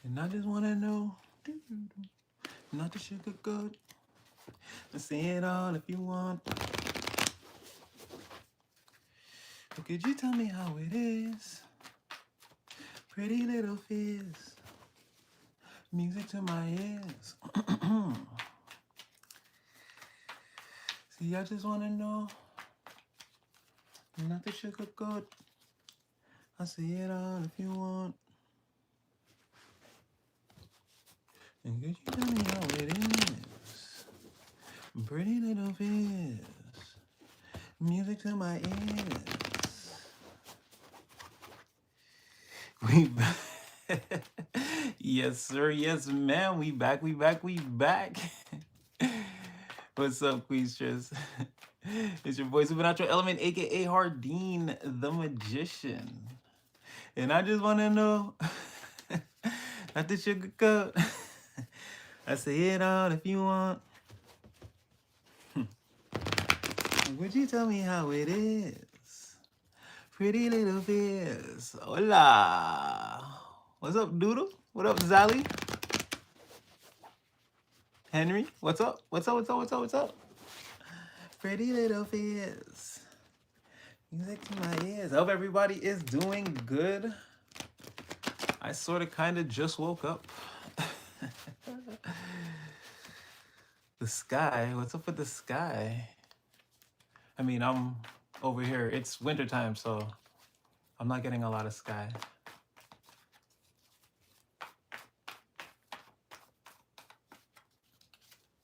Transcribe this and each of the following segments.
And I just wanna know, not the sugar good. Say it all if you want. But could you tell me how it is? Pretty little fears, music to my ears. See, I just wanna know, not the sugar good. I say it all if you want. And could you tell me how it is? Pretty little fears, music to my ears. We back. Yes, sir. Yes, ma'am. We back. We back. We back. What's up, Queestress? It's your boy Supernatural Element, aka Hardeen the Magician. And I just wanna know, not the sugar cup. I say it all if you want. Would you tell me how it is? Pretty little fears. Hola. What's up, Doodle? What up, Zally? Henry? What's up? What's up? What's up? What's up? What's up? Pretty little fears. Music to my ears. I hope everybody is doing good. I sort of kind of just woke up. The sky. What's up with the sky? I mean, I'm over here. It's wintertime, so I'm not getting a lot of sky.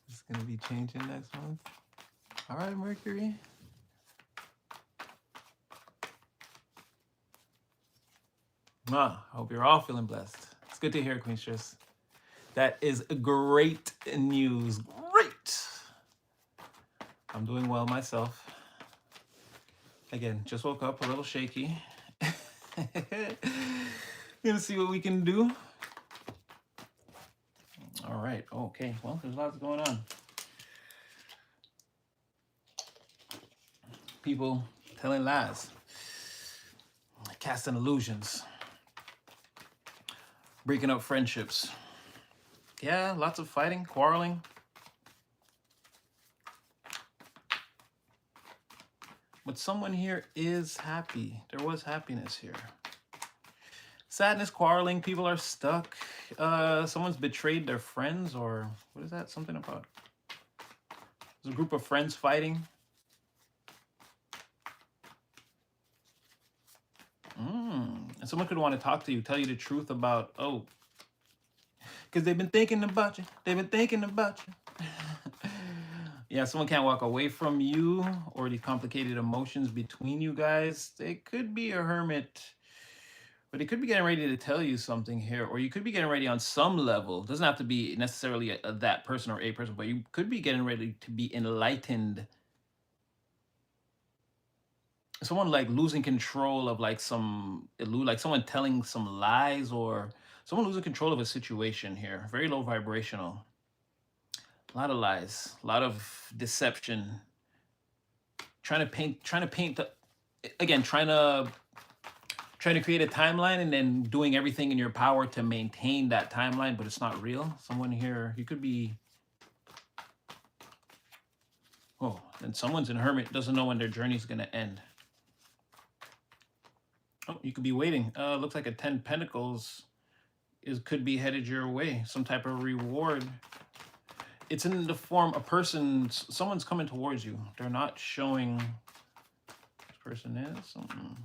It's going to be changing next month. All right, Mercury. I hope you're all feeling blessed. It's good to hear, Queenstress. That is great news. Great. I'm doing well myself. Again, just woke up a little shaky. Gonna see what we can do. All right. Okay. Well, there's lots going on. People telling lies, casting illusions, breaking up friendships. Yeah, lots of fighting, quarreling. But someone here is happy. There was happiness here. Sadness, quarreling, people are stuck. Someone's betrayed their friends, or what is that? Something about? There's a group of friends fighting. And someone could want to talk to you, tell you the truth about, because they've been thinking about you. They've been thinking about you. Yeah, someone can't walk away from you, or the complicated emotions between you guys. They could be a hermit, but they could be getting ready to tell you something here, or you could be getting ready on some level. It doesn't have to be necessarily that person or a person, but you could be getting ready to be enlightened. Someone like losing control of like like someone telling some lies, or someone losing control of a situation here. Very low vibrational. A lot of lies, a lot of deception. Trying to paint again, trying to create a timeline and then doing everything in your power to maintain that timeline, but it's not real. Someone here, you could be, and someone's in hermit, doesn't know when their journey is going to end. Oh, you could be waiting. Looks like a 10 Pentacles could be headed your way. Some type of reward. It's in the form of someone's coming towards you. They're not showing this person is something.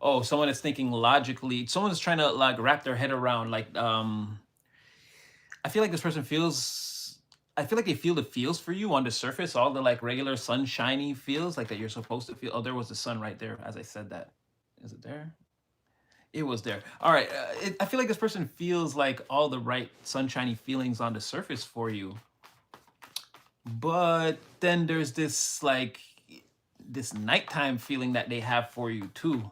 Oh, someone is thinking logically. Someone's trying to like wrap their head around like I feel like this person feels, I feel like they feel the feels for you on the surface, all the like regular sunshiny feels like that you're supposed to feel. Oh, there was the sun right there as I said that. Is it there? It was there. All right. I feel like this person feels like all the right sunshiny feelings on the surface for you. But then there's this like this nighttime feeling that they have for you too.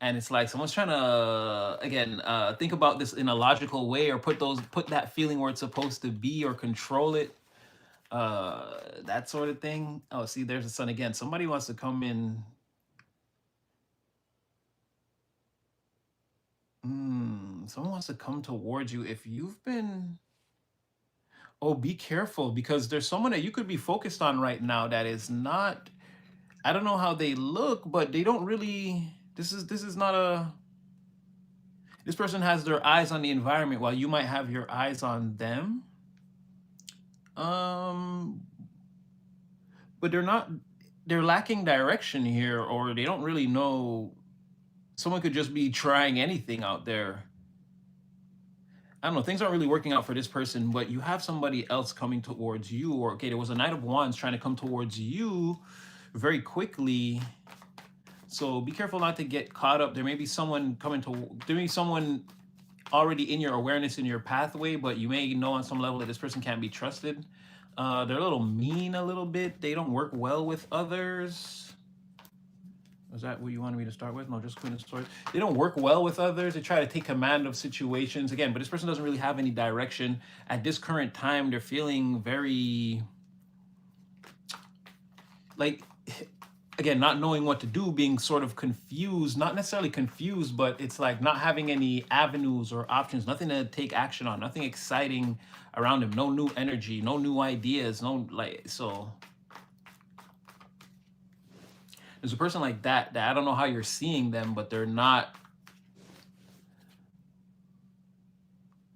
And it's like someone's trying to again think about this in a logical way, or put that feeling where it's supposed to be, or control it, that sort of thing. Oh, see, there's the sun again. Somebody wants to come in. someone wants to come towards you. If you've been, oh, be careful because there's someone that you could be focused on right now that is not. I don't know how they look, but they don't really. This is not a. This person has their eyes on the environment while you might have your eyes on them. Um, but they're not. They're lacking direction here, or they don't really know. Someone could just be trying anything out there. I don't know, things aren't really working out for this person, but you have somebody else coming towards you, or okay, there was a Knight of Wands trying to come towards you very quickly. So be careful not to get caught up. There may be someone there may be someone already in your awareness in your pathway, but you may know on some level that this person can't be trusted. They're a little mean, a little bit. They don't work well with others. Is that what you wanted me to start with? No, just Queen of Swords. They don't work well with others. They try to take command of situations. Again, but this person doesn't really have any direction. At this current time, they're feeling very, like, again, not knowing what to do, being sort of confused, not necessarily confused, but it's like not having any avenues or options, nothing to take action on, nothing exciting around them, no new energy, no new ideas, no, like, so there's a person like that I don't know how you're seeing them, but they're not,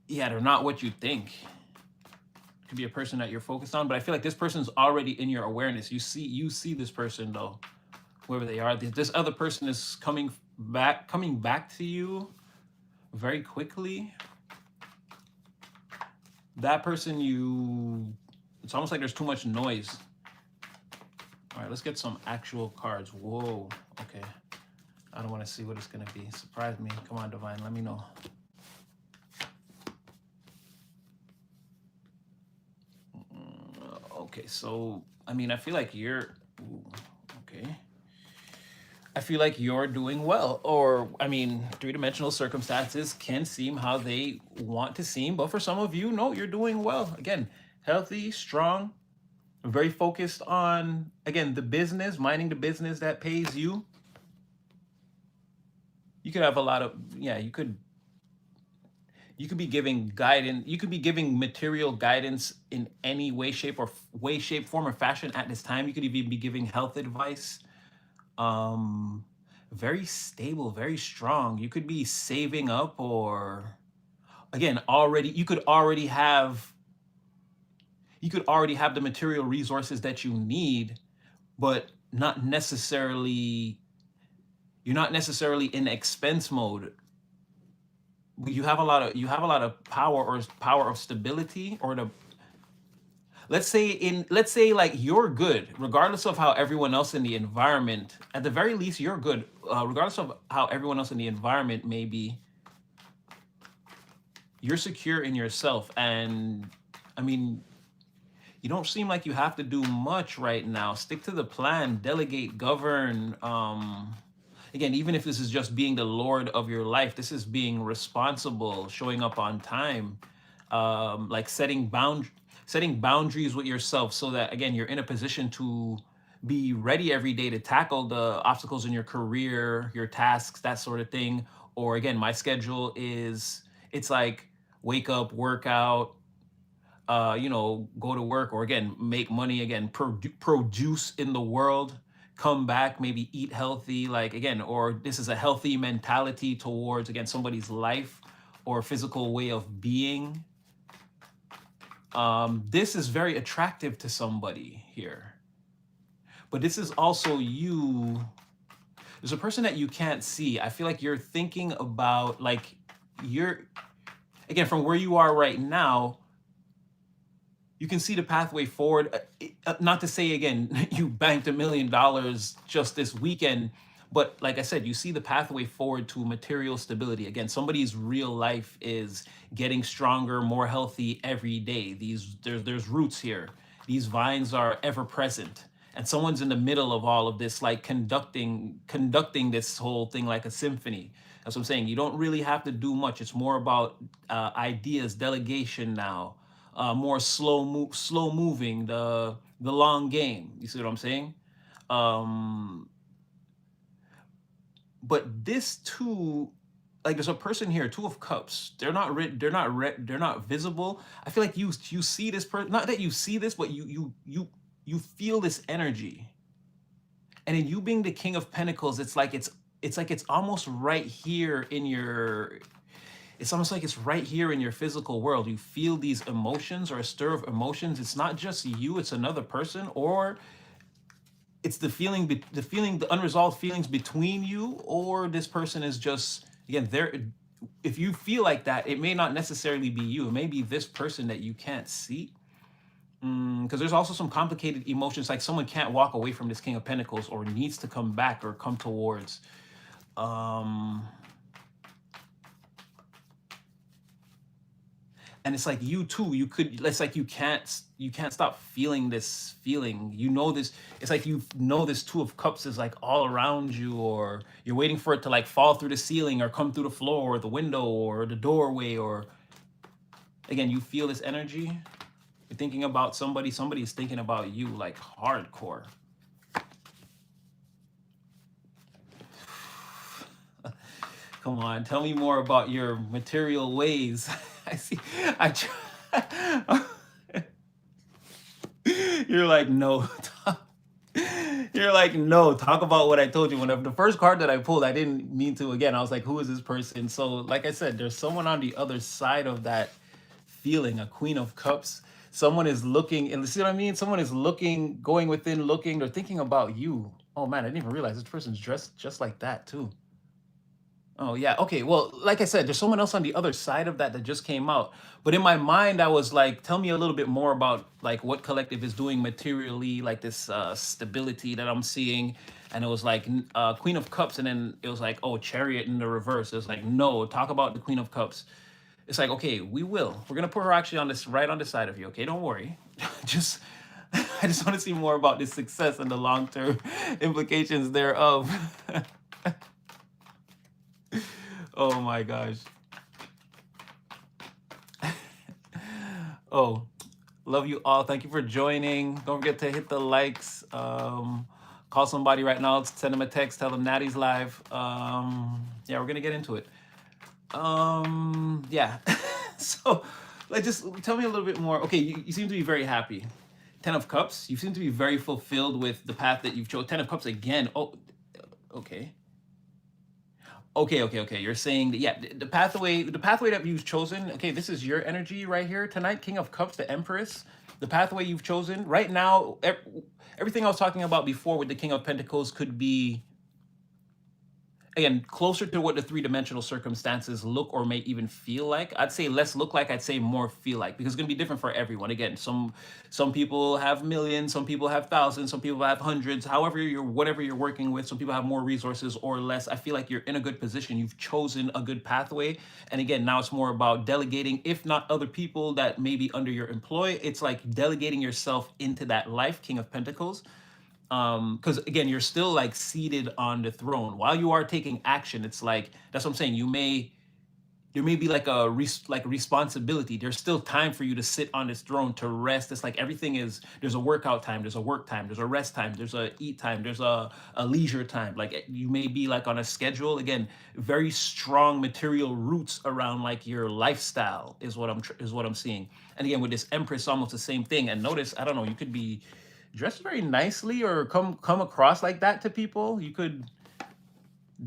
yeah, they're not what you think. Could be a person that you're focused on, but I feel like this person's already in your awareness. You see this person though, whoever they are. This other person is coming back to you very quickly. That person, it's almost like there's too much noise. All right, let's get some actual cards. Whoa, okay. I don't want to see what it's gonna be. Surprise me. Come on, Divine, let me know. Okay, so I mean, I feel like you're okay. I feel like you're doing well, or I mean, three-dimensional circumstances can seem how they want to seem, but for some of you, no, you're doing well. Again, healthy, strong, very focused on, again, the business, minding the business that pays you. You could have a lot of, yeah, you could be giving guidance, you could be giving material guidance in any way, shape, form, or fashion at this time. You could even be giving health advice. Very stable, very strong. You could be saving up, or again, you could already have the material resources that you need, but you're not necessarily in expense mode. You have a lot of power of stability, or let's say like you're good regardless of how everyone else in the environment, at the very least you're good, regardless of how everyone else in the environment may be. You're secure in yourself, and I mean, you don't seem like you have to do much right now. Stick to the plan, delegate, govern. Again, even if this is just being the lord of your life, this is being responsible, showing up on time, like setting boundaries with yourself, so that again you're in a position to be ready every day to tackle the obstacles in your career, your tasks, that sort of thing. Or again, my schedule is, it's like wake up, workout, go to work, or again, make money, again, produce in the world, come back, maybe eat healthy, like again, or this is a healthy mentality towards, again, somebody's life or physical way of being. This is very attractive to somebody here. But this is also you. There's a person that you can't see. I feel like you're thinking about, like, again, from where you are right now, you can see the pathway forward. Not to say, again, you banked $1 million just this weekend, but like I said, you see the pathway forward to material stability. Again, somebody's real life is getting stronger, more healthy every day. There's roots here. These vines are ever present. And someone's in the middle of all of this, like conducting this whole thing like a symphony. That's what I'm saying. You don't really have to do much. It's more about ideas, delegation now. More slow moving, the long game. You see what I'm saying? But this too, like there's a person here, two of cups. They're not visible. I feel like you see this person, not that you see this, but you feel this energy. And in you being the king of pentacles, it's like it's almost right here in your, it's almost like it's right here in your physical world. You feel these emotions or a stir of emotions. It's not just you, it's another person, or it's the feeling, the feeling, the unresolved feelings between you, or this person is just, again, there. If you feel like that, it may not necessarily be you. It may be this person that you can't see. Because there's also some complicated emotions, like someone can't walk away from this King of Pentacles or needs to come back or come towards. Um, and it's like you too, you could, it's like you can't stop feeling this feeling, you know, this, it's like you know this two of cups is like all around you, or you're waiting for it to like fall through the ceiling or come through the floor or the window or the doorway, or again you feel this energy. You're thinking about somebody, somebody's thinking about you like hardcore. Come on, tell me more about your material ways. I see. I try. You're like, no. You're like, no, talk about what I told you. When the first card that I pulled, I didn't mean to. Again, I was like, who is this person? So, like I said, there's someone on the other side of that feeling, a Queen of Cups. Someone is looking, and see what I mean? Someone is looking, going within, looking, they're thinking about you. Oh man, I didn't even realize this person's dressed just like that too. Oh yeah. Okay. Well, like I said, there's someone else on the other side of that that just came out. But in my mind, I was like, tell me a little bit more about like what collective is doing materially, like this stability that I'm seeing. And it was like Queen of Cups, and then it was like, oh, Chariot in the reverse. It was like, no, talk about the Queen of Cups. It's like, okay, we will. We're gonna put her actually on this, right on the side of you. Okay, don't worry. just I just want to see more about this success and the long-term implications thereof. Oh my gosh. Oh, love you all. Thank you for joining. Don't forget to hit the likes. Call somebody right now. Send them a text. Tell them Natty's live. Yeah, we're gonna get into it. Yeah. So, like, just tell me a little bit more. Okay, you seem to be very happy. Ten of Cups. You seem to be very fulfilled with the path that you've chosen. Ten of Cups again. Oh, okay. Okay. You're saying that, yeah, the pathway that you've chosen. Okay, this is your energy right here tonight. King of Cups, the Empress. The pathway you've chosen right now. Everything I was talking about before with the King of Pentacles could be, again, closer to what the three-dimensional circumstances look or may even feel like. I'd say less look like, I'd say more feel like, because it's going to be different for everyone. Again, some people have millions, some people have thousands, some people have hundreds. However, whatever you're working with, some people have more resources or less. I feel like you're in a good position. You've chosen a good pathway. And again, now it's more about delegating, if not other people that may be under your employ, it's like delegating yourself into that life, King of Pentacles. Because again, you're still like seated on the throne while you are taking action. It's like, that's what I'm saying, there may be like like a responsibility. There's still time for you to sit on this throne to rest. It's like everything is, there's a workout time, there's a work time, there's a rest time, there's a eat time, there's a leisure time. Like you may be like on a schedule. Again, very strong material roots around like your lifestyle is what I'm seeing. And again, with this Empress, almost the same thing. And notice, I don't know, you could be dress very nicely or come across like that to people. You could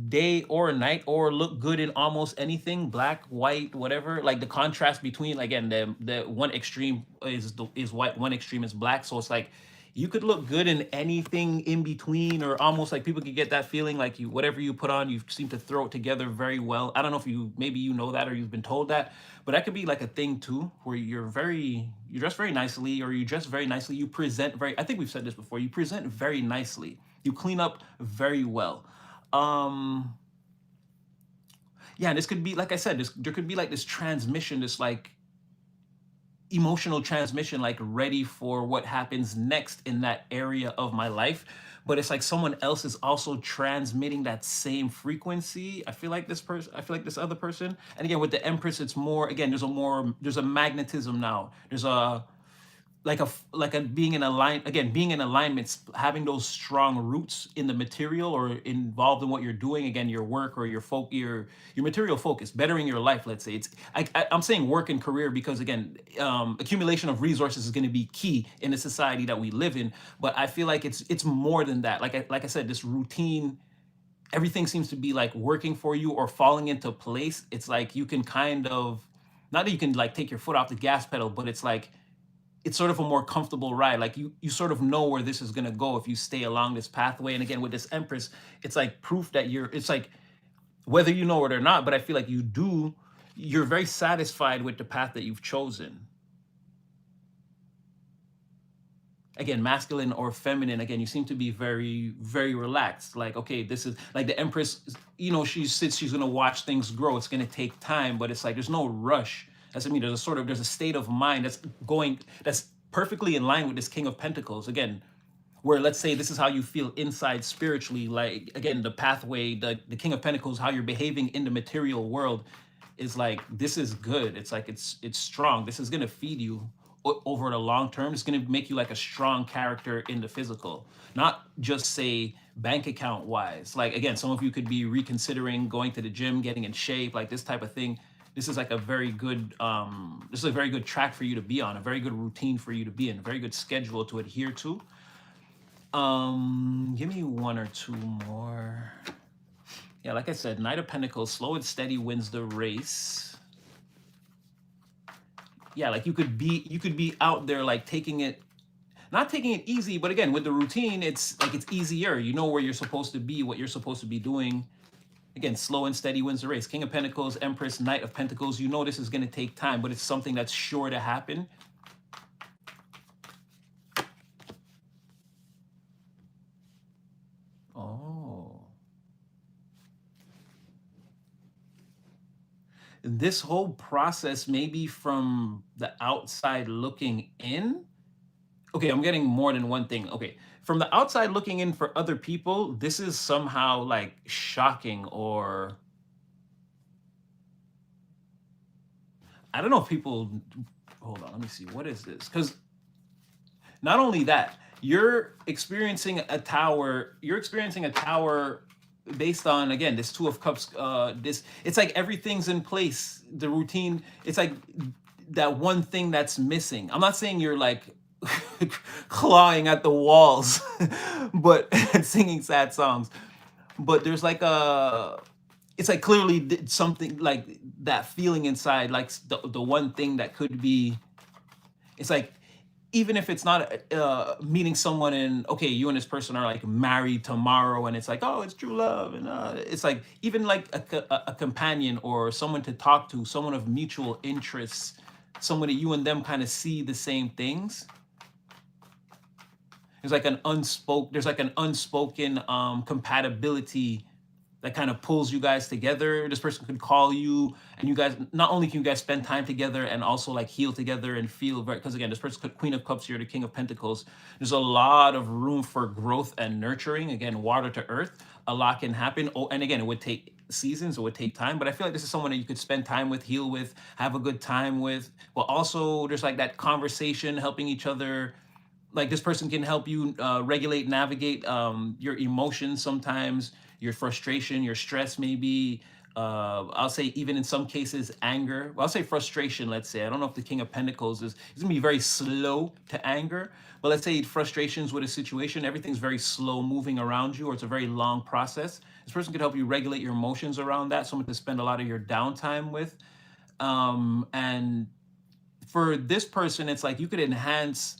day or night or look good in almost anything, black, white, whatever. Like the contrast between, again, the one extreme is white, one extreme is black. So it's like you could look good in anything in between, or almost like people could get that feeling like you, whatever you put on, you seem to throw it together very well. I don't know if maybe you know that or you've been told that, but that could be like a thing too, where you dress very nicely, or you dress very nicely, you present very, I think we've said this before, you present very nicely, you clean up very well. Yeah, and this could be, like I said, there could be like this transmission, this like emotional transmission, like ready for what happens next in that area of my life. But it's like someone else is also transmitting that same frequency. I feel like this other person. And again, with the Empress, it's more, again, there's a magnetism now. like a being in align again being in alignments, having those strong roots in the material or involved in what you're doing, again your work or your material focus, bettering your life, let's say. I'm saying work and career because again, accumulation of resources is going to be key in the society that we live in, but I feel like it's more than that. Like I said, this routine, everything seems to be like working for you or falling into place. It's like you can kind of, not that you can like take your foot off the gas pedal, but it's like it's sort of a more comfortable ride. Like you sort of know where this is gonna go if you stay along this pathway. And again, with this Empress, it's like proof that it's like whether you know it or not, but I feel like you're very satisfied with the path that you've chosen. Again, masculine or feminine, again, you seem to be very, very relaxed. Like, okay, this is like the Empress, she's gonna watch things grow. It's gonna take time, but it's like there's no rush. That's, I mean, there's a state of mind that's perfectly in line with this King of Pentacles. Again, where let's say this is how you feel inside spiritually, like again, the pathway, the King of Pentacles, how you're behaving in the material world is like, this is good. It's like it's strong. This is gonna feed you over the long term. It's gonna make you like a strong character in the physical, not just say bank account wise. Like again, some of you could be reconsidering going to the gym, getting in shape, like this type of thing. This is like a very good this is a very good track for you to be on, a very good routine for you to be in, a very good schedule to adhere to. Give me one or two more. Yeah, like I said, Knight of Pentacles, slow and steady wins the race. Yeah, like you could be out there like not taking it easy, but again, with the routine, it's like it's easier. You know where you're supposed to be, what you're supposed to be doing. Again, slow and steady wins the race. King of Pentacles, Empress, Knight of Pentacles. You know this is going to take time, but it's something that's sure to happen. Oh. This whole process, maybe from the outside looking in. Okay, I'm getting more than one thing. Okay, from the outside looking in for other people, this is somehow like shocking, or I don't know if people, hold on, let me see, what is this? Because not only that, you're experiencing a tower based on, again, this Two of Cups, this, it's like everything's in place, the routine, it's like that one thing that's missing. I'm not saying you're like clawing at the walls, but and singing sad songs, but there's like it's like clearly something like that feeling inside, like the one thing that could be, it's like, even if it's not meeting someone in, okay, you and this person are like married tomorrow and it's like, oh, it's true love, and it's like even like a companion or someone to talk to, someone of mutual interests, someone that you and them kind of see the same things. There's like an unspoken compatibility that kind of pulls you guys together. This person could call you, and you guys, not only can you guys spend time together and also like heal together and feel very, because again, this person could, Queen of Cups, you're the King of Pentacles. There's a lot of room for growth and nurturing. Again, water to earth, a lot can happen. Oh, and again, it would take seasons, it would take time, but I feel like this is someone that you could spend time with, heal with, have a good time with. But also there's like that conversation, helping each other, like this person can help you regulate, navigate your emotions sometimes, your frustration, your stress, maybe. I'll say even in some cases anger. Well, I'll say frustration. Let's say, I don't know if the King of Pentacles is gonna be very slow to anger, but let's say frustrations with a situation, everything's very slow moving around you, or it's a very long process. This person could help you regulate your emotions around that. Someone to spend a lot of your downtime with, and for this person, it's like you could enhance,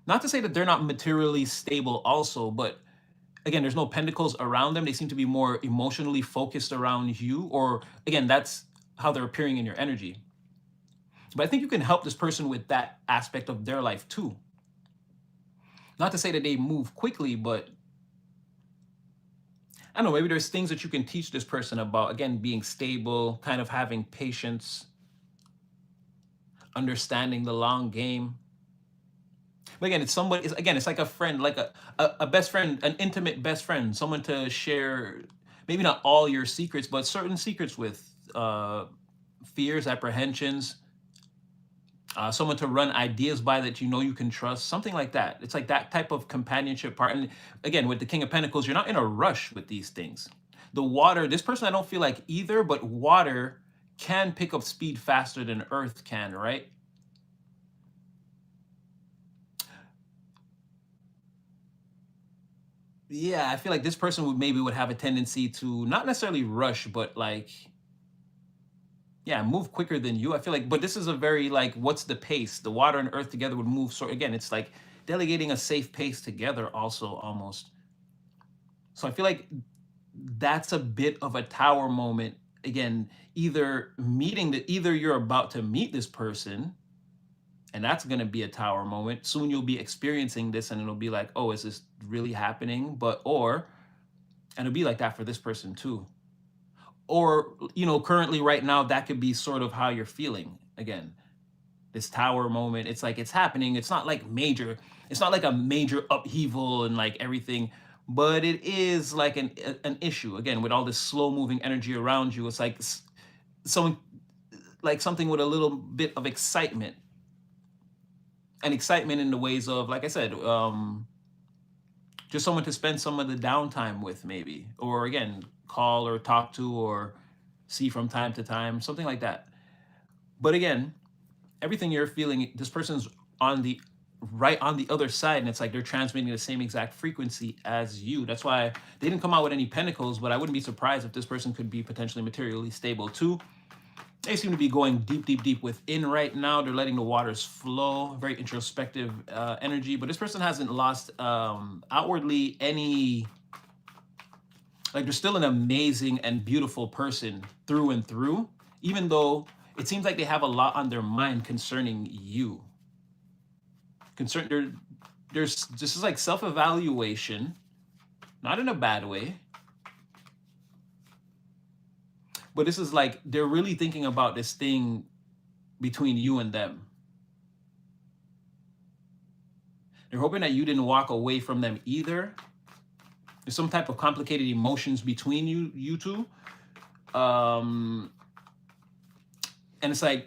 not to say that they're not materially stable also, but again, there's no pentacles around them. They seem to be more emotionally focused around you, or again, that's how they're appearing in your energy. But I think you can help this person with that aspect of their life too. Not to say that they move quickly, but I don't know, maybe there's things that you can teach this person about, again, being stable, kind of having patience, understanding the long game. But again, it's somebody. It's like a friend, like a best friend, an intimate best friend, someone to share, maybe not all your secrets, but certain secrets with, fears, apprehensions. someone to run ideas by that you know you can trust, something like that. It's like that type of companionship part. And again, with the King of Pentacles, you're not in a rush with these things. The water, this person I don't feel like either, but water can pick up speed faster than earth can, right? Yeah, I feel like this person would have a tendency to not necessarily rush, but like, yeah, move quicker than you. I feel like, but this is a very like, what's the pace? The water and earth together would move. So again, it's like delegating a safe pace together, also almost. So I feel like that's a bit of a tower moment. Again, either you're about to meet this person, and that's going to be a tower moment. Soon you'll be experiencing this, and it'll be like, oh, is this really happening? And it'll be like that for this person too. Or, currently right now, that could be sort of how you're feeling. Again, this tower moment, it's like it's happening. It's not like major, it's not like a major upheaval and like everything, but it is like an issue. Again, with all this slow moving energy around you, it's like someone, like something with a little bit of excitement, and excitement in the ways of, like I said, just someone to spend some of the downtime with, maybe, or again, call or talk to or see from time to time, something like that. But again, everything you're feeling, this person's on the right on the other side, and it's like they're transmitting the same exact frequency as you. That's why they didn't come out with any pentacles, but I wouldn't be surprised if this person could be potentially materially stable too. They seem to be going deep, deep, deep within right now. They're letting the waters flow. Very introspective energy. But this person hasn't lost outwardly any. Like, they're still an amazing and beautiful person through and through, even though it seems like they have a lot on their mind concerning you. There's this is like self-evaluation, not in a bad way, but this is like they're really thinking about this thing between you and them. They're hoping that you didn't walk away from them either. There's some type of complicated emotions between you two. And it's like,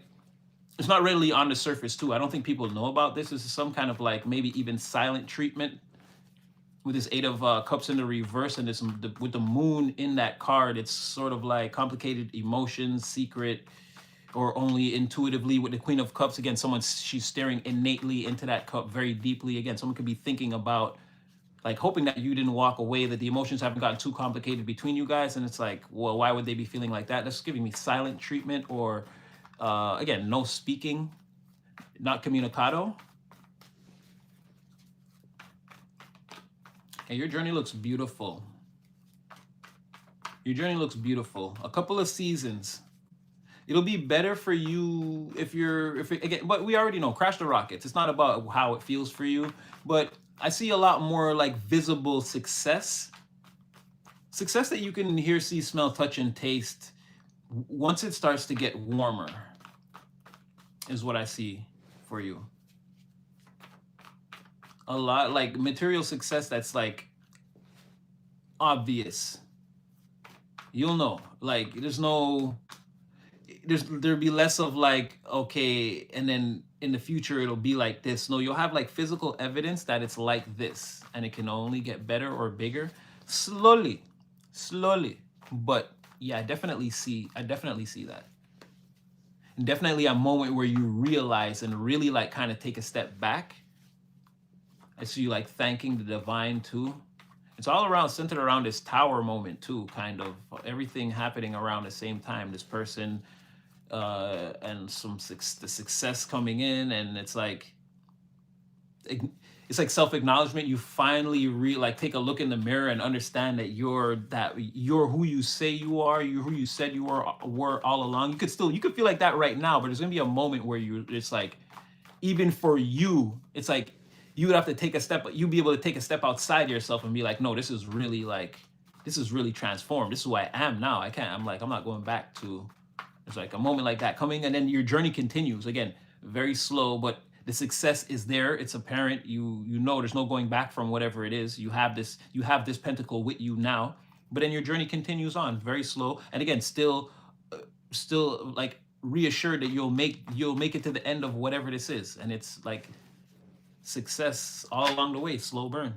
it's not really on the surface too. I don't think people know about this. This is some kind of like maybe even silent treatment with this Eight of Cups in the reverse, and this with the moon in that card. It's sort of like complicated emotions, secret, or only intuitively. With the Queen of Cups, again, she's staring innately into that cup very deeply. Again, someone could be thinking about, like, hoping that you didn't walk away, that the emotions haven't gotten too complicated between you guys. And it's like, well, why would they be feeling like that? That's giving me silent treatment, or again, no speaking, not comunicado. And your journey looks beautiful. Your journey looks beautiful. A couple of seasons. It'll be better for you if again, but we already know, crash the rockets. It's not about how it feels for you, but I see a lot more like visible success. Success that you can hear, see, smell, touch, and taste once it starts to get warmer is what I see for you. A lot like material success that's like obvious. You'll know. Like, there'll be less of like, okay, and then in the future it'll be like this. No, you'll have like physical evidence that it's like this, and it can only get better or bigger slowly. But yeah, I definitely see that. And definitely a moment where you realize and really like kind of take a step back. I see you like thanking the divine too. It's all around, centered around this tower moment too, kind of everything happening around the same time. This person and the success coming in, and it's like self-acknowledgement. You finally like take a look in the mirror and understand that you're who you say you are. You're who you said you were all along. You could feel like that right now, but there's gonna be a moment where it's like, even for you, it's like you would have to take a step. You'd be able to take a step outside yourself and be like, no, this is really transformed. This is who I am now. I'm not going back to. It's like a moment like that coming, and then your journey continues. Again, very slow, but the success is there. It's apparent. You know there's no going back from whatever it is. You have this pentacle with you now, but then your journey continues on, very slow. And again, still like reassured that you'll make it to the end of whatever this is, and it's like success all along the way, slow burn.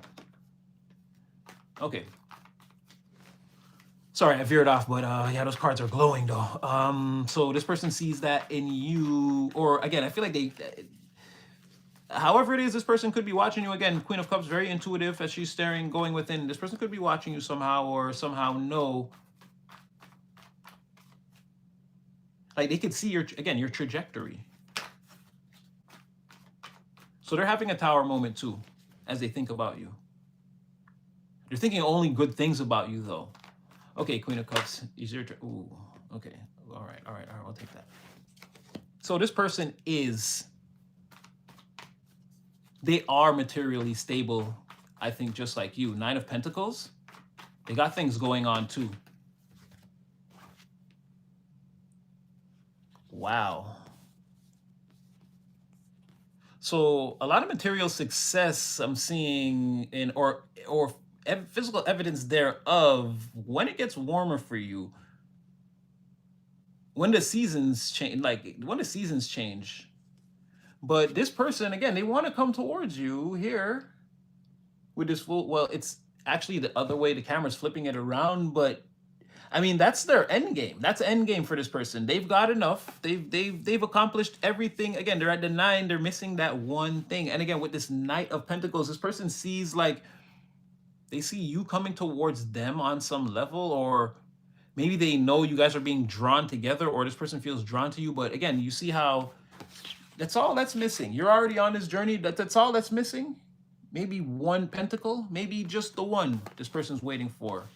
Okay. Sorry, I veered off, but yeah, those cards are glowing though. So this person sees that in you, or again, I feel like they, however it is, this person could be watching you. Again, Queen of Cups, very intuitive as she's staring, going within. This person could be watching you somehow, or somehow know, like they could see your, again, your trajectory. So they're having a tower moment too, as they think about you. They're thinking only good things about you though. Okay, Queen of Cups, is your turn. Ooh, okay. All right, I'll take that. So this person is, they are materially stable, I think, just like you. Nine of Pentacles, they got things going on too. Wow. So a lot of material success I'm seeing in, or physical evidence thereof when it gets warmer for you. When the seasons change, like when the seasons change. But this person, again, they want to come towards you here with this full, well, it's actually the other way. The camera's flipping it around, but I mean, that's their end game. That's end game for this person. They've got enough. They've accomplished everything. Again, they're at the 9. They're missing that one thing. And again, with this Knight of Pentacles, this person sees, like, they see you coming towards them on some level, or maybe they know you guys are being drawn together, or this person feels drawn to you. But again, you see how that's all that's missing. You're already on this journey. That's all that's missing. Maybe one pentacle, maybe just the one this person's waiting for.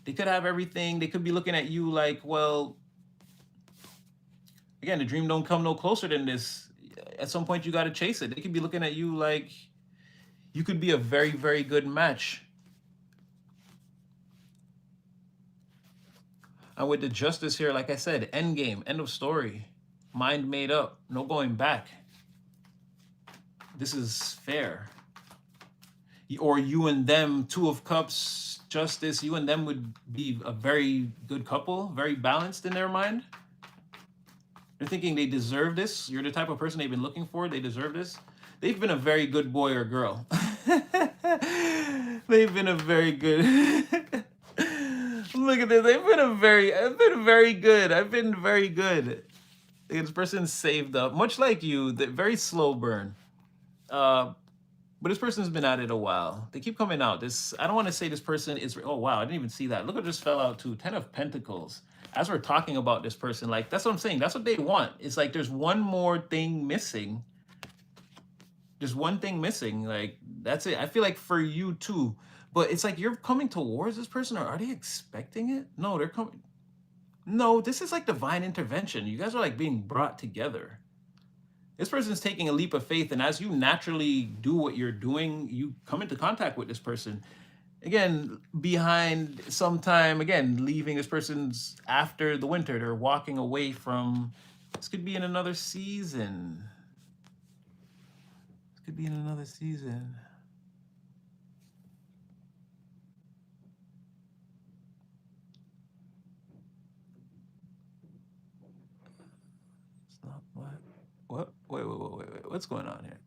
They could have everything. They could be looking at you like, well, again, the dream don't come no closer than this. At some point, you got to chase it. They could be looking at you like you could be a very, very good match. And with the Justice here, like I said, end game, end of story. Mind made up, no going back. This is fair. Or you and them, Two of Cups, Justice, you and them would be a very good couple, very balanced in their mind. They're thinking they deserve this. You're the type of person they've been looking for. They deserve this. They've been a very good boy or girl. They've been a very good... Look at this. I've been very good. I've been very good. This person's saved up, much like you, the very slow burn. But this person's been at it a while. They keep coming out. This, I don't want to say this person is, oh wow, I didn't even see that. Look what just fell out too. 10 of Pentacles. As we're talking about this person, like, that's what I'm saying. That's what they want. It's like there's one more thing missing. There's one thing missing. Like, that's it. I feel like for you too. But it's like you're coming towards this person, or are they expecting it? No, they're coming. No, this is like divine intervention. You guys are like being brought together. This person's taking a leap of faith, and as you naturally do what you're doing, you come into contact with this person. Again, behind some time, again, leaving this person's after the winter. They're walking away from, this could be in another season. This could be in another season. It's not what? What? Wait. What's going on here?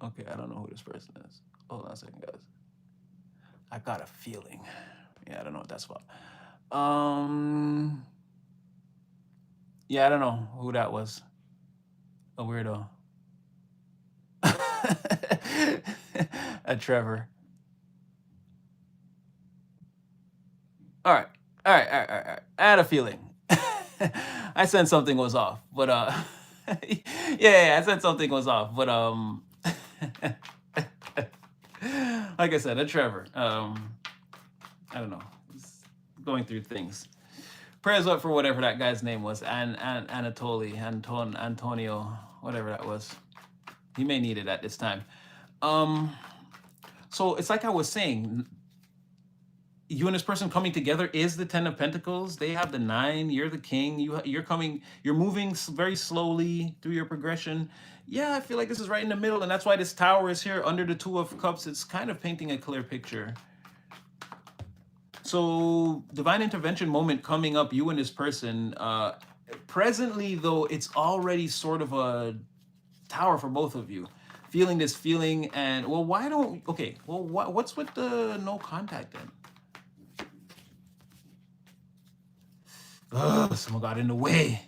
Okay, I don't know who this person is. Hold on a second, guys. I got a feeling. Yeah, I don't know what that's about. Yeah, I don't know who that was. A weirdo. A Trevor. All right. I had a feeling. I sensed something was off, but yeah, I said something was off, but like I said, a Trevor. I don't know, going through things. Prayers up for whatever that guy's name was, Antonio, whatever that was. He may need it at this time. So it's like I was saying, you and this person coming together is the 10 of Pentacles. They have the 9. You're the king. You're moving very slowly through your progression. Yeah, I feel like this is right in the middle, and that's why this tower is here under the 2 of Cups. It's kind of painting a clear picture. So divine intervention moment coming up, you and this person. Presently, though, it's already sort of a tower for both of you. Feeling this feeling, and well, why don't okay? Well, what's with the no contact then? Ugh, someone got in the way.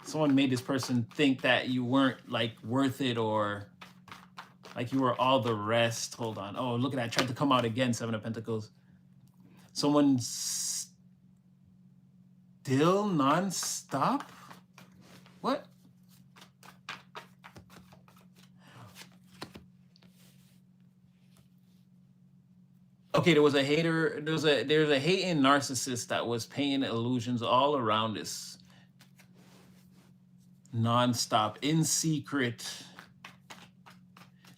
Someone made this person think that you weren't like worth it, or like you were all the rest. Hold on. Oh, look at that. Tried to come out again. Seven of Pentacles. Someone still non-stop? What? Okay, there was a hater. There's a hating narcissist that was paying illusions all around us, non-stop, in secret,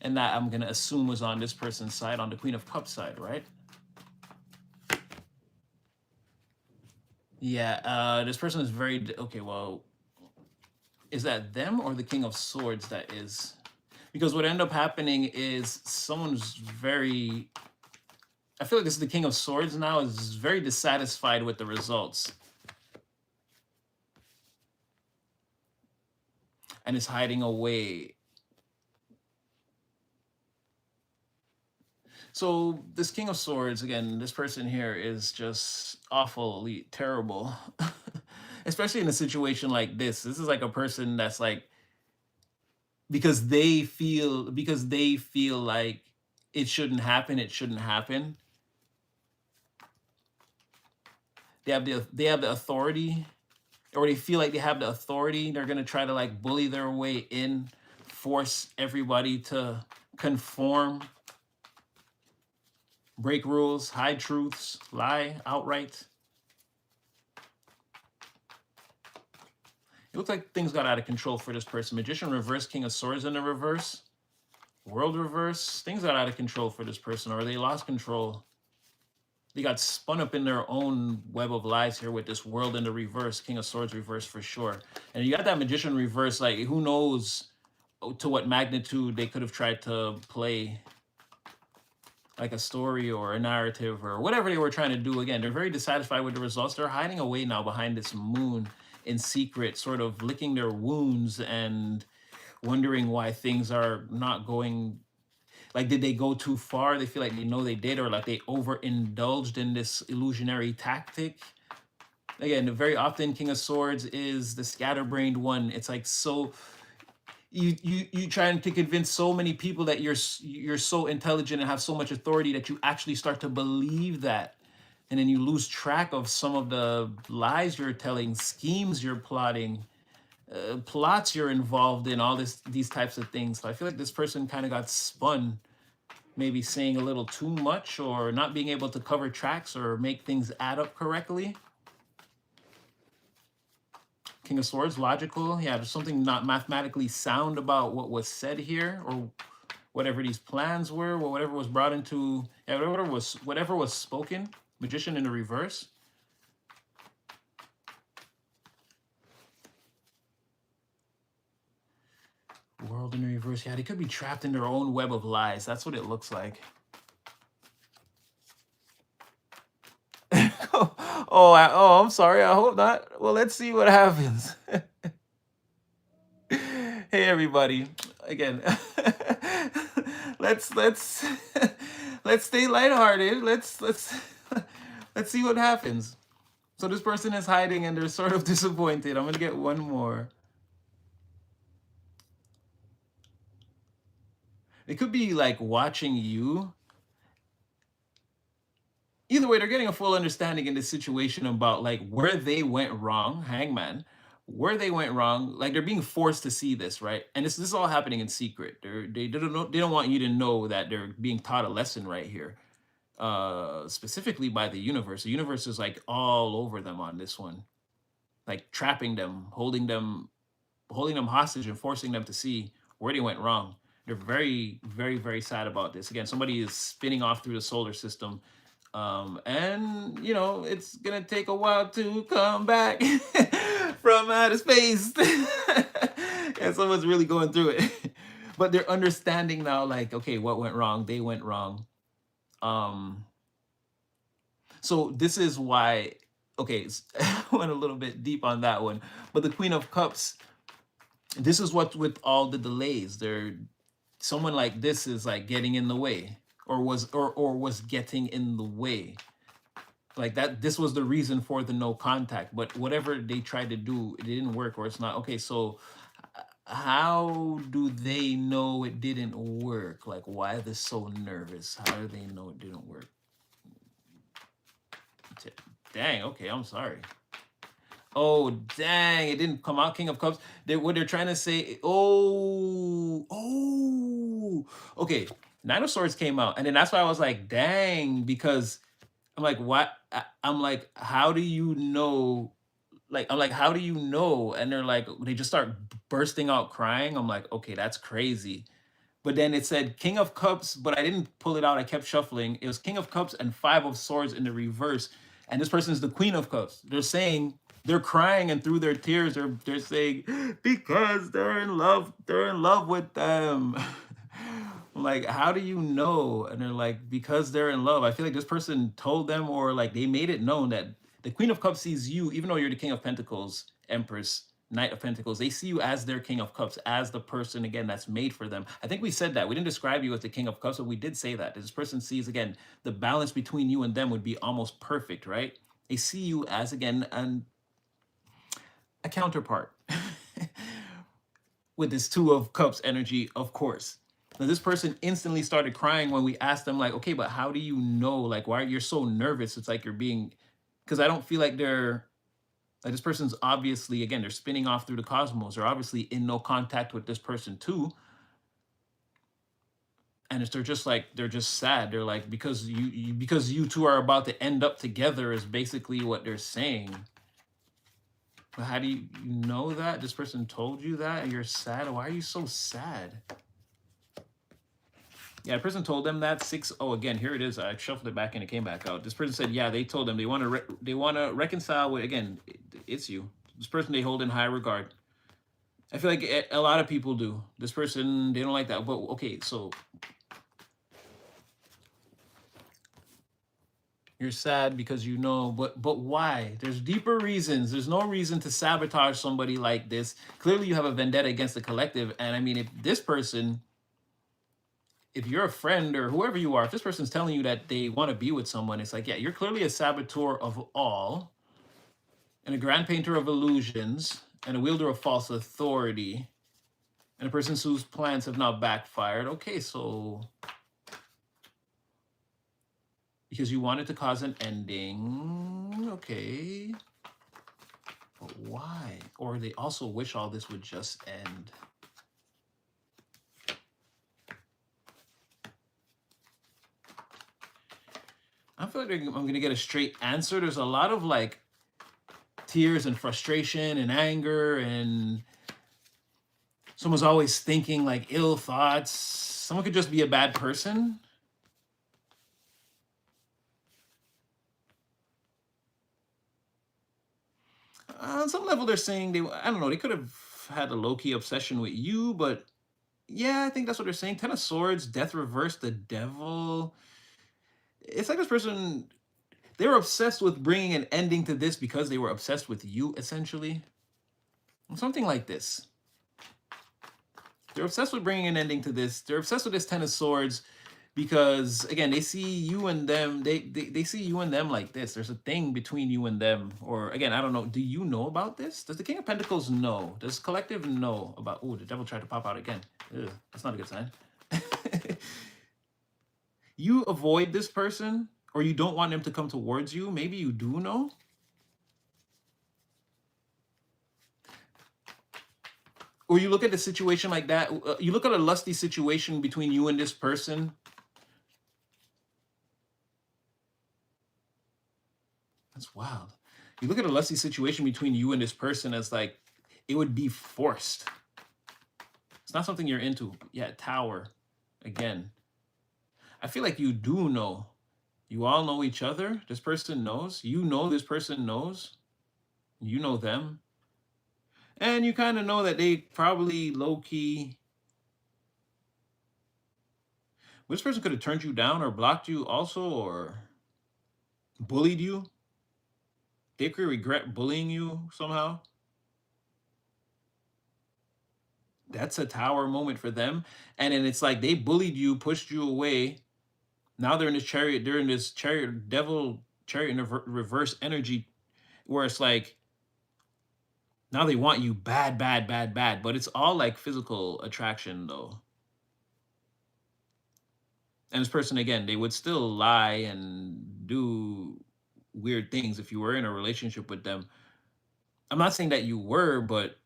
and that I'm gonna assume was on this person's side, on the Queen of Cups side, right? Yeah, this person is very okay. Well, is that them or the King of Swords that is? Because what ended up happening is someone's very. I feel like this is the King of Swords now, is very dissatisfied with the results. And is hiding away. So this King of Swords, again, this person here is just awfully terrible. Especially in a situation like this. This is like a person that's like, because they feel like it shouldn't happen, it shouldn't happen. They have the authority, or they feel like they have the authority. They're gonna try to like bully their way in, force everybody to conform, break rules, hide truths, lie outright. It looks like things got out of control for this person. Magician reverse, King of Swords in the reverse, World reverse. Things got out of control for this person, or they lost control. They got spun up in their own web of lies here with this World in the reverse, King of Swords reverse for sure. And you got that Magician reverse, like who knows to what magnitude they could have tried to play like a story or a narrative or whatever they were trying to do. Again, they're very dissatisfied with the results. They're hiding away now behind this moon in secret, sort of licking their wounds and wondering why things are not going. Like, did they go too far? They feel like they know they did, or like they overindulged in this illusionary tactic. Again, very often King of Swords is the scatterbrained one. It's like, so you trying to convince so many people that you're so intelligent and have so much authority that you actually start to believe that, and then you lose track of some of the lies you're telling, schemes you're plotting, plots you're involved in, all these types of things. So I feel like this person kind of got spun, maybe saying a little too much or not being able to cover tracks or make things add up correctly. King of Swords, logical. Yeah, there's something not mathematically sound about what was said here, or whatever these plans were, or whatever was brought into, yeah, whatever was spoken. Magician in the reverse. World in the reverse. Yeah, they could be trapped in their own web of lies. That's what it looks like. I'm sorry. I hope not. Well, let's see what happens. Hey, everybody. Again, let's let's stay lighthearted. Let's see what happens. So this person is hiding and they're sort of disappointed. I'm gonna get one more. They could be like watching you. Either way, they're getting a full understanding in this situation about like where they went wrong, Hangman, where they went wrong. Like they're being forced to see this, right? And this is all happening in secret. They don't want you to know that they're being taught a lesson right here, specifically by the universe. The universe is like all over them on this one, like trapping them, holding them hostage, and forcing them to see where they went wrong. They're very, very, very sad about this. Again, somebody is spinning off through the solar system. And you know, it's gonna take a while to come back from outer space. And someone's really going through it. but they're understanding now, like, okay, what went wrong? They went wrong. Um, so this is why, okay, I went a little bit deep on that one, but the Queen of Cups, this is what with all the delays, they're someone like this is like getting in the way, or was getting in the way. Like that, this was the reason for the no contact, but whatever they tried to do, it didn't work, or it's not okay. So how do they know it didn't work? Like, why are they so nervous? How do they know it didn't work? Dang, okay, I'm sorry. Oh, dang, it didn't come out. King of Cups. What they're trying to say, okay. Nine of Swords came out, and then that's why I was like, dang, because I'm like, what? I'm like, how do you know? Like, I'm like, how do you know? And they're like, they just start bursting out crying. I'm like, okay, that's crazy. But then it said King of Cups, but I didn't pull it out. I kept shuffling. It was King of Cups and Five of Swords in the reverse. And this person is the Queen of Cups. They're saying, they're crying, and through their tears, they're saying, because they're in love with them. I'm like, how do you know? And they're like, because they're in love. I feel like this person told them, or like they made it known that the Queen of Cups sees you, even though you're the King of Pentacles, Empress, Knight of Pentacles, they see you as their King of Cups, as the person, again, that's made for them. I think we said that. We didn't describe you as the King of Cups, but we did say that. This person sees, again, the balance between you and them would be almost perfect, right? They see you as, again, a counterpart with this Two of Cups energy, of course. Now, this person instantly started crying when we asked them, like, okay, but how do you know? Like, why you're so nervous? It's like you're being, because I don't feel like they're, like, this person's obviously, again, they're spinning off through the cosmos. They're obviously in no contact with this person too. And they're just like, they're just sad. They're like, because because you two are about to end up together is basically what they're saying. But how do you know that? This person told you that and you're sad? Why are you so sad? Yeah, the person told them that again, here it is. I shuffled it back and it came back out. This person said, yeah, they told them they want to reconcile with, again, it's you. This person they hold in high regard. I feel like a lot of people do. This person, they don't like that. But okay, so you're sad because you know, but why? There's deeper reasons. There's no reason to sabotage somebody like this. Clearly you have a vendetta against the collective. And I mean, if this person, if you're a friend or whoever you are, if this person's telling you that they want to be with someone, it's like, yeah, you're clearly a saboteur of all, and a grand painter of illusions, and a wielder of false authority, and a person whose plans have now backfired. Okay, so because you wanted to cause an ending, okay, but why? Or they also wish all this would just end. I feel like I'm going to get a straight answer. There's a lot of like tears and frustration and anger, and someone's always thinking like ill thoughts. Someone could just be a bad person. On some level, they're saying I don't know, they could have had a low-key obsession with you, but yeah, I think that's what they're saying. Ten of Swords, Death reversed, the Devil. It's like this person, they were obsessed with bringing an ending to this because they were obsessed with you, essentially. Something like this. They're obsessed with bringing an ending to this. They're obsessed with this Ten of Swords because, again, they see you and them. They see you and them like this. There's a thing between you and them. Or, again, I don't know. Do you know about this? Does the King of Pentacles know? Does collective know about... Oh, the Devil tried to pop out again. Ugh, that's not a good sign. You avoid this person, or you don't want them to come towards you. Maybe you do know. Or you look at the situation like that. You look at a lusty situation between you and this person. That's wild. You look at a lusty situation between you and this person as like, it would be forced. It's not something you're into. Yeah, Tower. Again. I feel like you do know. You all know each other. This person knows. You know this person knows. You know them. And you kind of know that they probably low-key This person could have turned you down or blocked you also, or bullied you. They could regret bullying you somehow. That's a tower moment for them. And then it's like they bullied you, pushed you away. Now they're in this chariot, they're in this chariot, devil chariot in reverse energy, where it's like now they want you bad, bad, bad, bad. But it's all like physical attraction though. And this person, again, they would still lie and do weird things if you were in a relationship with them. I'm not saying that you were, but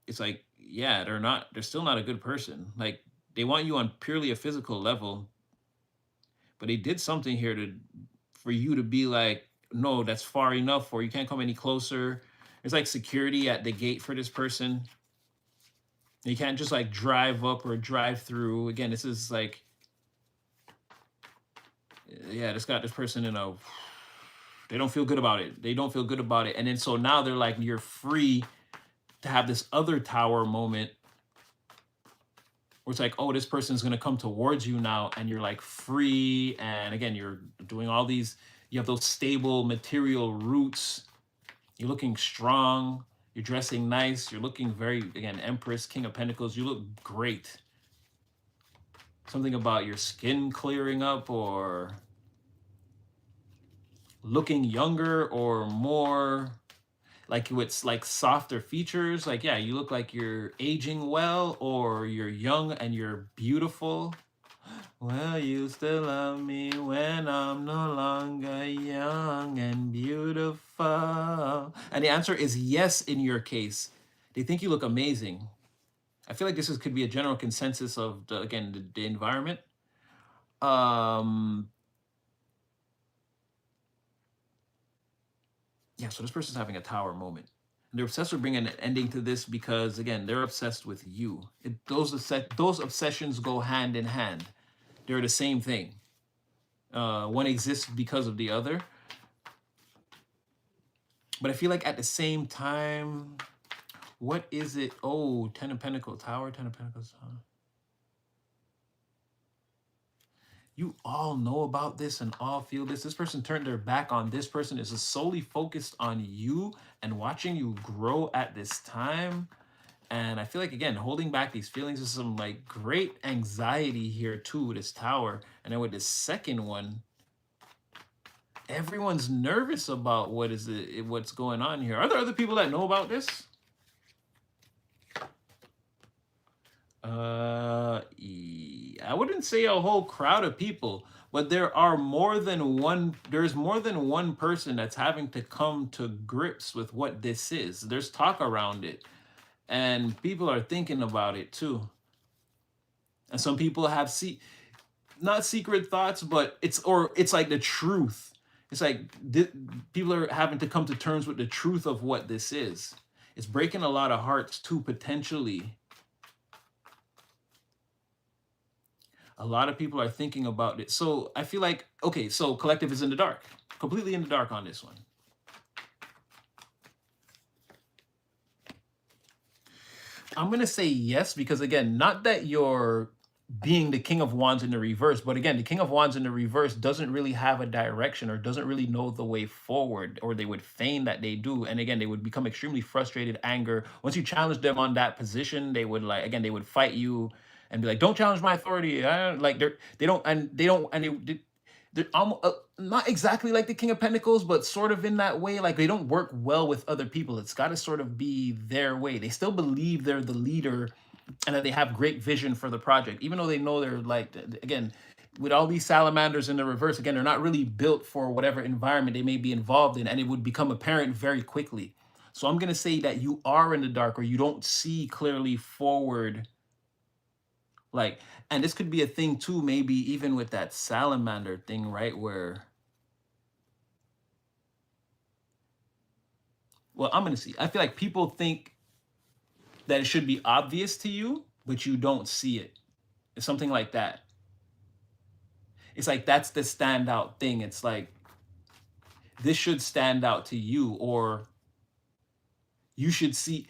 it's like, yeah, they're still not a good person. Like they want you on purely a physical level, but they did something here to for you to be like, no, that's far enough, or you can't come any closer. It's like security at the gate for this person. You can't just like drive up or drive through. Again, this is like, yeah, this got this person in a, they don't feel good about it. They don't feel good about it. And then so now they're like, you're free to have this other tower moment where it's like, oh, this person's going to come towards you now. And you're like free. And again, you're doing all these, you have those stable material roots. You're looking strong. You're dressing nice. You're looking very, again, Empress, King of Pentacles. You look great. Something about your skin clearing up or looking younger or more like with like softer features. Like, yeah, you look like you're aging well, or you're young and you're beautiful. Well, you still love me when I'm no longer young and beautiful. And the answer is yes in your case. They think you look amazing. I feel like could be a general consensus of the environment. Yeah, so this person's having a tower moment. And they're obsessed with bringing an ending to this because, again, they're obsessed with you. Those obsessions go hand in hand. They're the same thing. One exists because of the other. But I feel like at the same time, what is it? Oh, Ten of Pentacles, Tower, Ten of Pentacles. You all know about this and all feel this. This person turned their back on this person. Is solely focused on you and watching you grow at this time. And I feel like, again, holding back these feelings is some like great anxiety here too, this tower. And then with this second one, everyone's nervous about what's going on here. Are there other people that know about this? I wouldn't say a whole crowd of people, but there's more than one person that's having to come to grips with what this is. There's talk around it, and people are thinking about it too. And some people have not secret thoughts, but it's like the truth. It's like people are having to come to terms with the truth of what this is. It's breaking a lot of hearts too, potentially. A lot of people are thinking about it. So I feel like, okay, so collective is in the dark, completely in the dark on this one. I'm going to say yes, because again, not that you're being the King of Wands in the reverse, but again, the King of Wands in the reverse doesn't really have a direction or doesn't really know the way forward, or they would feign that they do. And again, they would become extremely frustrated, anger. Once you challenge them on that position, they would they would fight you and be like, don't challenge my authority. They're not exactly like the King of Pentacles, but sort of in that way. Like they don't work well with other people. It's got to sort of be their way. They still believe they're the leader and that they have great vision for the project, even though they know they're like, again, with all these salamanders in the reverse, again, they're not really built for whatever environment they may be involved in, and it would become apparent very quickly. So I'm going to say that you are in the dark, or you don't see clearly forward. Like, and this could be a thing too, maybe even with that salamander thing, right? Where, well, I'm going to see. I feel like people think that it should be obvious to you, but you don't see it. It's something like that. It's like, that's the standout thing. It's like, this should stand out to you, or you should see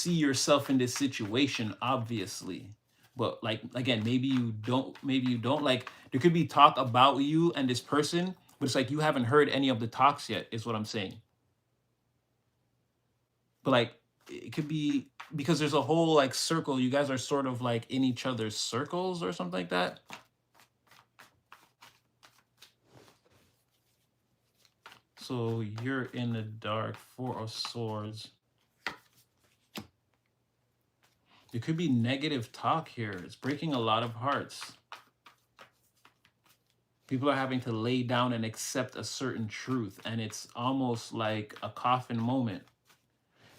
yourself in this situation, obviously. But like again, maybe you don't like there could be talk about you and this person, but it's like you haven't heard any of the talks yet, is what I'm saying. But like it could be because there's a whole like circle. You guys are sort of like in each other's circles or something like that. So you're in the dark, Four of Swords. There could be negative talk here. It's breaking a lot of hearts. People are having to lay down and accept a certain truth, and it's almost like a coffin moment.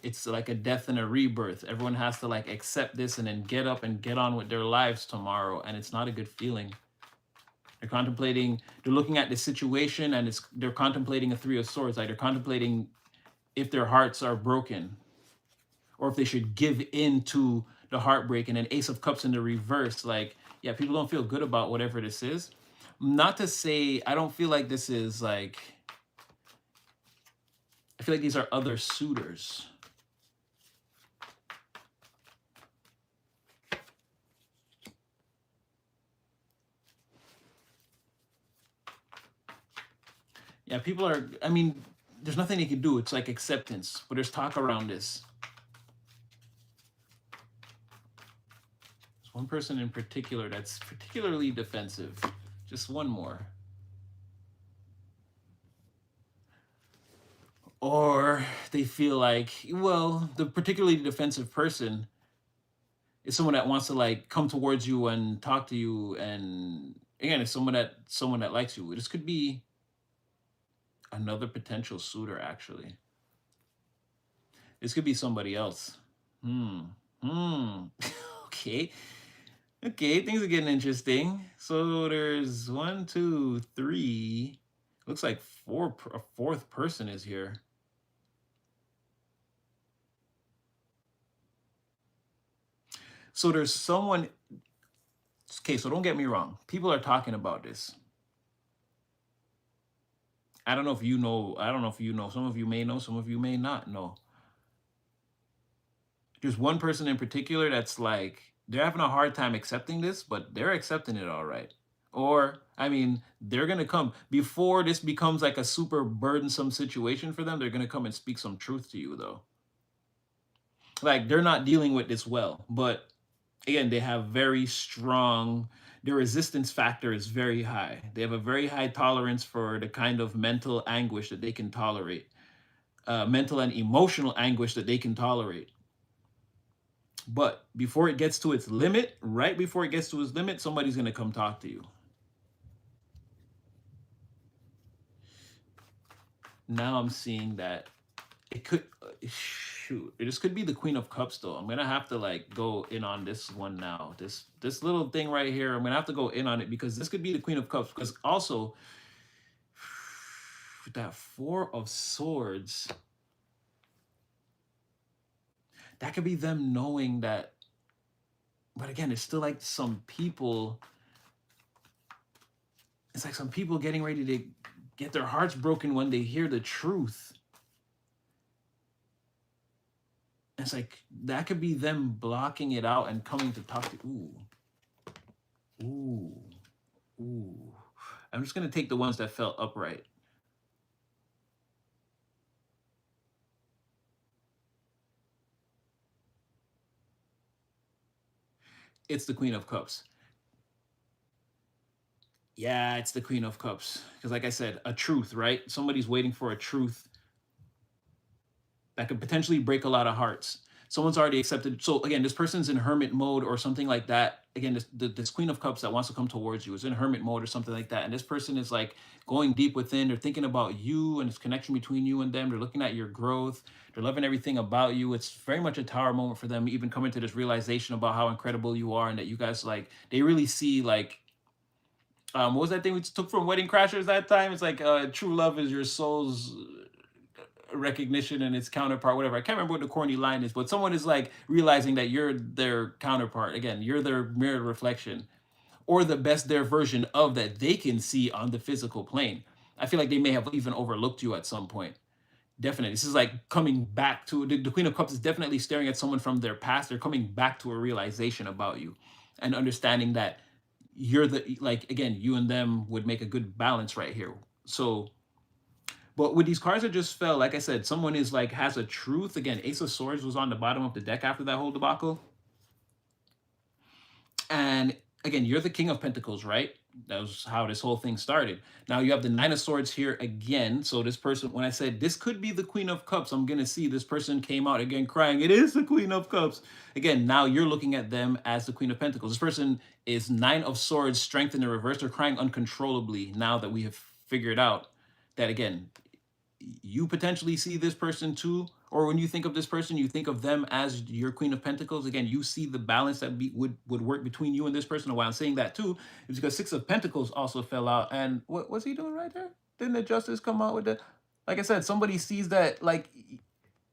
It's like a death and a rebirth. Everyone has to like accept this and then get up and get on with their lives tomorrow, and it's not a good feeling. They're contemplating, they're looking at the situation, and they're contemplating a Three of Swords. Like they're contemplating if their hearts are broken or if they should give in to the heartbreak. And then Ace of Cups in the reverse. Like, yeah, people don't feel good about whatever this is. Not to say, I don't feel like this is like, I feel like these are other suitors. Yeah, people are, I mean, there's nothing they can do. It's like acceptance, but there's talk around this. There's one person in particular that's particularly defensive. Just one more. Or they feel like, well, the particularly defensive person is someone that wants to like come towards you and talk to you, and again, it's someone that likes you. This could be another potential suitor, actually. This could be somebody else. Hmm. Hmm. Okay. Okay, things are getting interesting. So there's one, two, three. Looks like a fourth person is here. So there's someone. Okay, so don't get me wrong. People are talking about this. I don't know if you know. I don't know if you know. Some of you may know. Some of you may not know. There's one person in particular that's like they're having a hard time accepting this, but they're accepting it all right. Or I mean, they're gonna come before this becomes like a super burdensome situation for them. They're gonna come and speak some truth to you, though. Like they're not dealing with this well, but again, they have very strong. Their resistance factor is very high. They have a very high tolerance for the kind of mental anguish that they can tolerate, mental and emotional anguish that they can tolerate. But before it gets to its limit, right before it gets to its limit, somebody's going to come talk to you. Now I'm seeing that it could, shoot, this could be the Queen of Cups, though. I'm going to have to like go in on this one now. This little thing right here, I'm going to have to go in on it because this could be the Queen of Cups. Because also, that Four of Swords, that could be them knowing that. But again, it's still like some people. It's like some people getting ready to get their hearts broken when they hear the truth. It's like that could be them blocking it out and coming to talk to. Ooh, ooh. I'm just gonna take the ones that felt upright. It's the Queen of Cups. Yeah, it's the Queen of Cups. Because, like I said, a truth, right? Somebody's waiting for a truth that could potentially break a lot of hearts. Someone's already accepted. So, again, this person's in hermit mode or something like that. Again, this Queen of Cups that wants to come towards you is in hermit mode or something like that. And this person is like going deep within. They're thinking about you and this connection between you and them. They're looking at your growth. They're loving everything about you. It's very much a tower moment for them, even coming to this realization about how incredible you are and that you guys like, they really see like, what was that thing we took from Wedding Crashers that time? It's like true love is your soul's recognition and its counterpart, whatever. I can't remember what the corny line is, but someone is like realizing that you're their counterpart. Again, you're their mirror reflection or the best their version of that they can see on the physical plane. I feel like they may have even overlooked you at some point. Definitely. This is like coming back to the Queen of Cups is definitely staring at someone from their past. They're coming back to a realization about you. and understanding that you're the, like, again, you and them would make a good balance right here. So, but with these cards that just fell, like I said, someone is like, has a truth. Again, Ace of Swords was on the bottom of the deck after that whole debacle. And again, you're the King of Pentacles, right? That was how this whole thing started. Now you have the Nine of Swords here again. So this person, when I said this could be the Queen of Cups, I'm going to see this person came out again crying, it is the Queen of Cups. Again, now you're looking at them as the Queen of Pentacles. This person is Nine of Swords, strength in the reverse. They're crying uncontrollably now that we have figured out that, again, you potentially see this person too, or when you think of this person, you think of them as your Queen of Pentacles. Again, you see the balance that would work between you and this person. And why I'm saying that too is because Six of Pentacles also fell out. And what was he doing right there? Didn't the Justice come out with the, like I said, somebody sees that, like,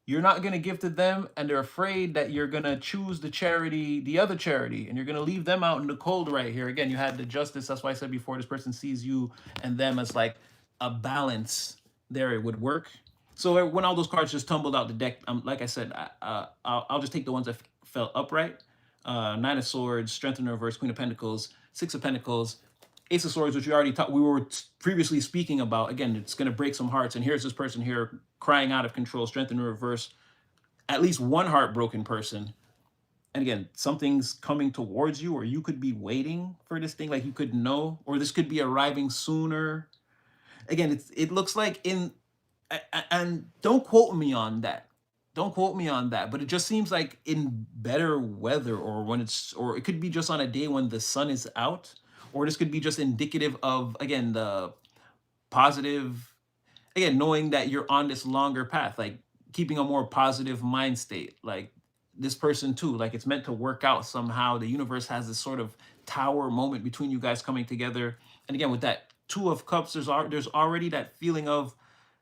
you're not going to give to them, and they're afraid that you're going to choose the charity, the other charity, and you're going to leave them out in the cold right here. Again, you had the Justice. That's why I said before, this person sees you and them as like a balance. There it would work. So when all those cards just tumbled out the deck, like I said, I'll just take the ones that fell upright. Nine of Swords, Strength in the reverse, Queen of Pentacles, Six of Pentacles, Ace of Swords, which we already talked, we were previously speaking about. Again, it's going to break some hearts. And here's this person here crying out of control, Strength in the reverse, at least one heartbroken person. And again, something's coming towards you, or you could be waiting for this thing, like you could know, or this could be arriving sooner. Again, it looks like and don't quote me on that. Don't quote me on that, but it just seems like in better weather, or when it's, or it could be just on a day when the sun is out, or this could be just indicative of, again, the positive, again, knowing that you're on this longer path, like keeping a more positive mind state. Like this person too, like it's meant to work out somehow. The universe has this sort of tower moment between you guys coming together. And again, with that Two of Cups, there's already that feeling of,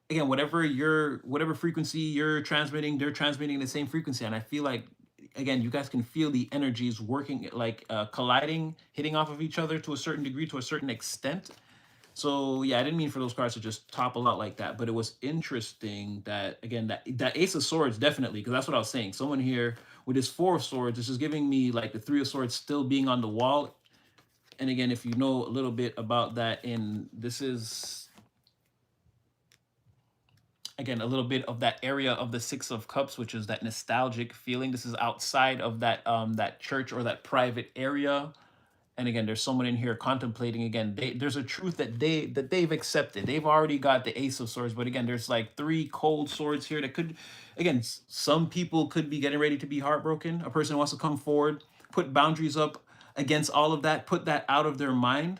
again, whatever frequency you're transmitting, they're transmitting the same frequency. And I feel like, again, you guys can feel the energies working, like colliding, hitting off of each other to a certain degree, to a certain extent. So yeah, I didn't mean for those cards to just topple out like that, but it was interesting that, again, that Ace of Swords, definitely, because that's what I was saying. Someone here with this Four of Swords, this is giving me like the Three of Swords still being on the wall. And again, if you know a little bit about that, this is, again, a little bit of that area of the Six of Cups, which is that nostalgic feeling. This is outside of that that church or that private area. And again, there's someone in here contemplating. Again, there's a truth that they've accepted. They've already got the Ace of Swords, but again, there's like three cold swords here that could, again, some people could be getting ready to be heartbroken. A person wants to come forward, put boundaries up against all of that, put that out of their mind.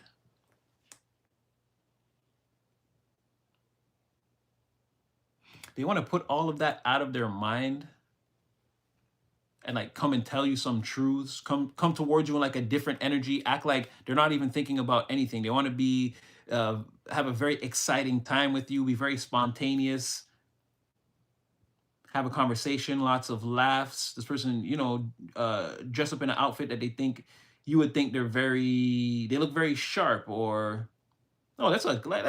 They want to put all of that out of their mind and like come and tell you some truths, come towards you in like a different energy, act like they're not even thinking about anything. They want to be have a very exciting time with you, be very spontaneous, have a conversation, lots of laughs. This person, you know, dress up in an outfit that you would think they look very sharp, or, oh, that's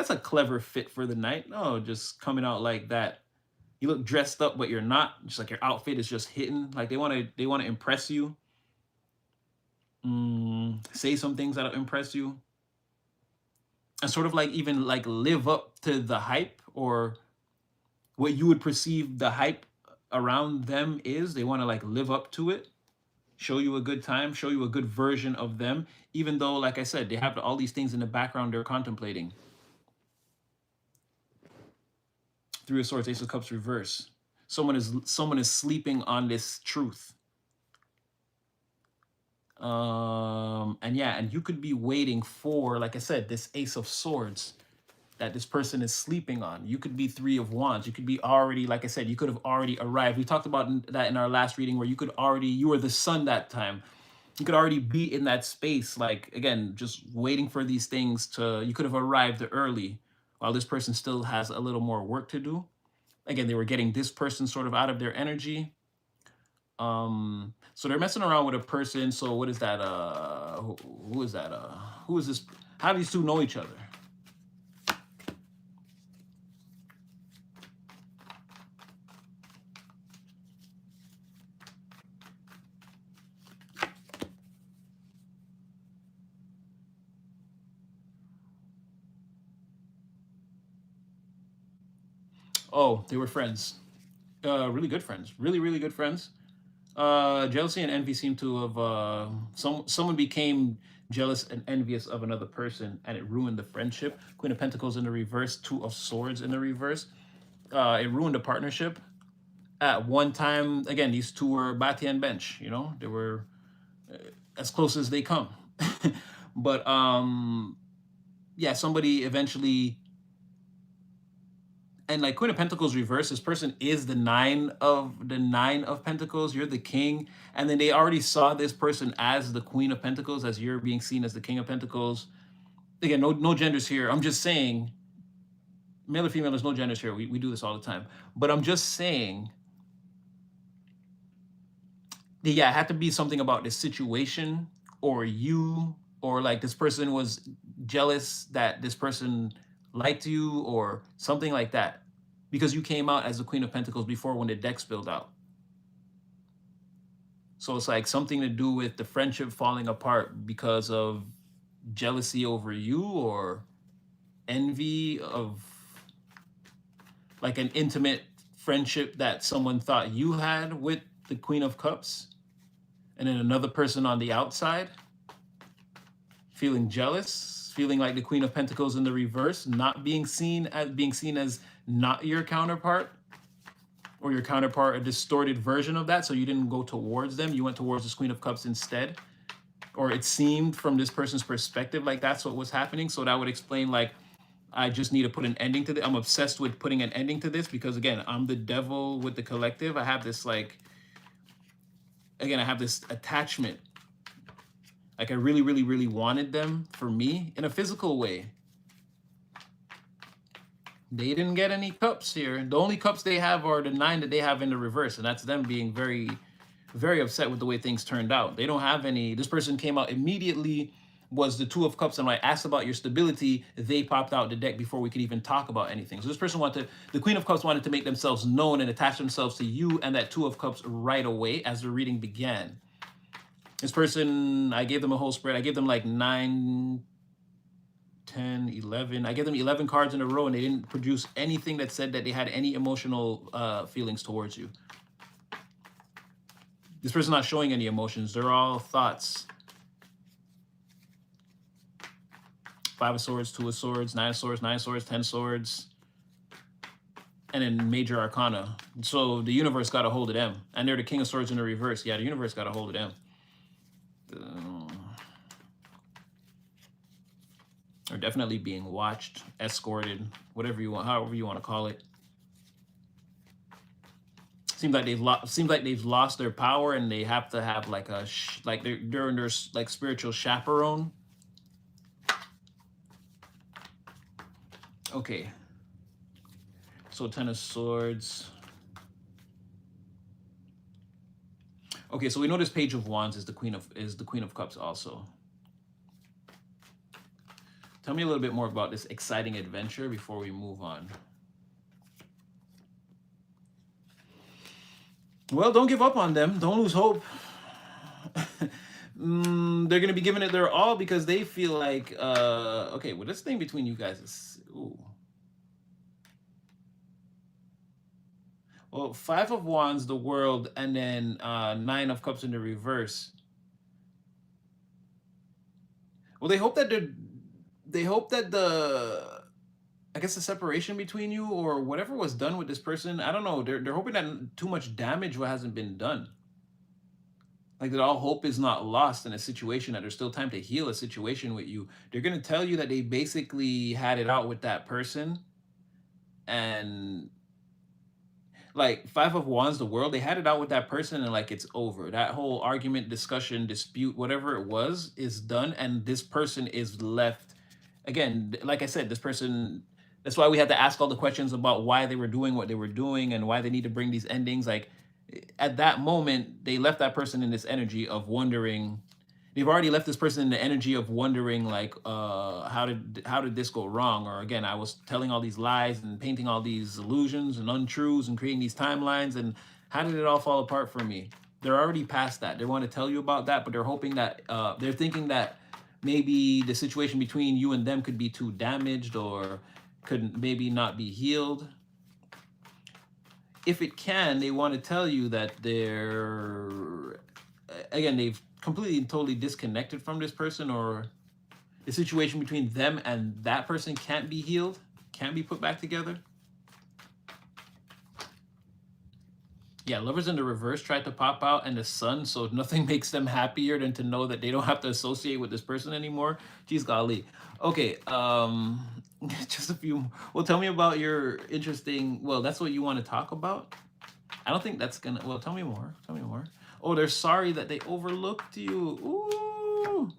a clever fit for the night. No, just coming out like that. You look dressed up, but you're not. Just like your outfit is just hitting. Like they want to impress you. Say some things that'll impress you, and sort of like even like live up to the hype, or what you would perceive the hype around them is. They want to like live up to it, show you a good time, show you a good version of them, even though, like I said, they have all these things in the background they're contemplating. Three of Swords, Ace of Cups reverse. Someone is sleeping on this truth. And yeah, and you could be waiting for, like I said, this Ace of Swords that this person is sleeping on. You could be Three of Wands. You could be already, like I said, you could have already arrived. We talked about that in our last reading, where you were the sun that time. You could already be in that space, like, again, just waiting for these things you could have arrived early, while this person still has a little more work to do. Again, they were getting this person sort of out of their energy. So they're messing around with a person. So what is that? Who is that? Who is this? How do these two know each other? Oh, they were friends. Really good friends. Really, really good friends. Jealousy and envy seem to have someone became jealous and envious of another person, and it ruined the friendship. Queen of Pentacles in the reverse, Two of Swords in the reverse. It ruined the partnership. At one time, again, these two were Bati and Bench. You know, they were as close as they come. But yeah, somebody eventually, and like Queen of Pentacles reverse, this person is the nine of Pentacles. You're the king, and then they already saw this person as the Queen of Pentacles, as you're being seen as the King of Pentacles. Again, no genders here. I'm just saying, male or female, there's no genders here. We do this all the time. But I'm just saying, yeah, it had to be something about this situation, or you, or like this person was jealous that this person liked you, or something like that, because you came out as the Queen of Pentacles before when the deck spilled out. So it's like something to do with the friendship falling apart because of jealousy over you, or envy of like an intimate friendship that someone thought you had with the Queen of Cups, and then another person on the outside feeling jealous, feeling like the Queen of Pentacles in the reverse, not being seen as not your counterpart, or your counterpart a distorted version of that. So you didn't go towards them, you went towards this Queen of Cups instead. Or it seemed from this person's perspective like that's what was happening. So that would explain, like, I just need to put an ending to this. I'm obsessed with putting an ending to this because, again, I'm the devil with the collective. I have this, like, again, I have this attachment. Like, I really, really, really wanted them for me in a physical way. They didn't get any cups here. The only cups they have are the 9 that they have in the reverse, and that's them being very, very upset with the way things turned out. They don't have any. This person came out immediately, was the 2 of Cups, and when I asked about your stability, they popped out the deck before we could even talk about anything. So this person the Queen of Cups wanted to make themselves known and attach themselves to you and that 2 of Cups right away as the reading began. This person, I gave them a whole spread. I gave them like 9, 10, 11. I gave them 11 cards in a row, and they didn't produce anything that said that they had any emotional feelings towards you. This person's not showing any emotions. They're all thoughts. 5 of Swords, 2 of Swords, 9 of Swords, 9 of Swords, 10 Swords, and then Major Arcana. So the universe got a hold of them. And they're the King of Swords in the reverse. Yeah, the universe got a hold of them. They're definitely being watched, escorted, whatever you want, however you want to call it. Seems like they've lost their power, and they have to have like a they're under like spiritual chaperone. Okay. So 10 of Swords. Okay, so we know this Page of Wands is the Queen of Cups also. Tell me a little bit more about this exciting adventure before we move on. Well, don't give up on them. Don't lose hope. They're going to be giving it their all because they feel like, okay, well, this thing between you guys is, ooh. Well, 5 of Wands, the World, and then 9 of Cups in the reverse. Well, they hope that I guess the separation between you or whatever was done with this person, I don't know. They're hoping that too much damage hasn't been done. Like that all hope is not lost in a situation, that there's still time to heal a situation with you. They're going to tell you that they basically had it out with that person. And like 5 of Wands, the World, they had it out with that person, and like it's over. That whole argument, discussion, dispute, whatever it was, is done. And this person is left. Again, like I said, this person, that's why we had to ask all the questions about why they were doing what they were doing and why they need to bring these endings. Like at that moment, they left that person in this energy of wondering. They've already left this person in the energy of wondering, like, how did this go wrong? Or again, I was telling all these lies and painting all these illusions and untruths and creating these timelines, and how did it all fall apart for me? They're already past that. They want to tell you about that, but they're hoping that they're thinking that maybe the situation between you and them could be too damaged or could maybe not be healed. if it can, they want to tell you that they're, again, they've completely and totally disconnected from this person, or the situation between them and that person can't be healed, can't be put back together. Yeah, lovers in the reverse tried to pop out, and the sun, so nothing makes them happier than to know that they don't have to associate with this person anymore. Geez, golly. Okay, just a few. Well, tell me about your interesting. Well, that's what you want to talk about. I don't think that's gonna. Well, tell me more. Tell me more. Oh, they're sorry that they overlooked you. Ooh.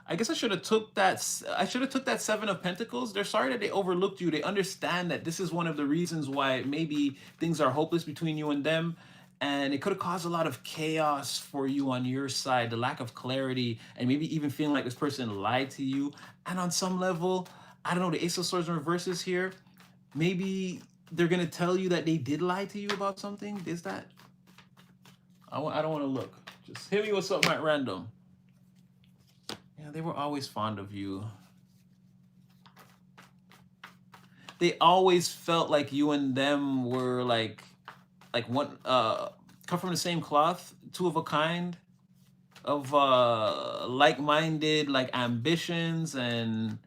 I guess I should have took that. I should have took that Seven of Pentacles. They're sorry that they overlooked you. They understand that this is one of the reasons why maybe things are hopeless between you and them, and it could have caused a lot of chaos for you on your side. The lack of clarity, and maybe even feeling like this person lied to you. And on some level, I don't know. The Ace of Swords in reverse is here. Maybe they're gonna tell you that they did lie to you about something. Is that? I don't want to look. Just hit me with something at random. Yeah, they were always fond of you. They always felt like you and them were like one cut from the same cloth, two of a kind, of like-minded, like ambitions and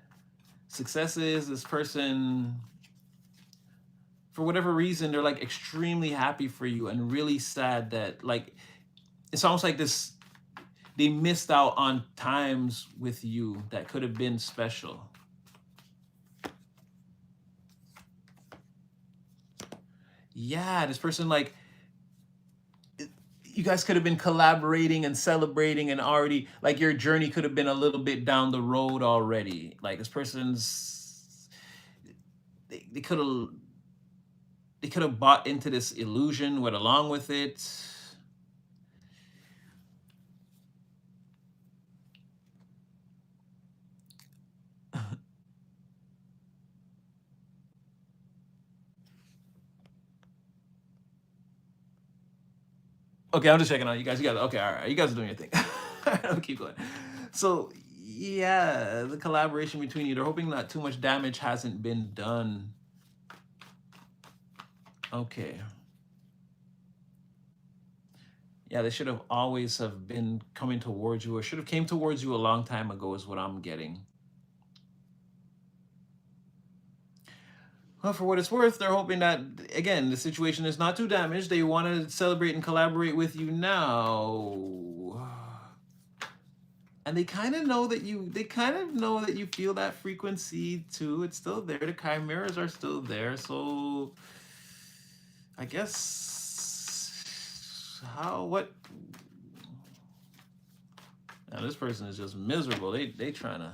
successes. This person, for whatever reason, they're like extremely happy for you and really sad that, like, it's almost like this, they missed out on times with you that could have been special. Yeah, this person, like, you guys could have been collaborating and celebrating, and already, like, your journey could have been a little bit down the road already. Like, this person's, they could have, they could have bought into this illusion, went along with it. Okay, I'm just checking on you guys. You guys, okay, all right. You guys are doing your thing. I'll keep going. So, yeah, the collaboration between you, they're hoping that too much damage hasn't been done. Okay. Yeah, they should have always have been coming towards you, or should have came towards you a long time ago, is what I'm getting. Well, for what it's worth, they're hoping that, again, the situation is not too damaged. They want to celebrate and collaborate with you now. And they kind of know that you feel that frequency too. It's still there. The chimeras are still there. So I guess what? Now this person is just miserable. They trying to.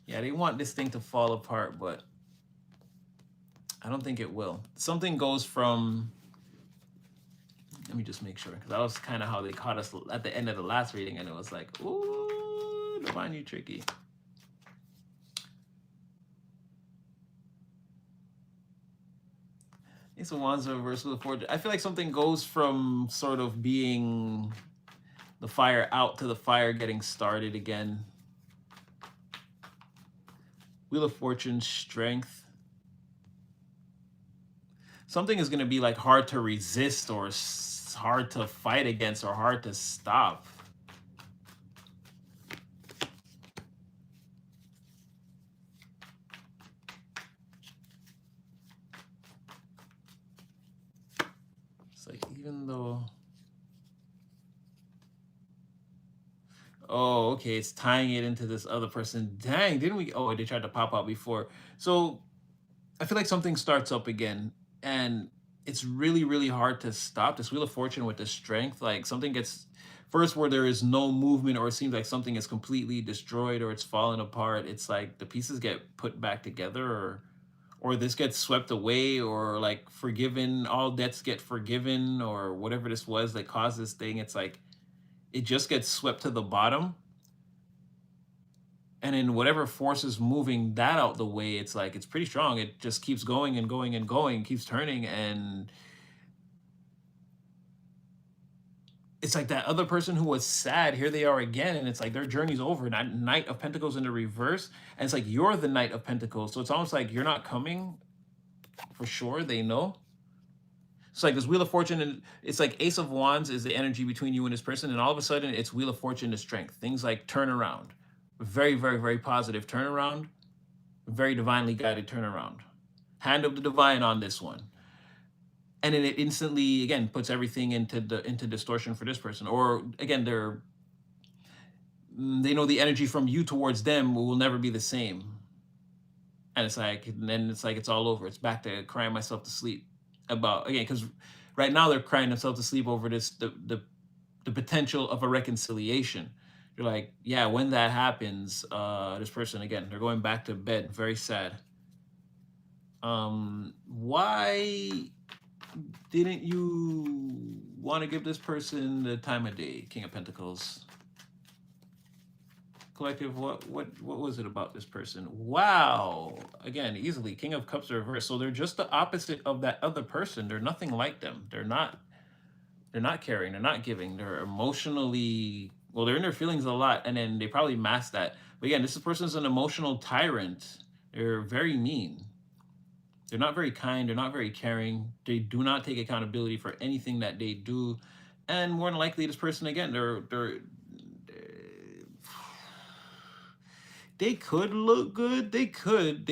Yeah, they want this thing to fall apart, but I don't think it will. Something goes from, let me just make sure, because that was kind of how they caught us at the end of the last reading, and it was like, ooh, divine, you tricky. Ace of Wands reversed with the Fortune. I feel like something goes from sort of being the fire out to the fire getting started again. Wheel of Fortune, strength. Something is going to be like hard to resist, or hard to fight against, or hard to stop. It's like, even though, oh, okay, it's tying it into this other person. Dang, didn't we? Oh, they tried to pop out before. So I feel like something starts up again, and it's really, really hard to stop. This Wheel of Fortune with the strength, like something gets, first, where there is no movement, or it seems like something is completely destroyed, or it's fallen apart. It's like the pieces get put back together, or this gets swept away, or like forgiven, all debts get forgiven, or whatever this was that caused this thing. It's like it just gets swept to the bottom, and then whatever force is moving that out the way, it's like it's pretty strong. It just keeps going and going and going, keeps turning, and it's like that other person who was sad, here they are again, and it's like their journey's over. Knight of Pentacles in the reverse, and it's like you're the Knight of Pentacles. So it's almost like you're not coming for sure. They know. It's like this Wheel of Fortune, and it's like Ace of Wands is the energy between you and this person, and all of a sudden it's Wheel of Fortune to Strength. Things like turnaround, very, very, very positive turnaround, very divinely guided turnaround. Hand of the divine on this one. And then it instantly, again, puts everything into distortion for this person. Or again, they know the energy from you towards them will never be the same. And it's like, then it's like it's all over. It's back to crying myself to sleep about, again, because right now they're crying themselves to sleep over this the potential of a reconciliation. You're like, yeah, when that happens, this person, again, they're going back to bed, very sad. Why didn't you want to give this person the time of day, King of Pentacles? Collective, what was it about this person? Wow. Again, easily, King of Cups reversed. So they're just the opposite of that other person. They're nothing like them. They're not caring, they're not giving, they're emotionally, well, they're in their feelings a lot, and then they probably mask that. But again, this person's an emotional tyrant. They're very mean. They're not very kind. They're not very caring. They do not take accountability for anything that they do. And more than likely, this person, again, they could look good. They could.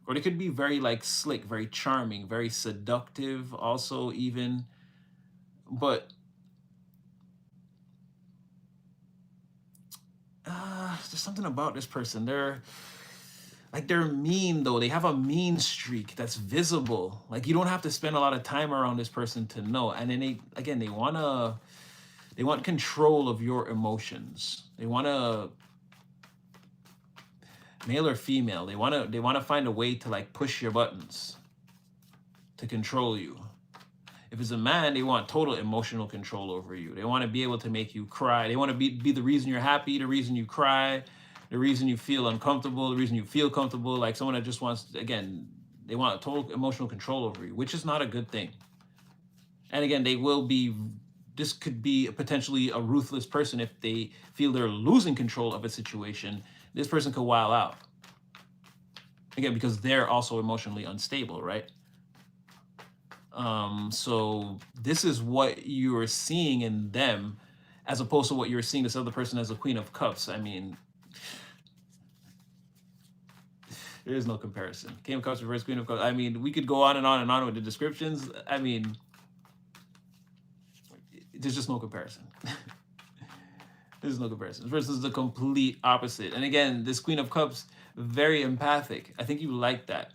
Or they could be very like slick, very charming, very seductive also even. But there's something about this person. They're mean though. They have a mean streak that's visible. Like you don't have to spend a lot of time around this person to know. And then they want control of your emotions. They want to, male or female, they want to find a way to like push your buttons to control you. If it's a man, they want total emotional control over you. They want to be able to make you cry. They want to be the reason you're happy, the reason you cry, the reason you feel uncomfortable, the reason you feel comfortable. Like someone that just wants, again, they want total emotional control over you, which is not a good thing. And again, this could be potentially a ruthless person if they feel they're losing control of a situation. This person could wild out. Again, because they're also emotionally unstable, right? So this is what you are seeing in them, as opposed to what you're seeing this other person as a Queen of Cups. I mean, there is no comparison. King of Cups versus Queen of Cups. I mean, we could go on and on and on with the descriptions. I mean, there's just no comparison. There's no comparison. Versus the complete opposite. And again, this Queen of Cups, very empathic. I think you like that.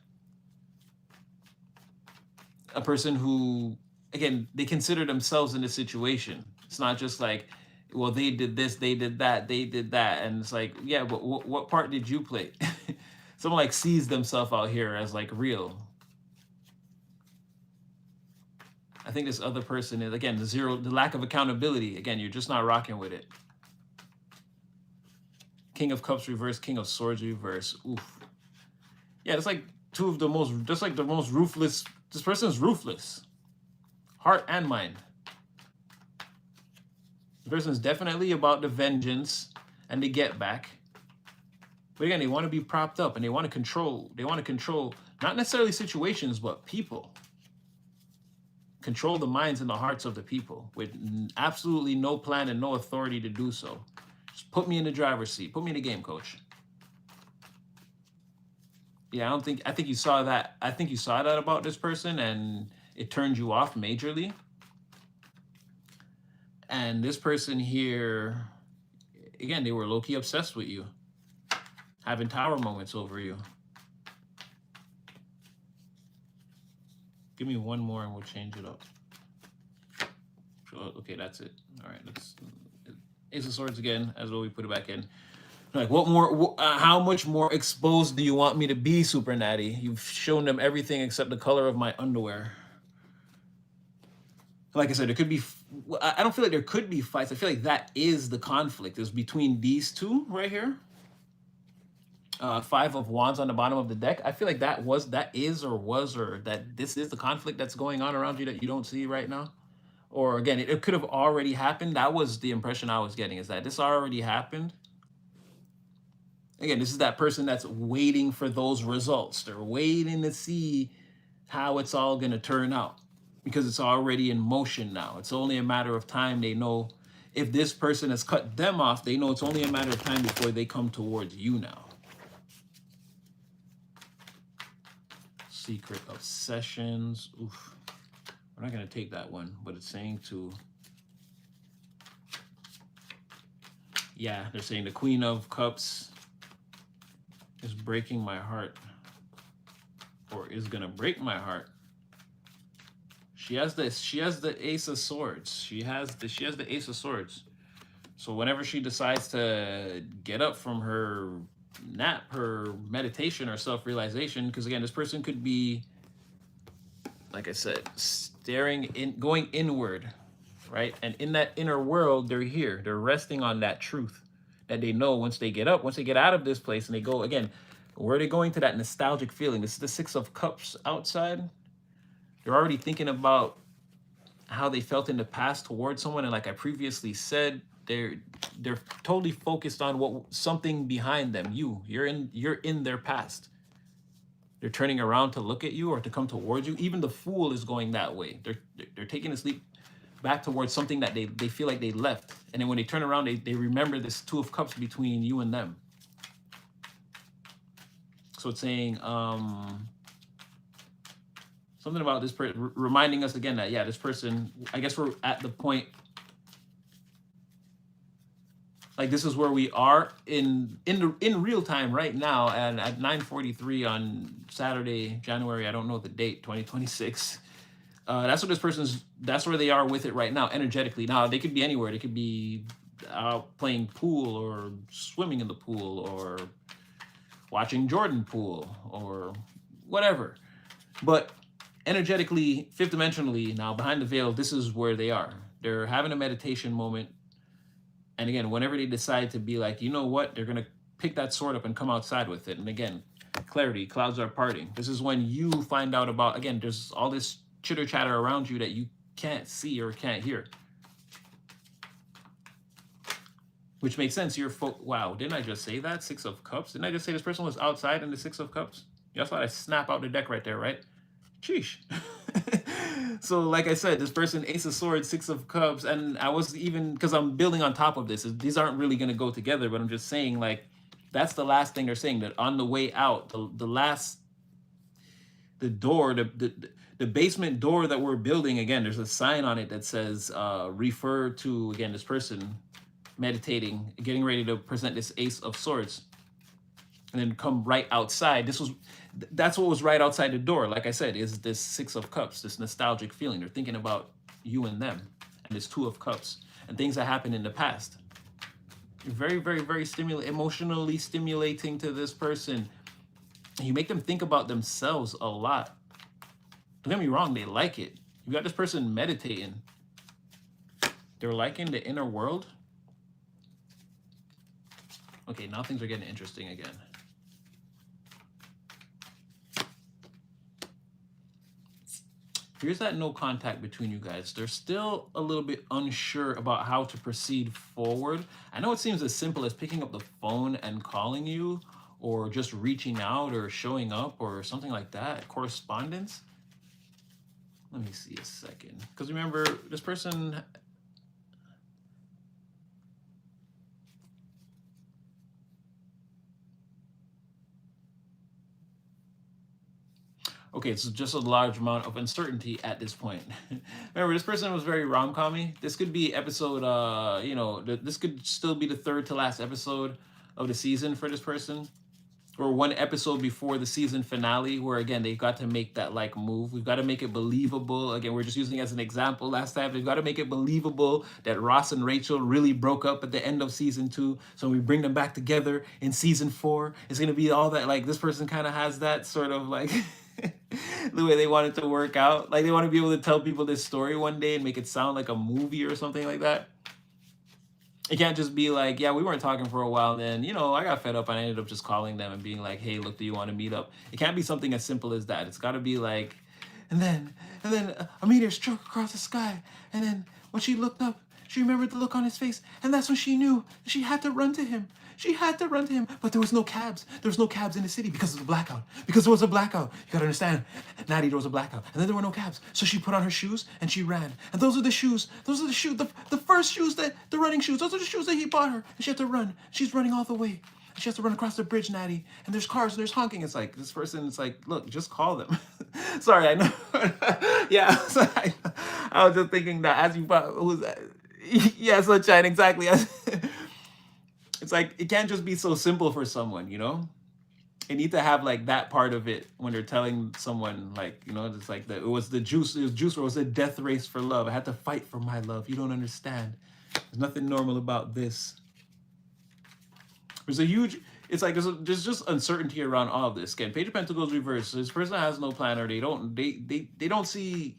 A person who, again, they consider themselves in this situation. It's not just like, well, they did this, they did that, and it's like, yeah, but what part did you play? Someone like sees themselves out here as like real. I think this other person is, again, the lack of accountability. Again, you're just not rocking with it. King of Cups reverse, King of Swords reverse. Oof. Yeah, it's like the most ruthless. This person is ruthless, heart and mind. The person is definitely about the vengeance and the get back. But again, they want to be propped up and they want to control. They want to control not necessarily situations, but people. Control the minds and the hearts of the people with absolutely no plan and no authority to do so. Just put me in the driver's seat. Put me in the game, coach. Yeah, I think you saw that. I think you saw that about this person and it turned you off majorly. And this person here, again, they were low-key obsessed with you. Having tower moments over you. Give me one more and we'll change it up. Okay, that's it. All right, let's Ace of Swords again, as well we put it back in. Like, what more? How much more exposed do you want me to be, Super Natty? You've shown them everything except the color of my underwear. Like I said, there could be. I don't feel like there could be fights. I feel like that is the conflict. Is between these two right here. Five of Wands on the bottom of the deck. I feel like that this is the conflict that's going on around you that you don't see right now. Or again, it could have already happened. That was the impression I was getting, is that this already happened. Again, this is that person that's waiting for those results. They're waiting to see how it's all going to turn out because it's already in motion now. It's only a matter of time. They know if this person has cut them off, they know it's only a matter of time before they come towards you now. Secret obsessions. Oof. We're not going to take that one, but it's saying to, yeah, they're saying the Queen of Cups is breaking my heart, or is going to break my heart. She has the Ace of Swords. She has the Ace of Swords. So whenever she decides to get up from her nap, her meditation or self-realization, because again, this person could be, like I said, going inward, right? And in that inner world, they're here. They're resting on that truth that they know once they get up, once they get out of this place and they go again, where are they going to that nostalgic feeling? This is the Six of Cups outside. They're already thinking about how they felt in the past towards someone. And like I previously said, they're totally focused on something behind them. You're in their past. They're turning around to look at you or to come towards you. Even the Fool is going that way. They're taking a leap back towards something that they feel like they left. And then when they turn around, they remember this Two of Cups between you and them. So it's saying something about this person, reminding us again that, yeah, this person, I guess we're at the point, like this is where we are in real time right now, and at 9:43 on Saturday, January, I don't know the date, 2026. That's what this person's, that's where they are with it right now, energetically. Now, they could be anywhere. They could be out playing pool or swimming in the pool or watching Jordan pool or whatever. But energetically, fifth dimensionally, now behind the veil, this is where they are. They're having a meditation moment. And again, whenever they decide to be like, you know what, they're going to pick that sword up and come outside with it. And again, clarity, clouds are parting. This is when you find out about, again, there's all this chitter chatter around you that you can't see or can't hear. Which makes sense. Wow, didn't I just say that? Six of Cups. Didn't I just say this person was outside in the Six of Cups? That's why I snap out the deck right there, right? Sheesh. So like I said, this person, Ace of Swords, Six of Cups, and I was even, because I'm building on top of this, these aren't really going to go together, but I'm just saying, like, that's the last thing they're saying, that on the way out, the door, the basement door that we're building, again, there's a sign on it that says, refer to, again, this person meditating, getting ready to present this Ace of Swords, and then come right outside. That's what was right outside the door. Like I said, is this Six of Cups, this nostalgic feeling. They're thinking about you and them, and this Two of Cups, and things that happened in the past. Very, very, very emotionally stimulating to this person. And you make them think about themselves a lot. Don't get me wrong, they like it. You got this person meditating. They're liking the inner world. Okay, now things are getting interesting again. Here's that no contact between you guys. They're still a little bit unsure about how to proceed forward. I know it seems as simple as picking up the phone and calling you, or just reaching out or showing up or something like that, correspondence. Let me see a second. Because remember, this person... Okay, it's just a large amount of uncertainty at this point. Remember, this person was very rom-commy. This could be episode, this could still be the third to last episode of the season for this person. Or one episode before the season finale, where again, they got to make that like move. We've got to make it believable. Again, we're just using it as an example last time. We've got to make it believable that Ross and Rachel really broke up at the end of season 2. So we bring them back together in season 4. It's going to be all that, like this person kind of has that sort of like... the way they want it to work out. Like they want to be able to tell people this story one day and make it sound like a movie or something like that. It can't just be like, yeah, we weren't talking for a while, then, I got fed up and I ended up just calling them and being like, hey, look, do you want to meet up? It can't be something as simple as that. It's got to be like, And then a meteor struck across the sky. And then when she looked up, she remembered the look on his face. And that's when she knew she had to run to him. She had to run to him. But there was no cabs. There was no cabs in the city because of the blackout. Because there was a blackout. You gotta understand. Natty, there was a blackout. And then there were no cabs. So she put on her shoes and she ran. And those are the shoes. Those are the shoes. The first shoes the running shoes. Those are the shoes that he bought her. And she had to run. She's running all the way. She has to run across the bridge, Natty, and there's cars and there's honking. It's like this person. It's like, look, just call them. Sorry, I know. Yeah, so I was just thinking that as you who's that? Yeah, sunshine, exactly. It's like it can't just be so simple for someone, you know. They need to have like that part of it when they're telling someone, like, you know, it's like it was the juice. It was juice. Or it was a death race for love. I had to fight for my love. You don't understand. There's nothing normal about this. There's a huge, it's like there's just uncertainty around all of this. Again, Page of Pentacles reversed. This person has no plan, or they don't see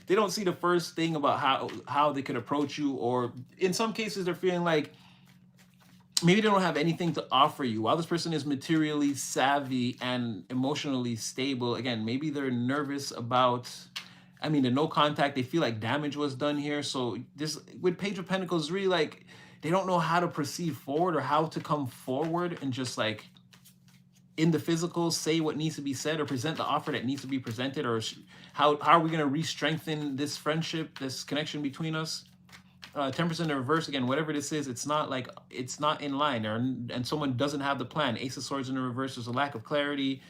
the first thing about how they could approach you, or in some cases they're feeling like maybe they don't have anything to offer you. While this person is materially savvy and emotionally stable, again, maybe they're nervous about, I mean, the no contact, they feel like damage was done here. So this with Page of Pentacles, really like they don't know how to proceed forward or how to come forward and just like in the physical say what needs to be said or present the offer that needs to be presented, or how are we going to re-strengthen this friendship, this connection between us. Temperance in the reverse, again, whatever this is, it's not like it's not in line, and someone doesn't have the plan. Ace of Swords in the reverse, there's a lack of clarity.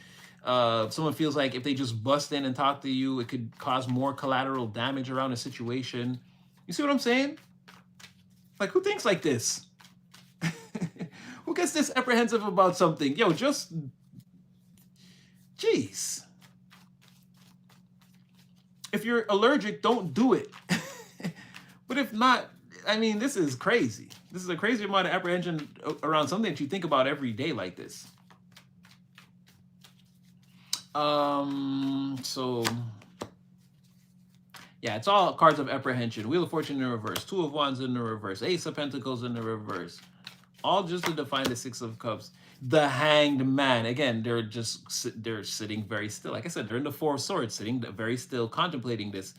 Someone feels like if they just bust in and talk to you, it could cause more collateral damage around a situation. You see what I'm saying? Like, who thinks like this? Who gets this apprehensive about something? Yo, just, jeez. If you're allergic, don't do it. But if not, I mean, this is crazy. This is a crazy amount of apprehension around something that you think about every day like this. So yeah, it's all cards of apprehension. Wheel of Fortune in the reverse, Two of Wands in the reverse, Ace of Pentacles in the reverse. All just to define the Six of Cups. The Hanged Man. Again, they're sitting very still. Like I said, they're in the Four of Swords, sitting very still, contemplating this.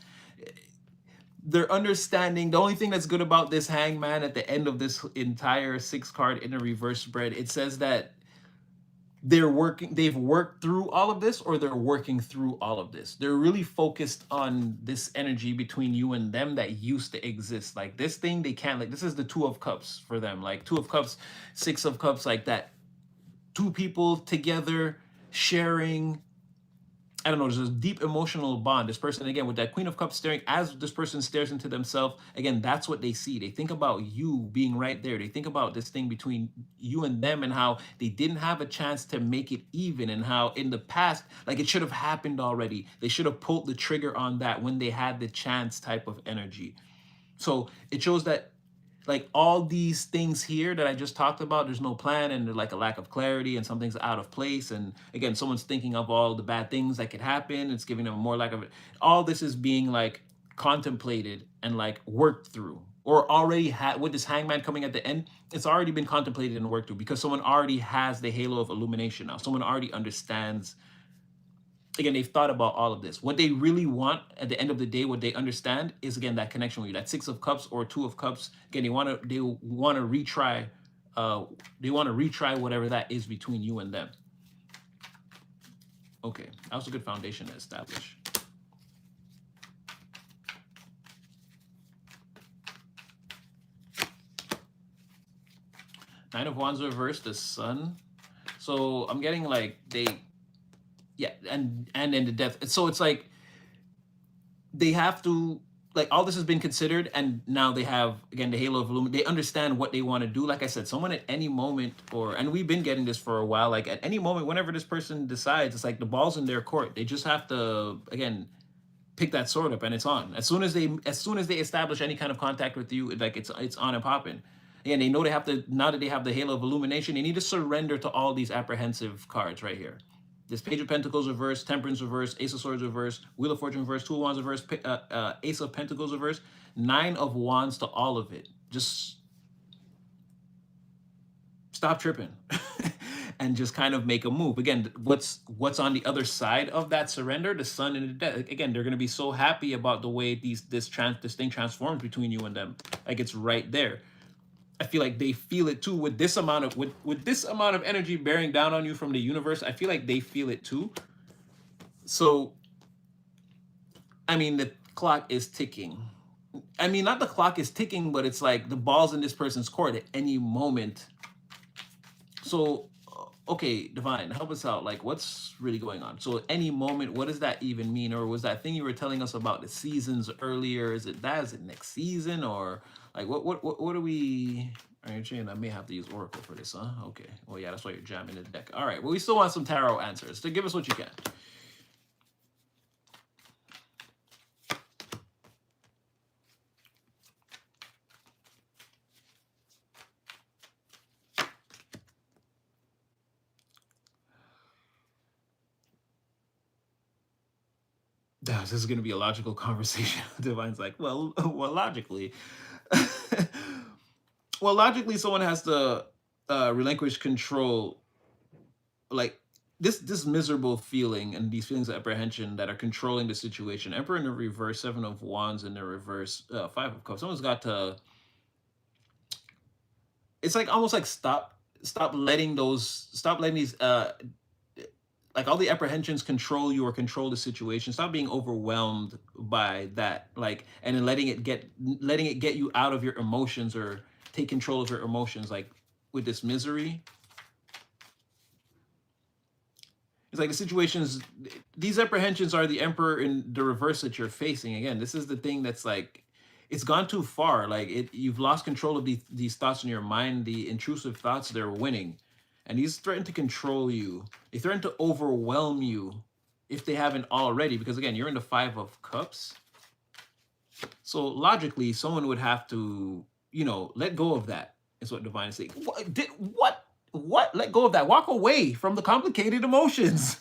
They're understanding. The only thing that's good about this Hanged Man at the end of this entire 6 card in a reverse spread, it says that they've worked through all of this, or they're working through all of this. They're really focused on this energy between you and them that used to exist. Like this thing, they can't, like, this is the Two of Cups for them. Like Two of Cups, Six of Cups, like that. Two people together sharing, I don't know, there's a deep emotional bond. This person, again, with that Queen of Cups staring, as this person stares into themselves, again, that's what they see. They think about you being right there. They think about this thing between you and them and how they didn't have a chance to make it even, and how in the past, like it should have happened already. They should have pulled the trigger on that when they had the chance type of energy. So it shows that like all these things here that I just talked about, there's no plan, and there's like a lack of clarity, and something's out of place. And again, someone's thinking of all the bad things that could happen. It's giving them more lack of it. All this is being like contemplated and like worked through, or already had with this Hangman coming at the end. It's already been contemplated and worked through because someone already has the halo of illumination now. Someone already understands. Again, they've thought about all of this. What they really want at the end of the day, what they understand is, again, that connection with you. That Six of Cups or Two of Cups. Again, they want to retry. They want to retry whatever that is between you and them. Okay, that was a good foundation to establish. Nine of Wands reversed, the Sun. So I'm getting like yeah, and then the death. So it's like they have to, like, all this has been considered, and now they have, again, the halo of illumination. They understand what they want to do. Like I said, someone at any moment, and we've been getting this for a while, like at any moment, whenever this person decides, it's like the ball's in their court. They just have to, again, pick that sword up and it's on. As soon as they establish any kind of contact with you, like it's on and popping. Again, they know they have to, now that they have the halo of illumination, they need to surrender to all these apprehensive cards right here. This Page of Pentacles reverse, Temperance reverse, Ace of Swords reverse, Wheel of Fortune reverse, Two of Wands reverse, Ace of Pentacles reverse, Nine of Wands to all of it. Just stop tripping. and just kind of make a move. Again, what's on the other side of that surrender? The sun and the death. Again, they're gonna be so happy about the way this thing transforms between you and them. Like it's right there. I feel like they feel it too with this amount of with this amount of energy bearing down on you from the universe. I feel like they feel it too. So I mean, the clock is ticking. I mean, not the clock is ticking, but it's like the ball's in this person's court at any moment. So, okay, Divine, help us out. Like, what's really going on? So, any moment, what does that even mean? Or was that thing you were telling us about the seasons earlier? Is it that? Is it next season? Or like, what are we? Are you saying I may have to use Oracle for this, huh? Okay. Well, yeah, that's why you're jamming the deck. All right. Well, we still want some tarot answers. So, give us what you can. This is going to be a logical conversation. Divine's like, well, logically, well, logically, someone has to relinquish control, like this miserable feeling and these feelings of apprehension that are controlling the situation. Emperor in the reverse, Seven of Wands in the reverse, Five of Cups. Someone's got to. It's like almost like stop letting these like all the apprehensions control you or control the situation. Stop being overwhelmed by that, like, and then letting it get you out of your emotions or take control of your emotions, like with this misery. It's like the situations, these apprehensions are the Emperor in the reverse that you're facing. Again, this is the thing that's like, it's gone too far. Like you've lost control of these thoughts in your mind. The intrusive thoughts, they're winning. And these threaten to control you. They threaten to overwhelm you if they haven't already. Because again, you're in the Five of Cups. So logically, someone would have to, let go of that. Is what Divine is saying. What? Let go of that. Walk away from the complicated emotions.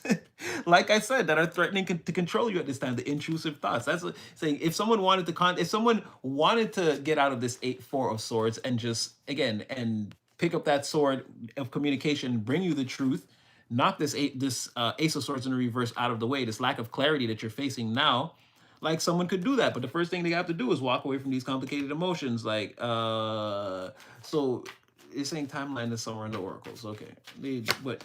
Like I said, that are threatening to control you at this time. The intrusive thoughts. That's what, saying if someone wanted to get out of this Four of Swords and just and pick up that sword of communication, bring you the truth, knock this Ace of Swords in the reverse out of the way, this lack of clarity that you're facing now, like someone could do that. But the first thing they have to do is walk away from these complicated emotions. Like, so it's saying timeline is somewhere in the oracles. Okay. But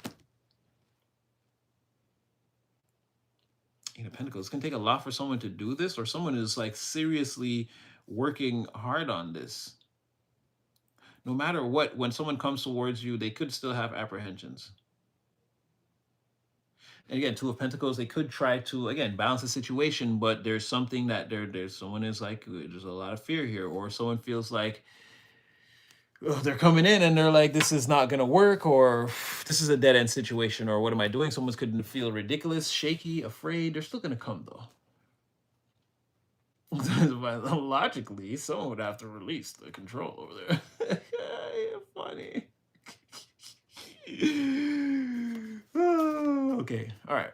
Eight of Pentacles, it's gonna take a lot for someone to do this, or someone is like seriously working hard on this. No matter what, when someone comes towards you, they could still have apprehensions. And again, Two of Pentacles, they could try to, again, balance the situation, but there's something that there's someone is like, there's a lot of fear here, or someone feels like, oh, they're coming in and they're like, this is not going to work, or this is a dead end situation, or what am I doing? Someone's could feel ridiculous, shaky, afraid. They're still going to come though. Logically, someone would have to release the control over there. You're funny. Okay, all right.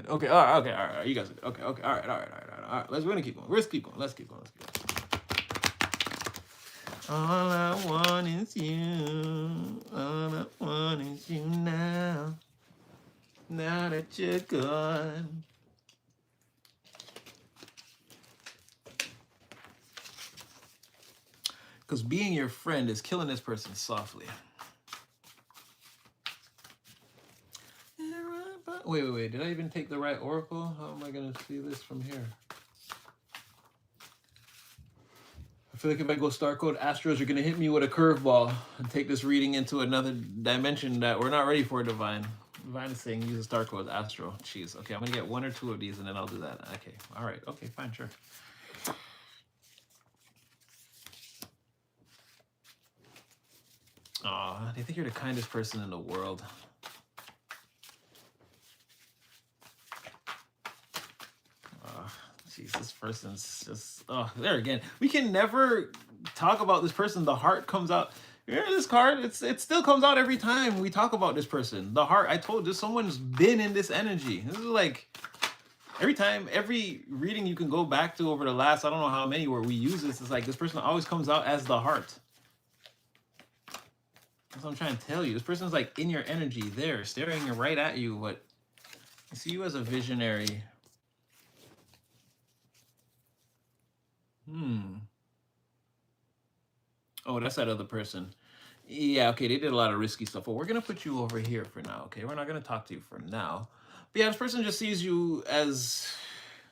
Okay, all right. You guys, okay, all right. We're gonna keep going. Let's keep going. All I want is you. All I want is you now. Now that you're gone. Because being your friend is killing this person softly. Wait. Did I even take the right oracle? How am I going to see this from here? I feel like if I go star code Astros, you're going to hit me with a curveball and take this reading into another dimension that we're not ready for, Divine. Divine is saying use a star code Astro. Jeez. Okay, I'm going to get one or two of these and then I'll do that. Okay. All right. Okay, fine. Sure. Aw, they think you're the kindest person in the world. Jeez, this person's just, there again. We can never talk about this person. The heart comes out. Yeah, this card, it still comes out every time we talk about this person. The heart, I told you, someone's been in this energy. This is like every time, every reading you can go back to over the last, I don't know how many where we use this, it's like this person always comes out as the heart. That's what I'm trying to tell you. This person's like in your energy there, staring right at you, but I see you as a visionary. Oh, that's that other person. Yeah, okay, they did a lot of risky stuff. Well, we're gonna put you over here for now, okay? We're not gonna talk to you for now. But yeah, this person just sees you as,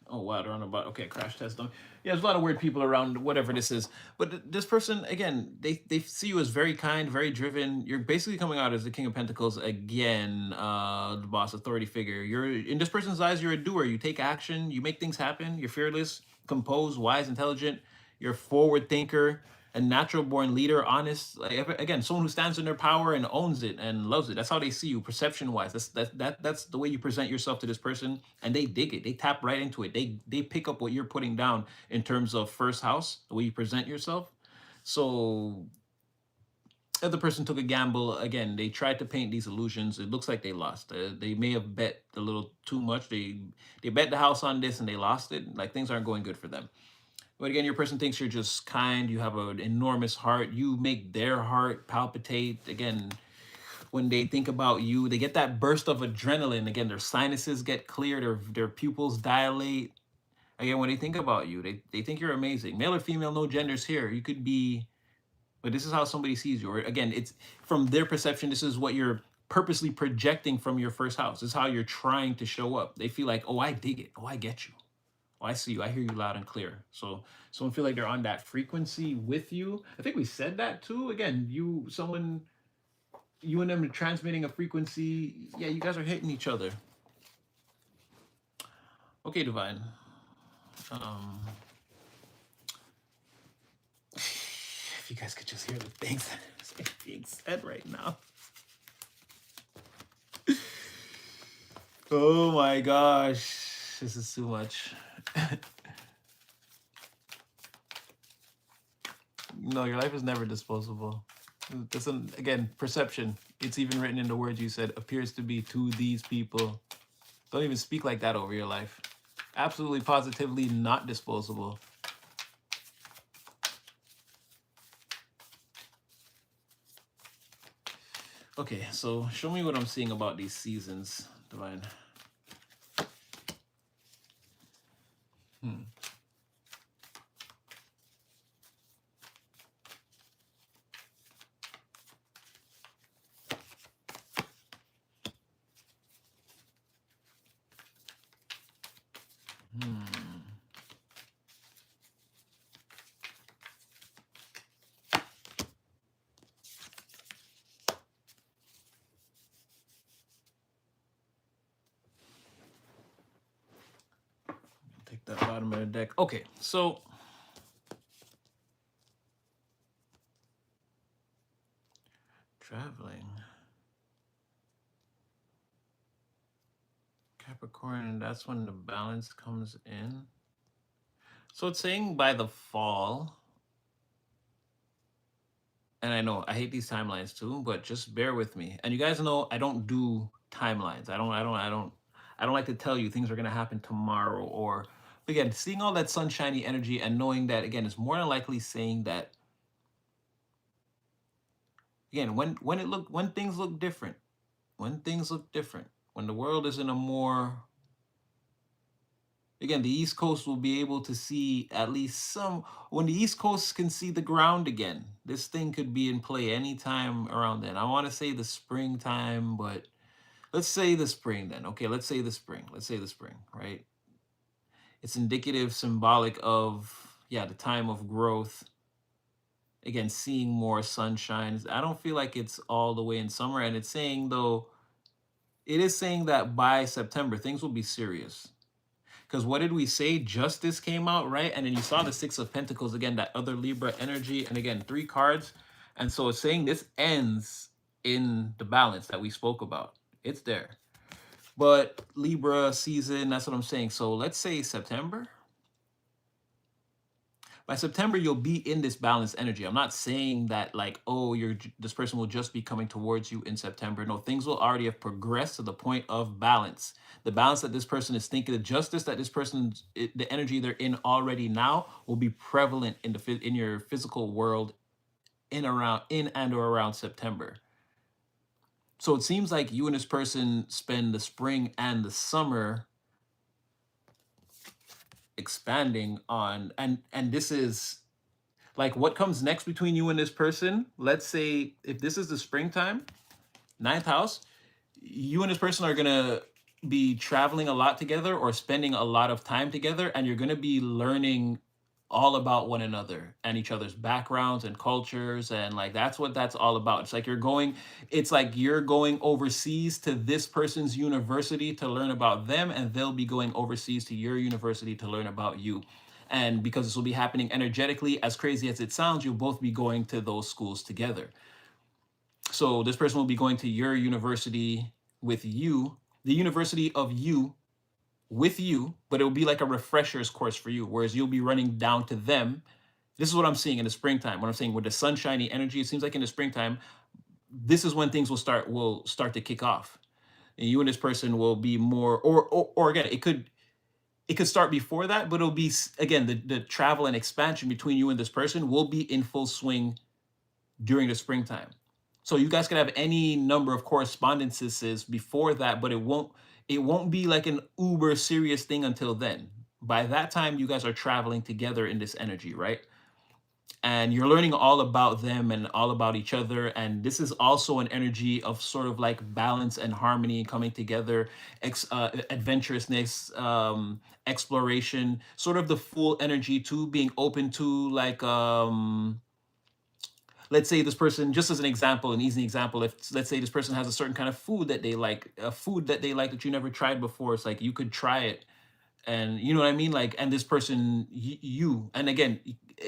oh wow, they're on about, okay, crash test them. Yeah, there's a lot of weird people around, whatever this is. But this person, again, they see you as very kind, very driven. You're basically coming out as the King of Pentacles again, the boss, authority figure. You're in this person's eyes, you're a doer. You take action, you make things happen. You're fearless, composed, wise, intelligent. You're a forward thinker, a natural born leader, honest. Like, again, someone who stands in their power and owns it and loves it. That's how they see you, perception wise. That's the way you present yourself to this person, and they dig it. They tap right into it. They pick up what you're putting down in terms of first house, the way you present yourself. So if the person took a gamble, again, they tried to paint these illusions. It looks like they lost. They may have bet a little too much. They bet the house on this and they lost it. Like, things aren't going good for them. But again, your person thinks you're just kind. You have an enormous heart. You make their heart palpitate. Again, when they think about you, they get that burst of adrenaline. Again, their sinuses get clear. Their pupils dilate. Again, when they think about you, they think you're amazing. Male or female, no genders here. You could be, but this is how somebody sees you. Or again, it's from their perception. This is what you're purposely projecting from your first house. This is how you're trying to show up. They feel like, oh, I dig it. Oh, I get you. Oh, I see you. I hear you loud and clear. So someone feel like they're on that frequency with you. I think we said that too. Again, you and them are transmitting a frequency. Yeah, you guys are hitting each other. Okay, Divine. Um, if you guys could just hear the things that are being said right now. Oh my gosh, this is too much. No, your life is never disposable. This, again, perception. It's even written in the words you said, appears to be to these people. Don't even speak like that over your life. Absolutely, positively not disposable. Okay, so show me what I'm seeing about these seasons, Divine. Take that bottom of the deck. Okay, so traveling. Capricorn, and that's when the balance comes in. So it's saying by the fall, and I know I hate these timelines too, but just bear with me. And you guys know I don't do timelines. I don't like to tell you things are gonna happen tomorrow. Or again, seeing all that sunshiny energy and knowing that again is more than likely saying that again when things look different, when things look different, when the world is in a more, again, the East Coast will be able to see at least some. When the East Coast can see the ground again, this thing could be in play anytime around then. I want to say the springtime, but let's say the spring then. Okay, let's say the spring. Let's say the spring, right? It's indicative, symbolic of, yeah, the time of growth. Again, seeing more sunshine. I don't feel like it's all the way in summer. And it's saying, though, it is saying that by September, things will be serious. Because what did we say? Justice came out, right? And then you saw the Six of Pentacles again, that other Libra energy. And again, 3 cards. And so it's saying this ends in the balance that we spoke about. It's there. But Libra season, that's what I'm saying. So let's say September. By September, you'll be in this balanced energy. I'm not saying that like, oh, this person will just be coming towards you in September. No, things will already have progressed to the point of balance. The balance that this person is thinking, the justice that this person's, the energy they're in already now will be prevalent in in your physical world in and or around September. So it seems like you and this person spend the spring and the summer expanding on, and this is like what comes next between you and this person. Let's say if this is the springtime, ninth house, you and this person are gonna be traveling a lot together or spending a lot of time together, and you're gonna be learning all about one another and each other's backgrounds and cultures, and like that's what that's all about. It's like you're going overseas to this person's university to learn about them, and they'll be going overseas to your university to learn about you. And because this will be happening energetically, as crazy as it sounds, you'll both be going to those schools together. So this person will be going to your university with you, the university of you with you, but it will be like a refresher's course for you, whereas you'll be running down to them. This is what I'm seeing in the springtime. What I'm saying with the sunshiny energy, it seems like in the springtime, this is when things will start to kick off. And you and this person will be more, or again, it could start before that, but it'll be again the travel and expansion between you and this person will be in full swing during the springtime. So you guys could have any number of correspondences before that, but it won't be like an uber serious thing until then. By that time, you guys are traveling together in this energy, right? And you're learning all about them and all about each other. And this is also an energy of sort of like balance and harmony coming together, adventurousness, exploration, sort of the full energy too, being open to like let's say this person, just as an example, an easy example, if let's say this person has a certain kind of food that they like, a food that they like that you never tried before, it's like you could try it. And you know what I mean, like, and this person, you, and again,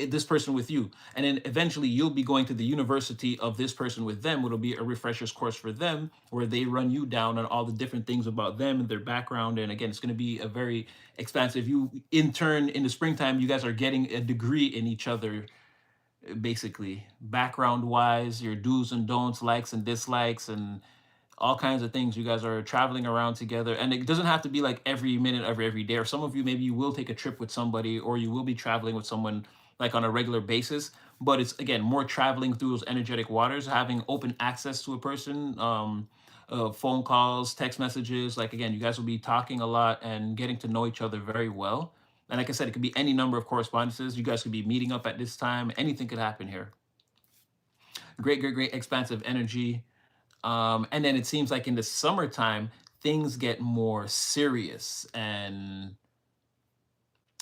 this person with you, and then eventually you'll be going to the university of this person with them, it'll be a refresher's course for them where they run you down on all the different things about them and their background. And again, it's going to be a very expansive, you in turn in the springtime, you guys are getting a degree in each other, basically background wise, your do's and don'ts, likes and dislikes, and all kinds of things. You guys are traveling around together, and it doesn't have to be like every minute of every day. Or some of you, maybe you will take a trip with somebody, or you will be traveling with someone like on a regular basis. But it's again more traveling through those energetic waters, having open access to a person, phone calls, text messages. Like again, you guys will be talking a lot and getting to know each other very well. And like I said, it could be any number of correspondences. You guys could be meeting up at this time. Anything could happen here. Great, great, great expansive energy. And then it seems like in the summertime, things get more serious and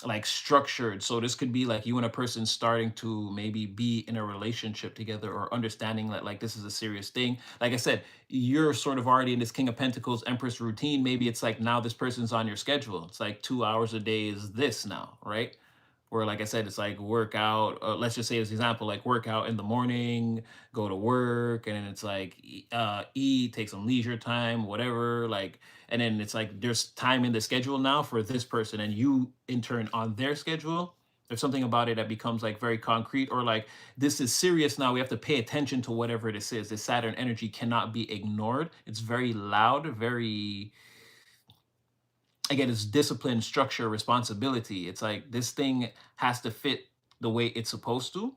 like structured. So this could be like you and a person starting to maybe be in a relationship together, or understanding that like this is a serious thing. Like I said, you're sort of already in this King of Pentacles Empress routine. Maybe it's like now this person's on your schedule. It's like 2 hours a day is this now, right? Where like I said, it's like workout, let's just say as an example, like workout in the morning, go to work, and then it's like eat, take some leisure time, whatever, like, and then it's like there's time in the schedule now for this person, and you in turn on their schedule. There's something about it that becomes like very concrete, or like this is serious now, we have to pay attention to whatever this is. This Saturn energy cannot be ignored. It's very loud, very, again, it's discipline, structure, responsibility. It's like this thing has to fit the way it's supposed to.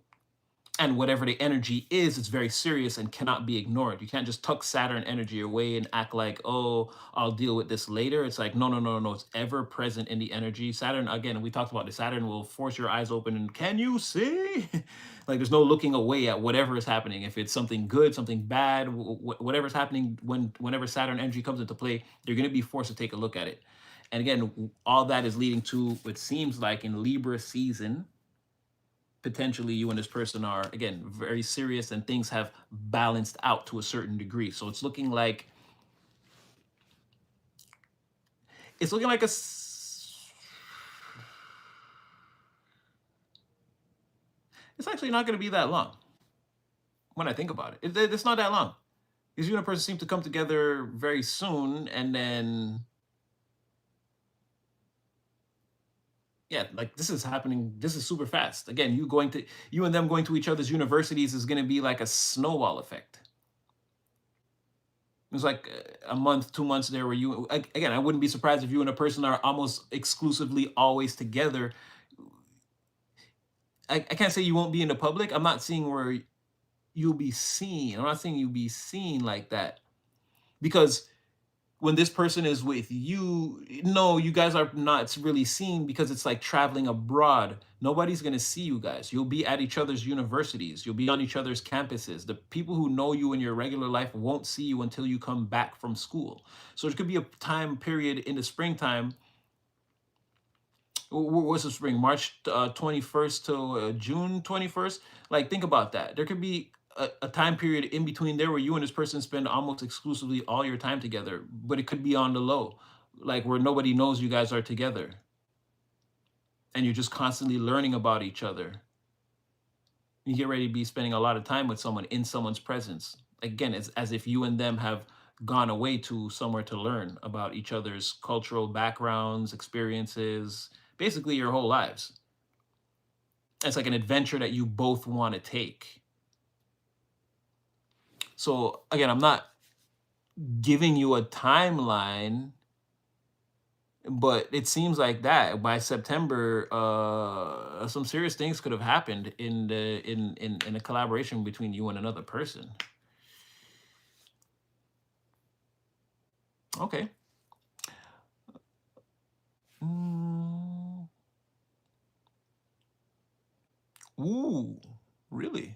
And whatever the energy is, it's very serious and cannot be ignored. You can't just tuck Saturn energy away and act like, oh, I'll deal with this later. It's like, no, no, no, no. It's ever present in the energy. Saturn, again, we talked about the Saturn will force your eyes open and can you see? Like there's no looking away at whatever is happening. If it's something good, something bad, whatever's happening, whenever Saturn energy comes into play, you're going to be forced to take a look at it. And again, all that is leading to what seems like in Libra season, potentially you and this person are, again, very serious, and things have balanced out to a certain degree. So it's looking like, it's looking like it's actually not going to be that long when I think about it. It's not that long. Because you and a person seem to come together very soon, and then Yeah, like this is happening. This is super fast. Again, you and them going to each other's universities is going to be like a snowball effect. It's like a month, 2 months there where again, I wouldn't be surprised if you and a person are almost exclusively always together. I can't say you won't be in the public. I'm not seeing where you'll be seen. I'm not saying you'll be seen like that because when this person is with you, no, you guys are not really seen because it's like traveling abroad. Nobody's going to see you guys. You'll be at each other's universities. You'll be on each other's campuses. The people who know you in your regular life won't see you until you come back from school. So there could be a time period in the springtime. What's the spring? March 21st to June 21st. Like, think about that. There could be a time period in between there where you and this person spend almost exclusively all your time together, but it could be on the low, like where nobody knows you guys are together and you're just constantly learning about each other. You get ready to be spending a lot of time with someone in someone's presence. Again, it's as if you and them have gone away to somewhere to learn about each other's cultural backgrounds, experiences, basically your whole lives. It's like an adventure that you both want to take. So again, I'm not giving you a timeline, but it seems like that by September, some serious things could have happened in a collaboration between you and another person. Okay. Mm, ooh, really?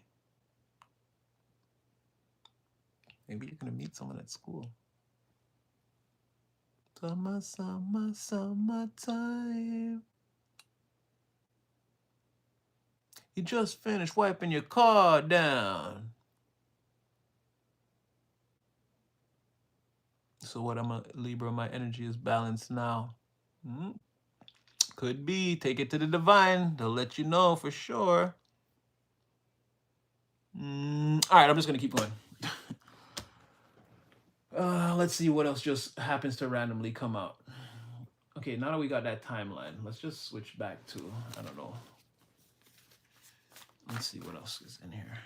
Maybe you're gonna meet someone at school. Summer, summer, summertime. You just finished wiping your car down. So what? I'm a Libra. My energy is balanced now. Mm, could be. Take it to the divine. They'll let you know for sure. All right, I'm just gonna keep going. Let's see what else just happens to randomly come out. Okay, now that we got that timeline, let's just switch back to, I don't know. Let's see what else is in here.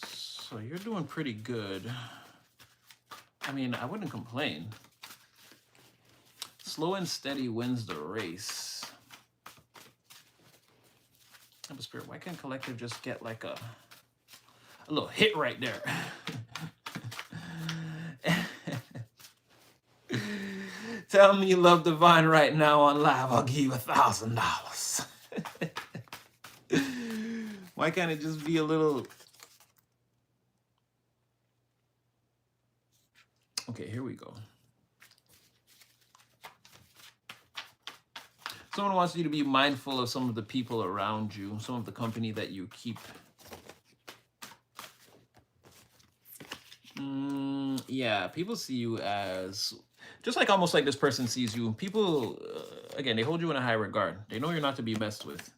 So you're doing pretty good. I mean, I wouldn't complain. Slow and steady wins the race. Spirit, why can't Collective just get like a little hit right there? Tell me you love Divine right now on live. I'll give you $1,000. Why can't it just be a little? Okay, here we go. Someone wants you to be mindful of some of the people around you, some of the company that you keep. Yeah, people see you as just like almost like this person sees you. People, again, they hold you in a high regard. They know you're not to be messed with.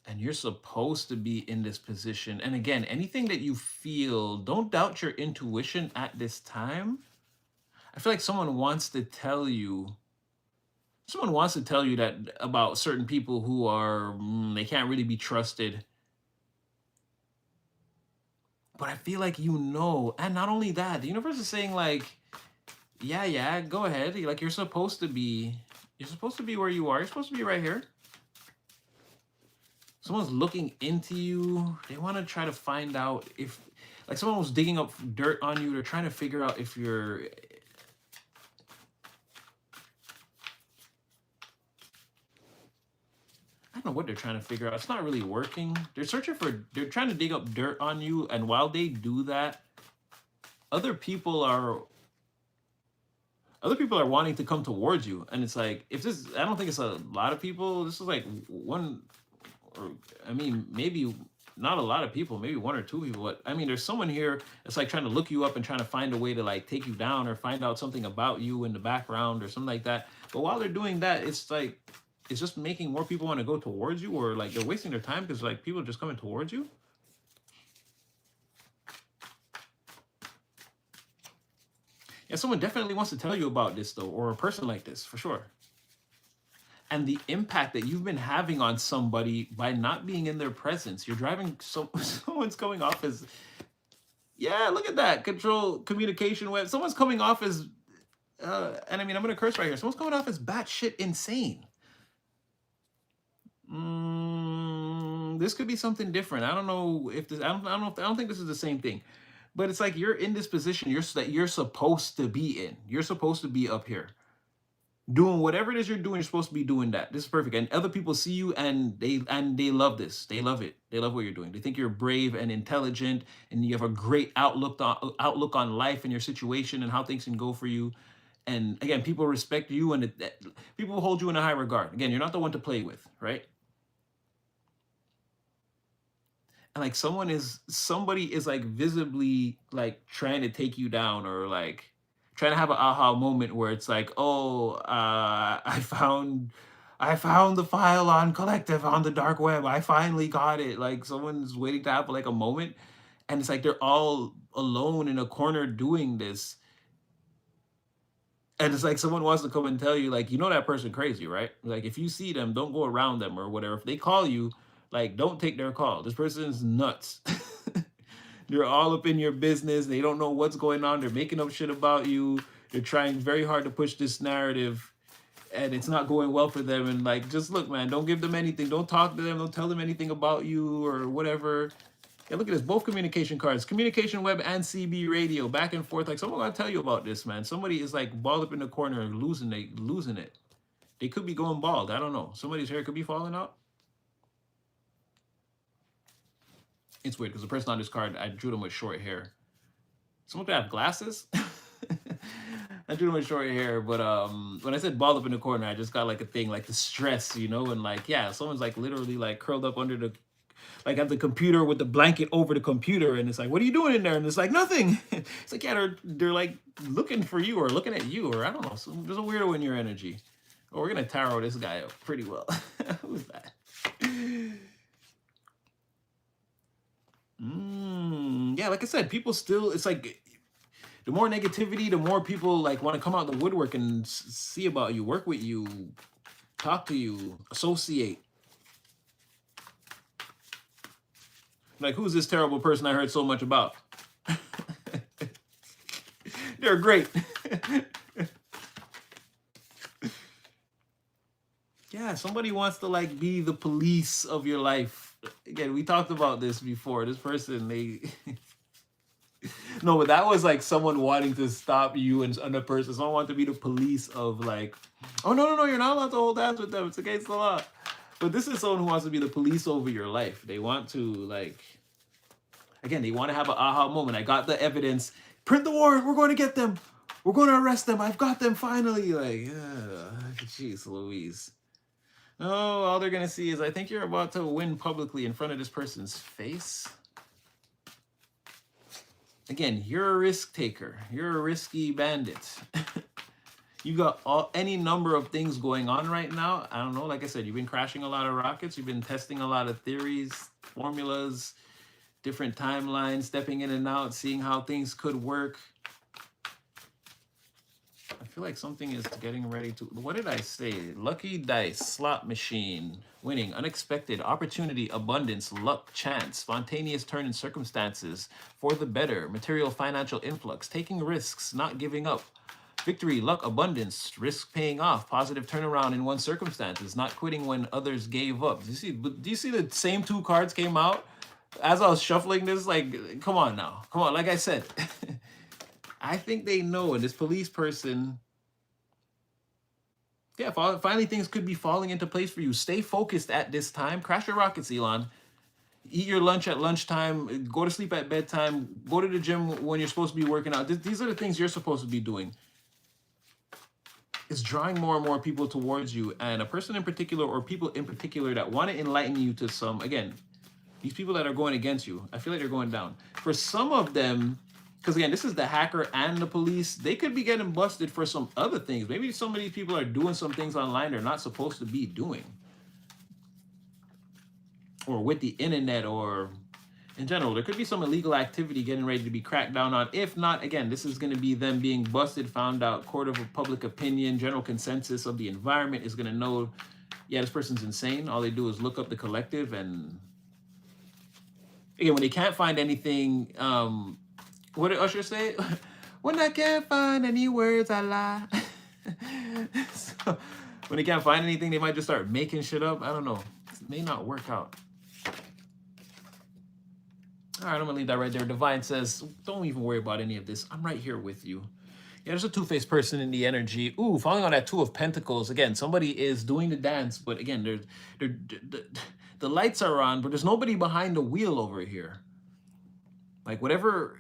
And you're supposed to be in this position. And again, anything that you feel, don't doubt your intuition at this time. I feel like someone wants to tell you that about certain people who are, they can't really be trusted. But I feel like and not only that, the universe is saying like, yeah, go ahead. Like you're supposed to be where you are. You're supposed to be right here. Someone's looking into you. They want to try to find out if, like someone was digging up dirt on you. They're trying to figure out if you're, I don't know what they're trying to figure out. It's not really working. They're trying to dig up dirt on you. And while they do that, other people are wanting to come towards you. And it's like, I don't think it's a lot of people. This is like one, or I mean, maybe not a lot of people, maybe one or two people. But I mean, there's someone here that's like trying to look you up and trying to find a way to like take you down or find out something about you in the background or something like that. But while they're doing that, it's like, it's just making more people want to go towards you, or like they're wasting their time because like people are just coming towards you. Yeah, someone definitely wants to tell you about this though, or a person like this for sure. And the impact that you've been having on somebody by not being in their presence. You're driving someone's coming off as, yeah, look at that. Control communication web. Someone's coming off as and I mean I'm gonna curse right here. Someone's coming off as batshit insane. This could be something different. I don't know if this. I don't think this is the same thing. But it's like you're in this position. That you're supposed to be in. You're supposed to be up here, doing whatever it is you're doing. You're supposed to be doing that. This is perfect. And other people see you, and they love this. They love it. They love what you're doing. They think you're brave and intelligent, and you have a great outlook on life and your situation and how things can go for you. And again, people respect you, and people hold you in a high regard. Again, you're not the one to play with, right? And like somebody is like visibly like trying to take you down, or like trying to have an aha moment where it's like, oh, I found the file on Collective on the dark web. I finally got it. Like someone's waiting to have like a moment, and it's like they're all alone in a corner doing this. And it's like someone wants to come and tell you, like, you know that person crazy, right? Like if you see them, don't go around them or whatever. If they call you, like, don't take their call. This person's nuts. They're all up in your business. They don't know what's going on. They're making up shit about you. They're trying very hard to push this narrative, and it's not going well for them. And like, just look, man, don't give them anything. Don't talk to them. Don't tell them anything about you or whatever. Yeah, look at this. Both communication cards, communication web and CB radio, back and forth. Like someone gotta tell you about this, man. Somebody is like balled up in the corner and losing it. They could be going bald. I don't know. Somebody's hair could be falling out. It's weird because the person on this card, I drew them with short hair. Someone could have glasses. I drew them with short hair, but when I said balled up in the corner, I just got like a thing, like the stress, you know, and like, yeah, someone's like literally like curled up under the, like at the computer with the blanket over the computer, and it's like, what are you doing in there? And it's like, nothing. It's like, yeah, they're like looking for you or looking at you, or I don't know. So there's a weirdo in your energy. Oh, we're gonna tarot this guy up pretty well. Who's that? Yeah, like I said, people still, it's like the more negativity, the more people like want to come out the woodwork and see about you, work with you, talk to you, associate. Like, who's this terrible person I heard so much about? They're great. Yeah, somebody wants to like be the police of your life. Again, we talked about this before. This person, they no, but that was like someone wanting to stop you and another person. Someone wanted to be the police of like, oh no, you're not allowed to hold hands with them. It's against the law. But this is someone who wants to be the police over your life. They want to like, again, they want to have an aha moment. I got the evidence. Print the warrant. We're going to get them. We're going to arrest them. I've got them finally. Like, jeez, Louise. No, all they're going to see is, I think you're about to win publicly in front of this person's face. Again, you're a risk taker. You're a risky bandit. You got any number of things going on right now. I don't know. Like I said, you've been crashing a lot of rockets. You've been testing a lot of theories, formulas, different timelines, stepping in and out, seeing how things could work. I feel like something is getting ready to, what did I say? Lucky dice, slot machine, winning, unexpected, opportunity, abundance, luck, chance, spontaneous turn in circumstances, for the better, material, financial influx, taking risks, not giving up, victory, luck, abundance, risk paying off, positive turnaround in one's circumstances, not quitting when others gave up. Do you see the same two cards came out? As I was shuffling this, like, come on now. Come on, like I said. I think they know, and this police person, yeah, finally things could be falling into place for you. Stay focused at this time. Crash your rockets, Elon. Eat your lunch at lunchtime. Go to sleep at bedtime. Go to the gym when you're supposed to be working out. These are the things you're supposed to be doing. It's drawing more and more people towards you, and a person in particular, or people in particular that want to enlighten you to some, again, these people that are going against you, I feel like they're going down. For some of them, because again, this is the hacker and the police, they could be getting busted for some other things. Maybe some of these people are doing some things online they're not supposed to be doing. Or with the internet, or in general, there could be some illegal activity getting ready to be cracked down on. If not, again, this is going to be them being busted, found out, court of public opinion, general consensus of the environment is going to know, yeah, this person's insane. All they do is look up the collective. And again, when they can't find anything, what did Usher say? When I can't find any words, I lie. So, when they can't find anything, they might just start making shit up. I don't know. It may not work out. All right, I'm gonna leave that right there. Divine says, don't even worry about any of this. I'm right here with you. Yeah, there's a two-faced person in the energy. Ooh, following on that Two of Pentacles. Again, somebody is doing the dance, but again, the lights are on, but there's nobody behind the wheel over here. Like whatever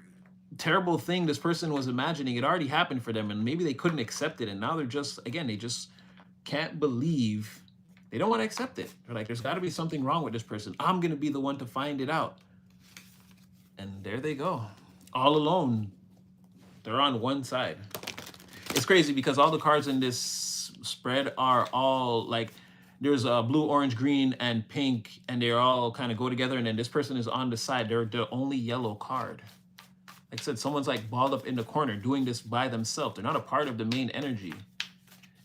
terrible thing this person was imagining, it already happened for them, and maybe they couldn't accept it, and now they're just, again, they just can't believe, they don't want to accept it. They're like, there's got to be something wrong with this person. I'm gonna be the one to find it out. And there they go, all alone. They're on one side. It's crazy because all the cards in this spread are all like, there's a blue, orange, green, and pink, and they all kind of go together. And then this person is on the side. They're the only yellow card. Like I said, someone's like balled up in the corner doing this by themselves. They're not a part of the main energy.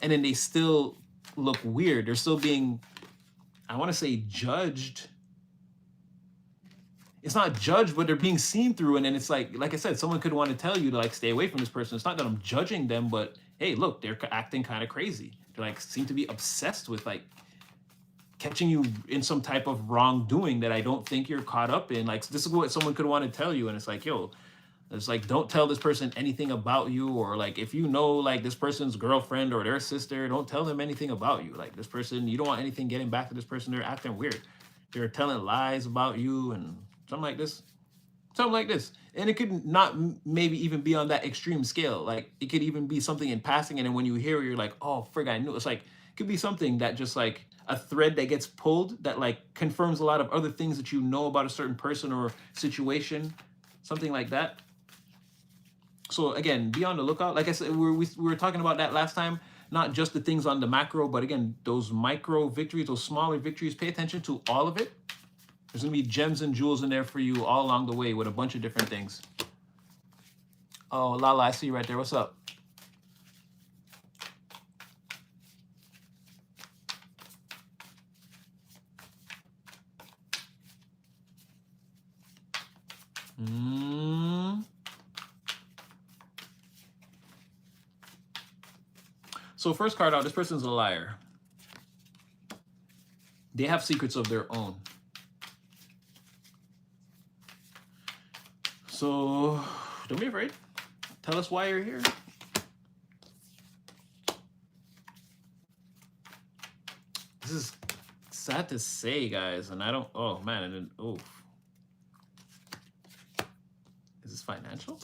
And then they still look weird. They're still being, I want to say, judged. It's not judged, but they're being seen through. And then it's like I said, someone could want to tell you to like stay away from this person. It's not that I'm judging them, but hey, look, they're acting kind of crazy. They're like, seem to be obsessed with like catching you in some type of wrongdoing that I don't think you're caught up in. Like, this is what someone could want to tell you. And it's like, yo, it's like, don't tell this person anything about you. Or like, if you know, like this person's girlfriend or their sister, don't tell them anything about you. Like this person, you don't want anything getting back to this person. They're acting weird. They're telling lies about you and something like this. Something like this. And it could not maybe even be on that extreme scale. Like it could even be something in passing. And then when you hear it, you're like, oh, frig, I knew. It's like, it could be something that just like a thread that gets pulled that like confirms a lot of other things that you know about a certain person or situation, something like that. So again, be on the lookout. Like I said, we were talking about that last time, not just the things on the macro, but again, those micro victories, those smaller victories, pay attention to all of it. There's gonna be gems and jewels in there for you all along the way with a bunch of different things. Oh, Lala, I see you right there. What's up? So first card out, this person's a liar. They have secrets of their own. So don't be afraid. Tell us why you're here. This is sad to say, guys, and I don't, oh man, and then, oh. Is this financial?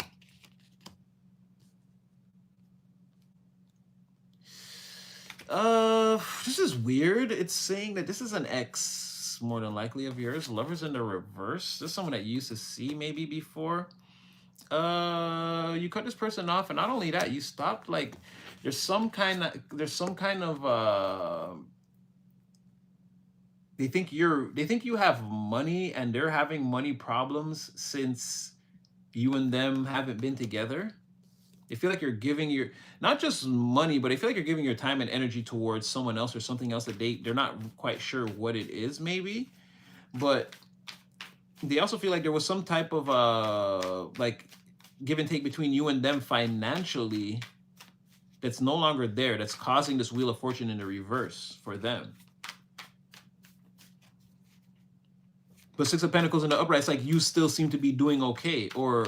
This is weird. It's saying that this is an ex, more than likely, of yours. Lovers in the reverse. This is someone that you used to see maybe before. You cut this person off, and not only that, you stopped. Like, there's some kind of they think you have money, and they're having money problems since you and them haven't been together. I feel like you're giving your, not just money, but I feel like you're giving your time and energy towards someone else or something else that they're not quite sure what it is, maybe. But they also feel like there was some type of like give and take between you and them financially that's no longer there, that's causing this Wheel of Fortune in the reverse for them. But Six of Pentacles in the upright, it's like you still seem to be doing okay, or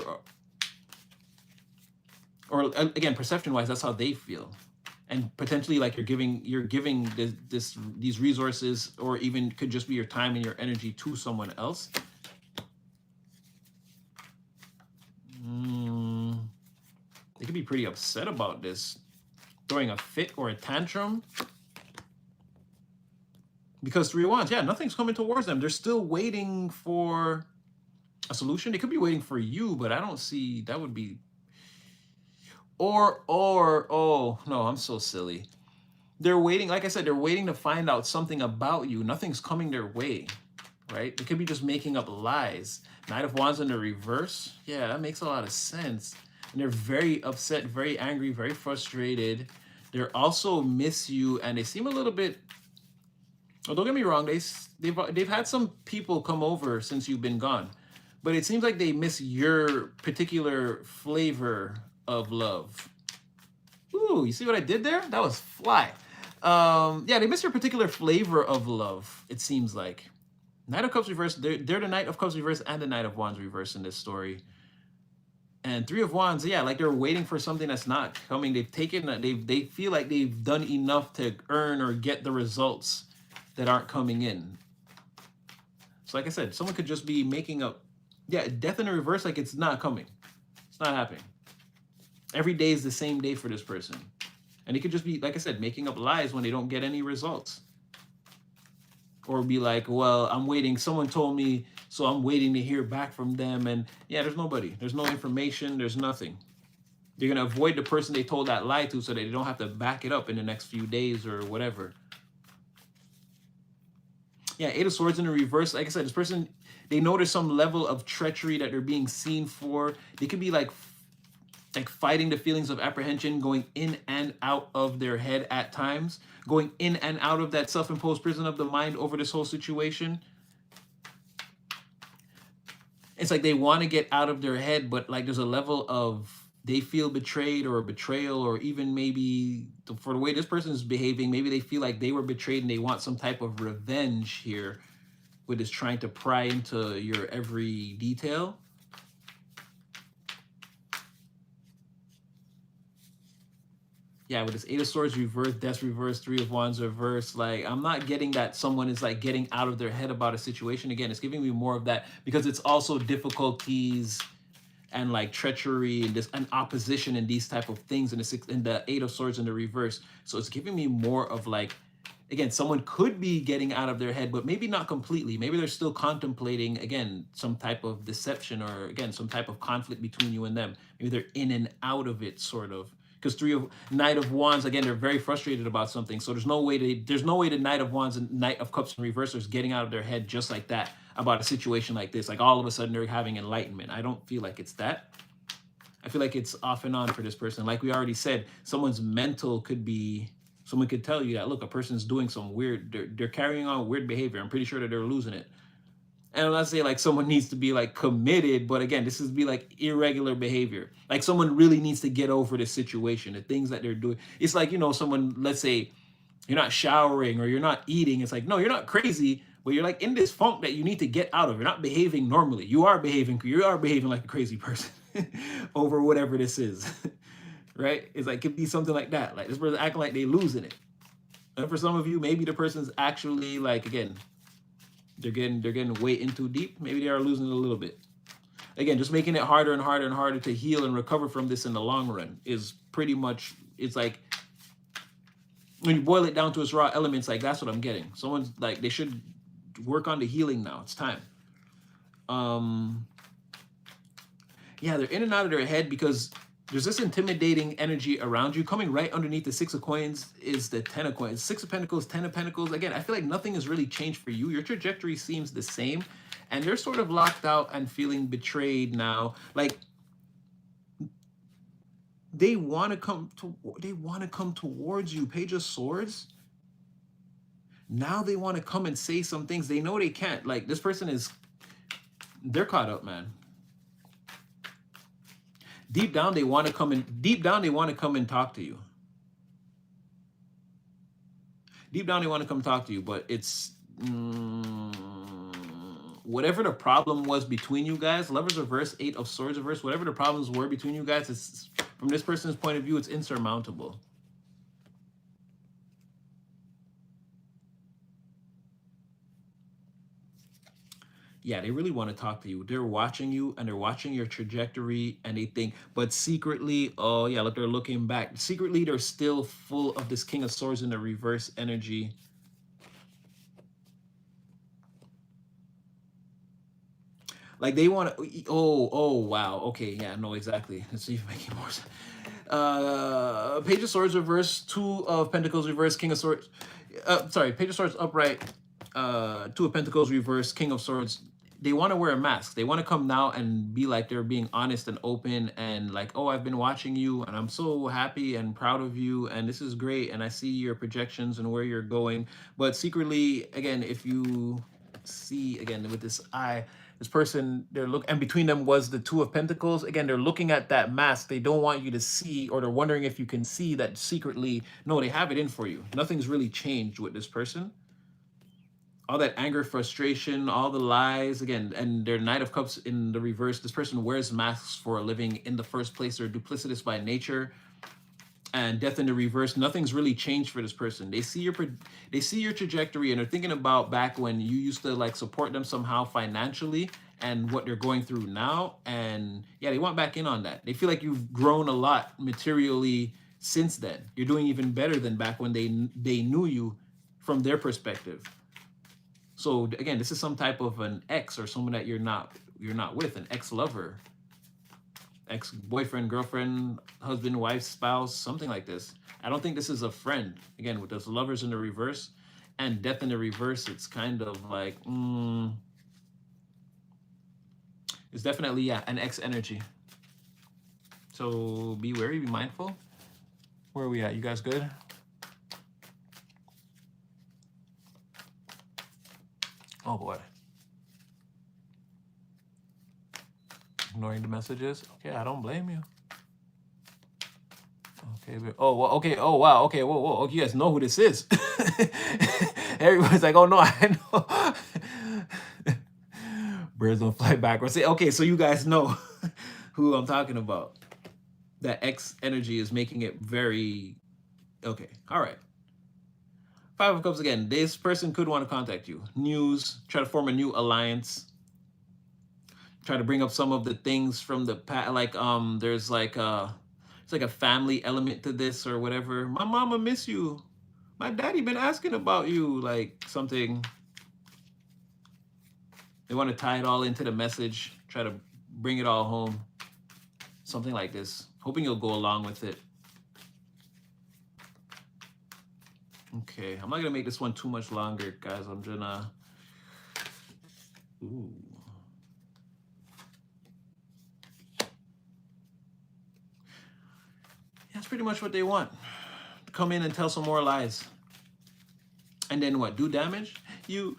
again, perception-wise, that's how they feel, and potentially like you're giving these resources, or even could just be your time and your energy to someone else. They could be pretty upset about this, throwing a fit or a tantrum. Because Three of Wands, yeah, nothing's coming towards them. They're still waiting for a solution. They could be waiting for you, but I don't see that would be. Or, oh, no, I'm so silly. They're waiting, like I said, they're waiting to find out something about you. Nothing's coming their way. right? They could be just making up lies. Knight of Wands in the reverse. Yeah, that makes a lot of sense. And they're very upset, very angry, very frustrated. They're also miss you, and they seem a little bit. Oh, don't get me wrong. They've had some people come over since you've been gone, but it seems like they miss your particular flavor of love. Ooh, you see what I did there? That was fly. Yeah, they miss your particular flavor of love. It seems like. Knight of Cups reverse. They're the Knight of Cups reverse and the Knight of Wands reverse in this story. And Three of Wands, yeah, like they're waiting for something that's not coming. They've taken, they feel like they've done enough to earn or get the results that aren't coming in. So like I said, someone could just be making up, yeah, death in the reverse, like it's not coming. It's not happening. Every day is the same day for this person. And it could just be, like I said, making up lies when they don't get any results. Or be like, well, I'm waiting. Someone told me, so I'm waiting to hear back from them. And yeah, there's nobody. There's no information. There's nothing. You're going to avoid the person they told that lie to so that they don't have to back it up in the next few days or whatever. Yeah, Eight of Swords in the reverse. Like I said, this person, they know there's some level of treachery that they're being seen for. They could be like fighting the feelings of apprehension, going in and out of their head at times, going in and out of that self-imposed prison of the mind over this whole situation. It's like they want to get out of their head, but like there's a level of they feel betrayed or betrayal, or even maybe for the way this person is behaving, maybe they feel like they were betrayed and they want some type of revenge here with this trying to pry into your every detail. Yeah, with this Eight of Swords reverse, Death reverse, Three of Wands reverse, like I'm not getting that someone is like getting out of their head about a situation. Again, it's giving me more of that because it's also difficulties and like treachery and this and opposition and these type of things in the Eight of Swords in the reverse. So it's giving me more of like, again, someone could be getting out of their head, but maybe not completely. Maybe they're still contemplating, again, some type of deception or again, some type of conflict between you and them. Maybe they're in and out of it, sort of. Because Knight of Wands, again, they're very frustrated about something. So there's no way the Knight of Wands and Knight of Cups in reverse is getting out of their head just like that about a situation like this. Like all of a sudden they're having enlightenment. I don't feel like it's that. I feel like it's off and on for this person. Like we already said, someone's mental could be, someone could tell you that, look, a person's doing some weird, they're carrying on weird behavior. I'm pretty sure that they're losing it. And I'm not saying like someone needs to be like committed, but again, this is be like irregular behavior. Like someone really needs to get over this situation, the things that they're doing. It's like, you know, someone, let's say you're not showering or you're not eating. It's like, no, you're not crazy, but you're like in this funk that you need to get out of. You're not behaving normally. You are behaving like a crazy person over whatever this is, right? It's like, it could be something like that. Like this person acting like they losing it. And for some of you, maybe the person's actually like, again, they're getting way in too deep. Maybe they are losing it a little bit. Again, just making it harder and harder and harder to heal and recover from this in the long run is pretty much, it's like, when you boil it down to its raw elements, like that's what I'm getting. Someone's like, they should work on the healing now. It's time. Yeah, they're in and out of their head because there's this intimidating energy around you. Coming right underneath the Six of Coins is the Ten of Coins. Six of Pentacles, Ten of Pentacles. Again, I feel like nothing has really changed for you. Your trajectory seems the same. And they're sort of locked out and feeling betrayed now. Like, they want to come towards you. Page of Swords. Now they want to come and say some things. They know they can't. Like, this person is, they're caught up, man. Deep down, they want to come and talk to you. Deep down, they want to come talk to you, but it's whatever the problem was between you guys, Lovers reverse, Eight of Swords reverse, whatever the problems were between you guys, it's, from this person's point of view, it's insurmountable. Yeah, they really want to talk to you. They're watching you and they're watching your trajectory and they think, but secretly, oh yeah, look, they're looking back. Secretly, they're still full of this King of Swords in the reverse energy. Like they want to, oh, wow. Okay, yeah, no, exactly. Let's see if it makes more sense. Page of Swords reverse, Two of Pentacles reverse, King of Swords. Sorry, Page of Swords upright, Two of Pentacles reverse, King of Swords. They want to wear a mask. They want to come now and be like they're being honest and open and like, oh, I've been watching you and I'm so happy and proud of you and this is great and I see your projections and where you're going. But secretly, again, if you see again with this eye, this person, they're look, and between them was the Two of Pentacles. Again, they're looking at that mask. They don't want you to see, or they're wondering if you can see that secretly. No, they have it in for you. Nothing's really changed with this person. All that anger, frustration, all the lies, again, and their Knight of Cups in the reverse. This person wears masks for a living in the first place. They're duplicitous by nature. And Death in the reverse, nothing's really changed for this person. They see your trajectory and they're thinking about back when you used to like support them somehow financially and what they're going through now. And yeah, they want back in on that. They feel like you've grown a lot materially since then. You're doing even better than back when they knew you from their perspective. So again, this is some type of an ex or someone that you're not with, an ex-lover, ex-boyfriend, girlfriend, husband, wife, spouse, something like this. I don't think this is a friend. Again, with those lovers in the reverse and death in the reverse, it's kind of like, it's definitely, yeah, an ex energy. So be wary, be mindful. Where are we at? You guys good? Oh boy. Ignoring the messages. Okay, I don't blame you. Okay. Oh, well, okay. Oh, wow. Okay. Whoa, whoa. Okay, you guys know who this is. Everyone's like, oh no, I know. Birds don't fly backwards. Okay, so you guys know who I'm talking about. That X energy is making it very okay. All right. Five of Cups again. This person could want to contact you. News, try to form a new alliance. Try to bring up some of the things from the past. Like there's like it's like a family element to this or whatever. My mama miss you. My daddy been asking about you. Like something. They want to tie it all into the message. Try to bring it all home. Something like this. Hoping you'll go along with it. Okay, I'm not gonna make this one too much longer, guys. I'm gonna. Ooh. That's pretty much what they want. Come in and tell some more lies. And then what? Do damage? You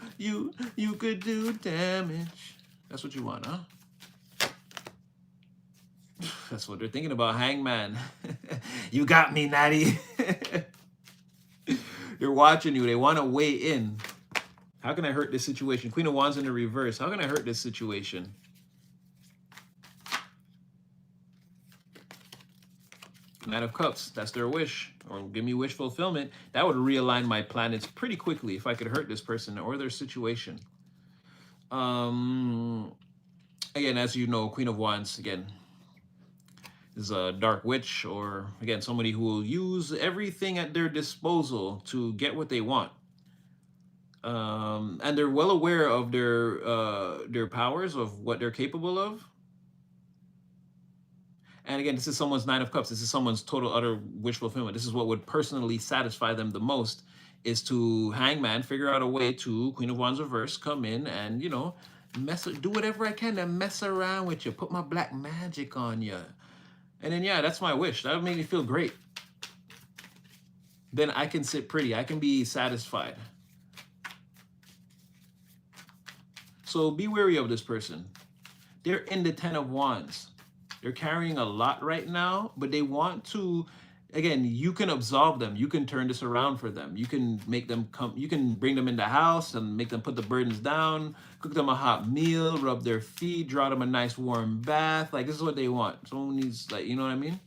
could do damage. That's what you want, huh? That's what they're thinking about, Hangman. You got me, Natty. They're watching you. They want to weigh in. How can I hurt this situation? Queen of Wands in the reverse. How can I hurt this situation? Knight of Cups. That's their wish. Or give me wish fulfillment. That would realign my planets pretty quickly if I could hurt this person or their situation. Again, as you know, Queen of Wands, again, is a dark witch, or again, somebody who will use everything at their disposal to get what they want. And they're well aware of their powers, of what they're capable of. And again, this is someone's Nine of Cups. This is someone's total, utter wish fulfillment. This is what would personally satisfy them the most, is to Hangman, figure out a way to Queen of Wands reverse, come in and, you know, do whatever I can to mess around with you, put my black magic on you. And then, yeah, that's my wish. That would make me feel great. Then I can sit pretty. I can be satisfied. So be wary of this person. They're in the 10 of Wands. They're carrying a lot right now, but they want to, again, you can absolve them. You can turn this around for them. You can make them come, you can bring them in the house and make them put the burdens down, cook them a hot meal, rub their feet, draw them a nice warm bath. Like, this is what they want. Someone needs, like, you know what I mean?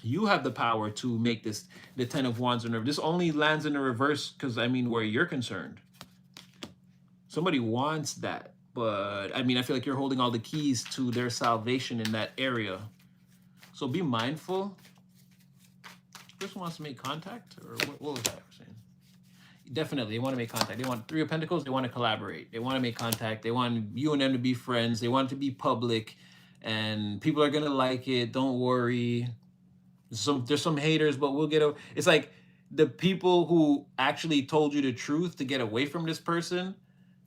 You have the power to make this the 10 of Wands in reverse. This only lands in the reverse because, I mean, where you're concerned. Somebody wants that. But, I mean, I feel like you're holding all the keys to their salvation in that area. So be mindful. This person wants to make contact? Or what was that saying? Definitely, they want to make contact. They want Three of Pentacles. They want to collaborate. They want to make contact. They want you and them to be friends. They want it to be public. And people are going to like it. Don't worry. There's some haters, but we'll get over. It's like the people who actually told you the truth to get away from this person,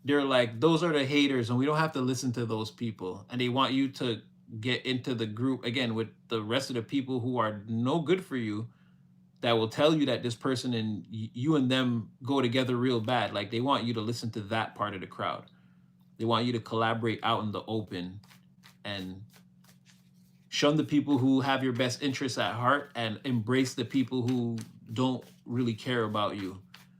they're like, those are the haters, and we don't have to listen to those people. And they want you to get into the group again with the rest of the people who are no good for you, that will tell you that this person and you and them go together real bad. Like they want you to listen to that part of the crowd. They want you to collaborate out in the open and shun the people who have your best interests at heart and embrace the people who don't really care about you.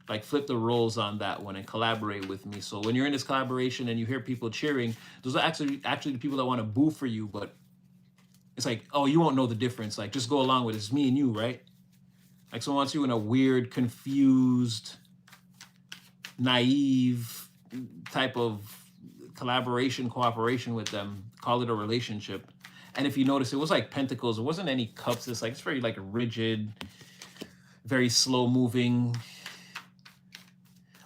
Like flip the roles on that one and collaborate with me. So when you're in this collaboration and you hear people cheering, those are actually the people that want to boo for you, but it's like, oh, you won't know the difference. Like just go along with it. It's me and you, right? Like someone wants you in a weird, confused, naive type of collaboration, cooperation with them. Call it a relationship. And if you notice, it was like pentacles. It wasn't any cups. It's like it's very like rigid, very slow moving.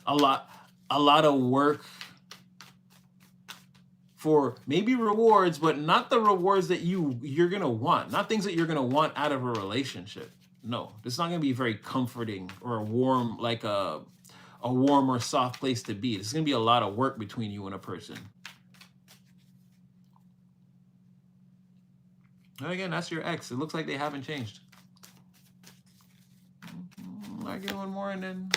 A lot of work for maybe rewards, but not the rewards that you're gonna want. Not things that you're gonna want out of a relationship. No, it's not gonna be very comforting or a warm, like a warm or soft place to be. It's gonna be a lot of work between you and a person. And again, that's your ex. It looks like they haven't changed. I get one more and then.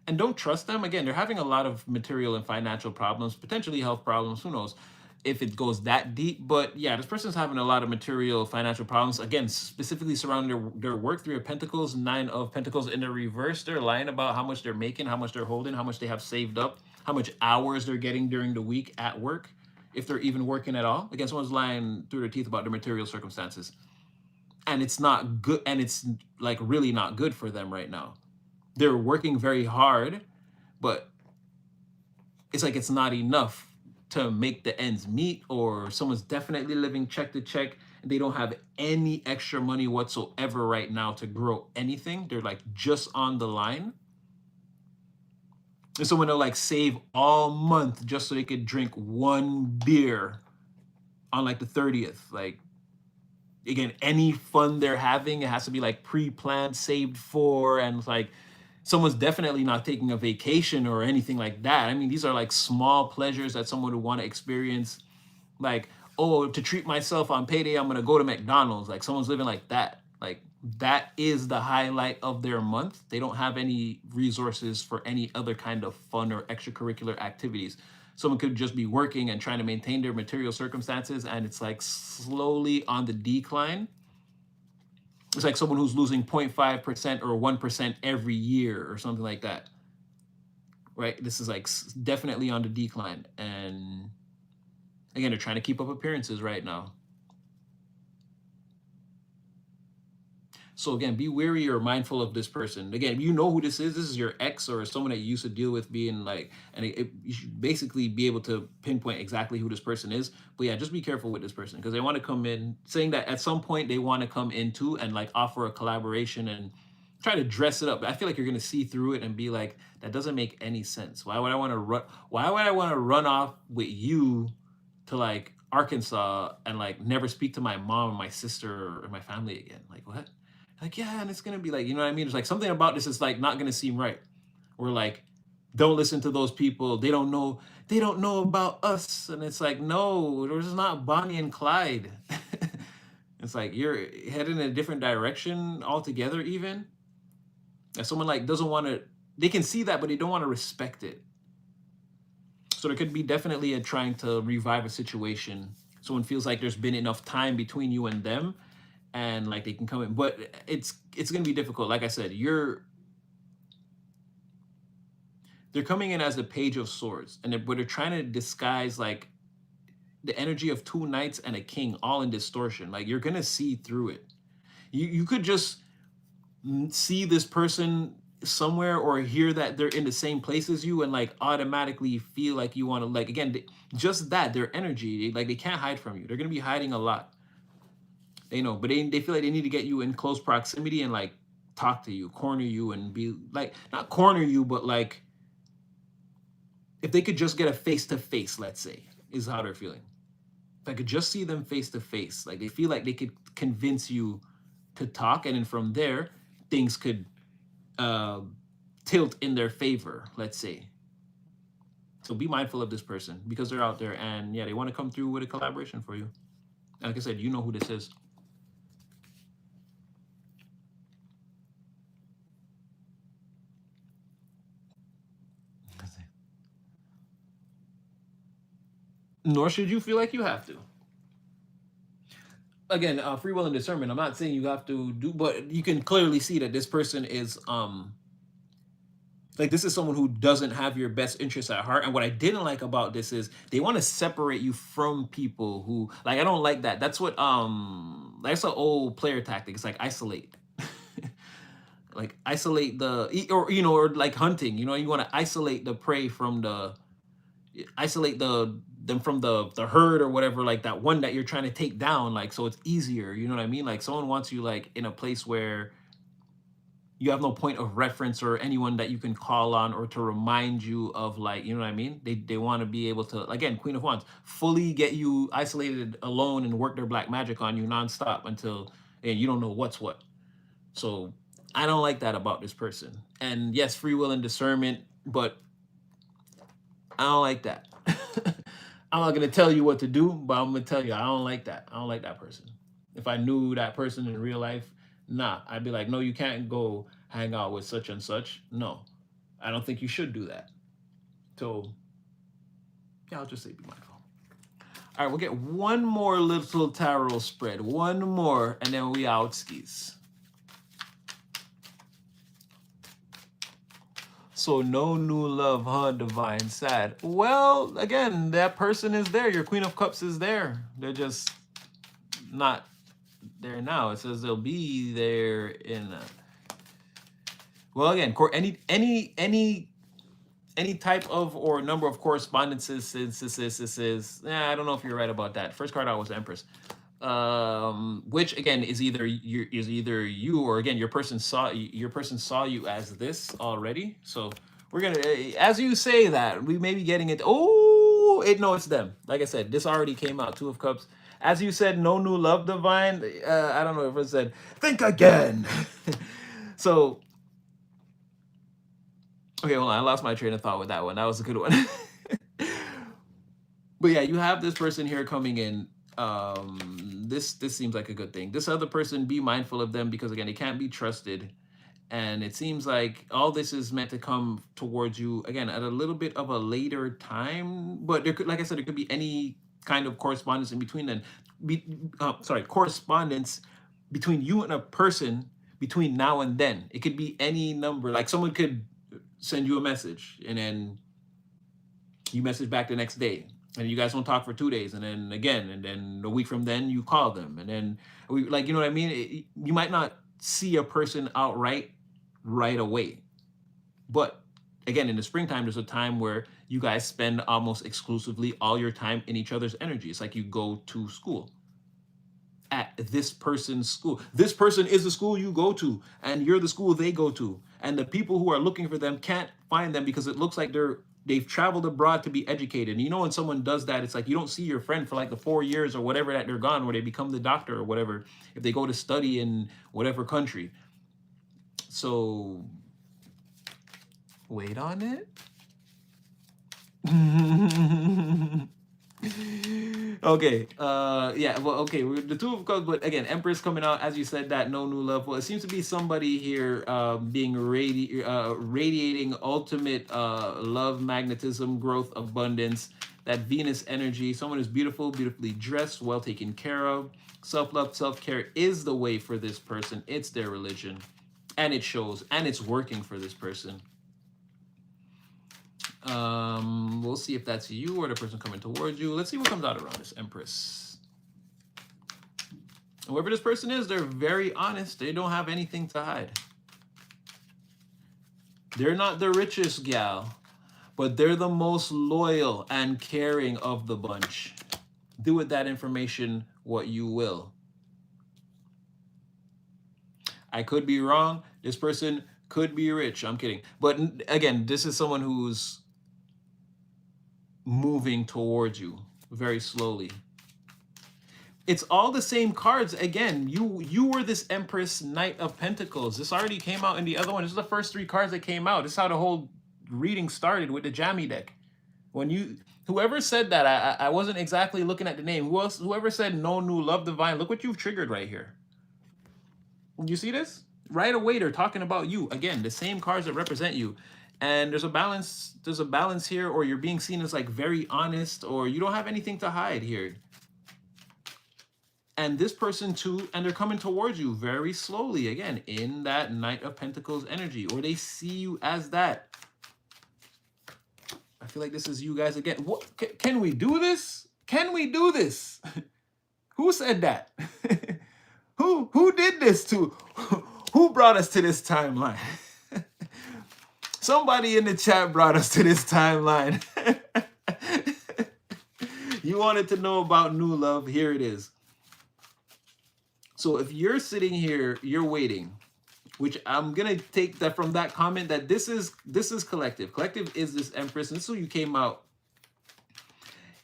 And don't trust them. Again, they're having a lot of material and financial problems, potentially health problems. Who knows if it goes that deep? But yeah, this person's having a lot of material, financial problems. Again, specifically surrounding their work. Three of Pentacles, Nine of Pentacles in the reverse. They're lying about how much they're making, how much they're holding, how much they have saved up, how much hours they're getting during the week at work, if they're even working at all. Again, someone's lying through their teeth about their material circumstances. And it's not good. And it's like really not good for them right now. They're working very hard, but it's like it's not enough to make the ends meet, or someone's definitely living check to check and they don't have any extra money whatsoever right now to grow anything. They're like just on the line. And someone will like save all month just so they could drink one beer on like the 30th. Like again, any fun they're having, it has to be like pre-planned, saved for, and like someone's definitely not taking a vacation or anything like that. I mean, these are like small pleasures that someone would want to experience. Like, oh, to treat myself on payday, I'm gonna go to McDonald's. Like someone's living like that. Like that is the highlight of their month. They don't have any resources for any other kind of fun or extracurricular activities. Someone could just be working and trying to maintain their material circumstances, and it's like slowly on the decline. It's like someone who's losing 0.5% or 1% every year or something like that. Right? This is like definitely on the decline. And again, they're trying to keep up appearances right now. So again, be wary or mindful of this person. Again, you know who this is. This is your ex or someone that you used to deal with, being like, and you should basically be able to pinpoint exactly who this person is. But yeah, just be careful with this person because they want to come in saying that at some point they want to come into and like offer a collaboration and try to dress it up. I feel like you're gonna see through it and be like, that doesn't make any sense. Why would I want to run? Why would I want to run off with you to like Arkansas and like never speak to my mom, my sister, or my family again? Like what? Like, yeah, and it's gonna be like, you know what I mean? It's like something about this is like not gonna seem right. Or like, don't listen to those people. They don't know about us. And it's like, no, this is not Bonnie and Clyde. It's like you're heading in a different direction altogether, even. And someone like doesn't want to, they can see that, but they don't want to respect it. So there could be definitely a trying to revive a situation. Someone feels like there's been enough time between you and them, and like they can come in, but it's gonna be difficult. Like I said, they're coming in as the Page of Swords, and but they're trying to disguise like the energy of two knights and a king all in distortion. Like you're gonna see through it. You could just see this person somewhere or hear that they're in the same place as you and like automatically feel like you want to like again just that their energy, like they can't hide from you. They're gonna be hiding a lot. They know, but they feel like they need to get you in close proximity and like talk to you, corner you, and be like not corner you, but like if they could just get a face to face, let's say, is how they're feeling. I could just see them face to face. Like they feel like they could convince you to talk, and then from there, things could uh, tilt in their favor, let's say. So be mindful of this person because they're out there and yeah, they want to come through with a collaboration for you. And like I said, you know who this is. Nor should you feel like you have to. Again, free will and discernment. I'm not saying you have to do, but you can clearly see that this person is like this is someone who doesn't have your best interests at heart. And what I didn't like about this is they want to separate you from people who like I don't like that. That's what that's an old player tactic. It's like isolate. Like isolate the or you know or like hunting, you know, you want to isolate the prey from the isolate them from the herd or whatever, like that one that you're trying to take down, like so it's easier, you know what I mean? Like someone wants you like in a place where you have no point of reference or anyone that you can call on or to remind you of, like, you know what I mean? They want to be able to, again, Queen of Wands, fully get you isolated alone and work their black magic on you nonstop until and you don't know what's what. So I don't like that about this person. And yes, free will and discernment, but I don't like that. I'm not gonna tell you what to do, but I'm gonna tell you I don't like that. I don't like that person. If I knew that person in real life, nah, I'd be like, no, you can't go hang out with such and such. No, I don't think you should do that. So yeah, I'll just say be mindful. All right, we'll get one more little tarot spread, one more, and then we out skis. So no new love, huh, divine? Sad. Well, again, that person is there. Your Queen of Cups is there. They're just not there now. It says they'll be there in. Well, again, any type of or number of correspondences since this is. I don't know if you're right about that. First card out was Empress, which again is either you or again your person saw you as this already. So we're gonna, as you say that, we may be getting it. Oh, no, it's them. Like I said, this already came out. Two of Cups. As you said, no new love, divine. I don't know if it said think again. So okay, hold on. I lost my train of thought with that one. That was a good one. But yeah, you have this person here coming in. This seems like a good thing. This other person, be mindful of them because again, they can't be trusted. And it seems like all this is meant to come towards you again at a little bit of a later time. But there could, like I said, there could be any kind of correspondence in between them. Correspondence between you and a person between now and then. It could be any number. Like someone could send you a message and then you message back the next day and you guys don't talk for 2 days and then again and then a week from then you call them and then like, you know what I mean? You might not see a person outright right away, but again in the springtime there's a time where you guys spend almost exclusively all your time in each other's energy. It's like you go to school at this person's school. This person is the school you go to and you're the school they go to, and the people who are looking for them can't find them because it looks like they've traveled abroad to be educated. And you know when someone does that, it's like you don't see your friend for like the 4 years or whatever that they're gone, where they become the doctor or whatever, if they go to study in whatever country. So wait on it. Okay, yeah, well, okay, the Two of Cups, but again, Empress coming out, as you said, that no new love. Well, it seems to be somebody here being radiating ultimate love, magnetism, growth, abundance, that Venus energy. Someone is beautiful, beautifully dressed, well taken care of. Self-love, self-care is the way for this person. It's their religion, and it shows, and it's working for this person. We'll see if that's you or the person coming towards you. Let's see what comes out around this Empress. Whoever this person is, they're very honest. They don't have anything to hide. They're not the richest gal, but they're the most loyal and caring of the bunch. Do with that information what you will. I could be wrong. This person could be rich. I'm kidding. But again, this is someone who's moving towards you very slowly. It's all the same cards. Again, you were this Empress, Knight of Pentacles. This already came out in the other one. This is the first 3 cards that came out. This is how the whole reading started with the Jammy deck. When you, whoever said that, I wasn't exactly looking at the name. Whoever said no new love divine, look what you've triggered right here. You see this? Right away, they're talking about you. Again, the same cards that represent you. And there's a balance here, or you're being seen as like very honest, or you don't have anything to hide here. And this person too, and they're coming towards you very slowly, again, in that Knight of Pentacles energy, or they see you as that. I feel like this is you guys again. What, can we do this? Can we do this? Who said that? Who did this to? Who brought us to this timeline? Somebody in the chat brought us to this timeline. You wanted to know about new love. Here it is. So if you're sitting here, you're waiting, which I'm gonna take that from that comment that this is collective. Collective is this Empress, and this is who you came out.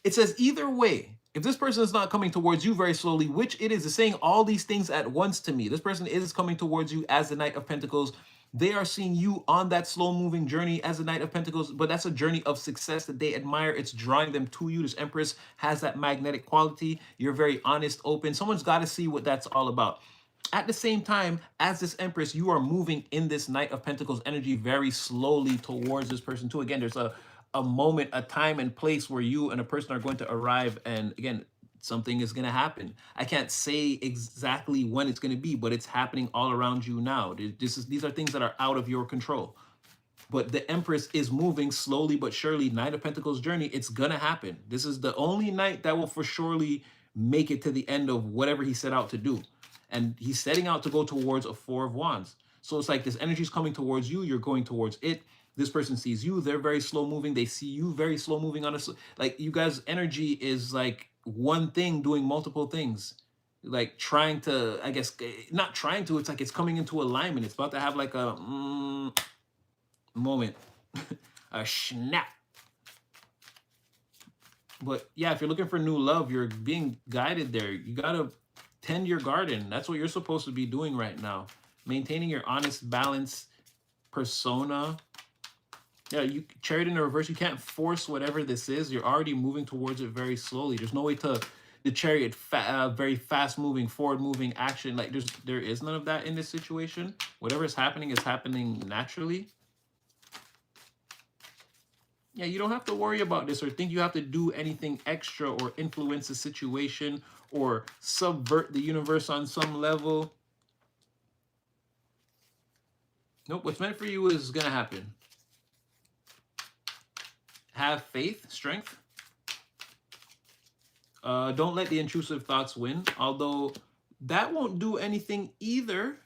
It says either way, if this person is not coming towards you very slowly, which it is saying all these things at once to me. This person is coming towards you as the Knight of Pentacles. They are seeing you on that slow-moving journey as the Knight of Pentacles, but that's a journey of success that they admire. It's drawing them to you. This Empress has that magnetic quality. You're very honest, open. Someone's got to see what that's all about. At the same time, as this Empress, you are moving in this Knight of Pentacles energy very slowly towards this person too. Again, there's a moment, a time and place where you and a person are going to arrive, and again, something is going to happen. I can't say exactly when it's going to be, but it's happening all around you now. These are things that are out of your control. But the Empress is moving slowly but surely. Knight of Pentacles journey, it's going to happen. This is the only knight that will for surely make it to the end of whatever he set out to do. And he's setting out to go towards a 4 of Wands. So it's like this energy is coming towards you. You're going towards it. This person sees you. They're very slow moving. They see you very slow moving on a, like you guys' energy is like one thing doing multiple things, like trying to, I guess, not trying to, it's like it's coming into alignment. It's about to have like a moment, a snap. But yeah, if you're looking for new love, you're being guided there. You got to tend your garden. That's what you're supposed to be doing right now. Maintaining your honest, balanced persona. Yeah, you Chariot in the reverse. You can't force whatever this is. You're already moving towards it very slowly. There's no way to the Chariot very fast moving, forward moving action. Like there is none of that in this situation. Whatever is happening naturally. Yeah, you don't have to worry about this or think you have to do anything extra or influence the situation or subvert the universe on some level. Nope, what's meant for you is gonna happen. Have faith, strength. Don't let the intrusive thoughts win, although that won't do anything either.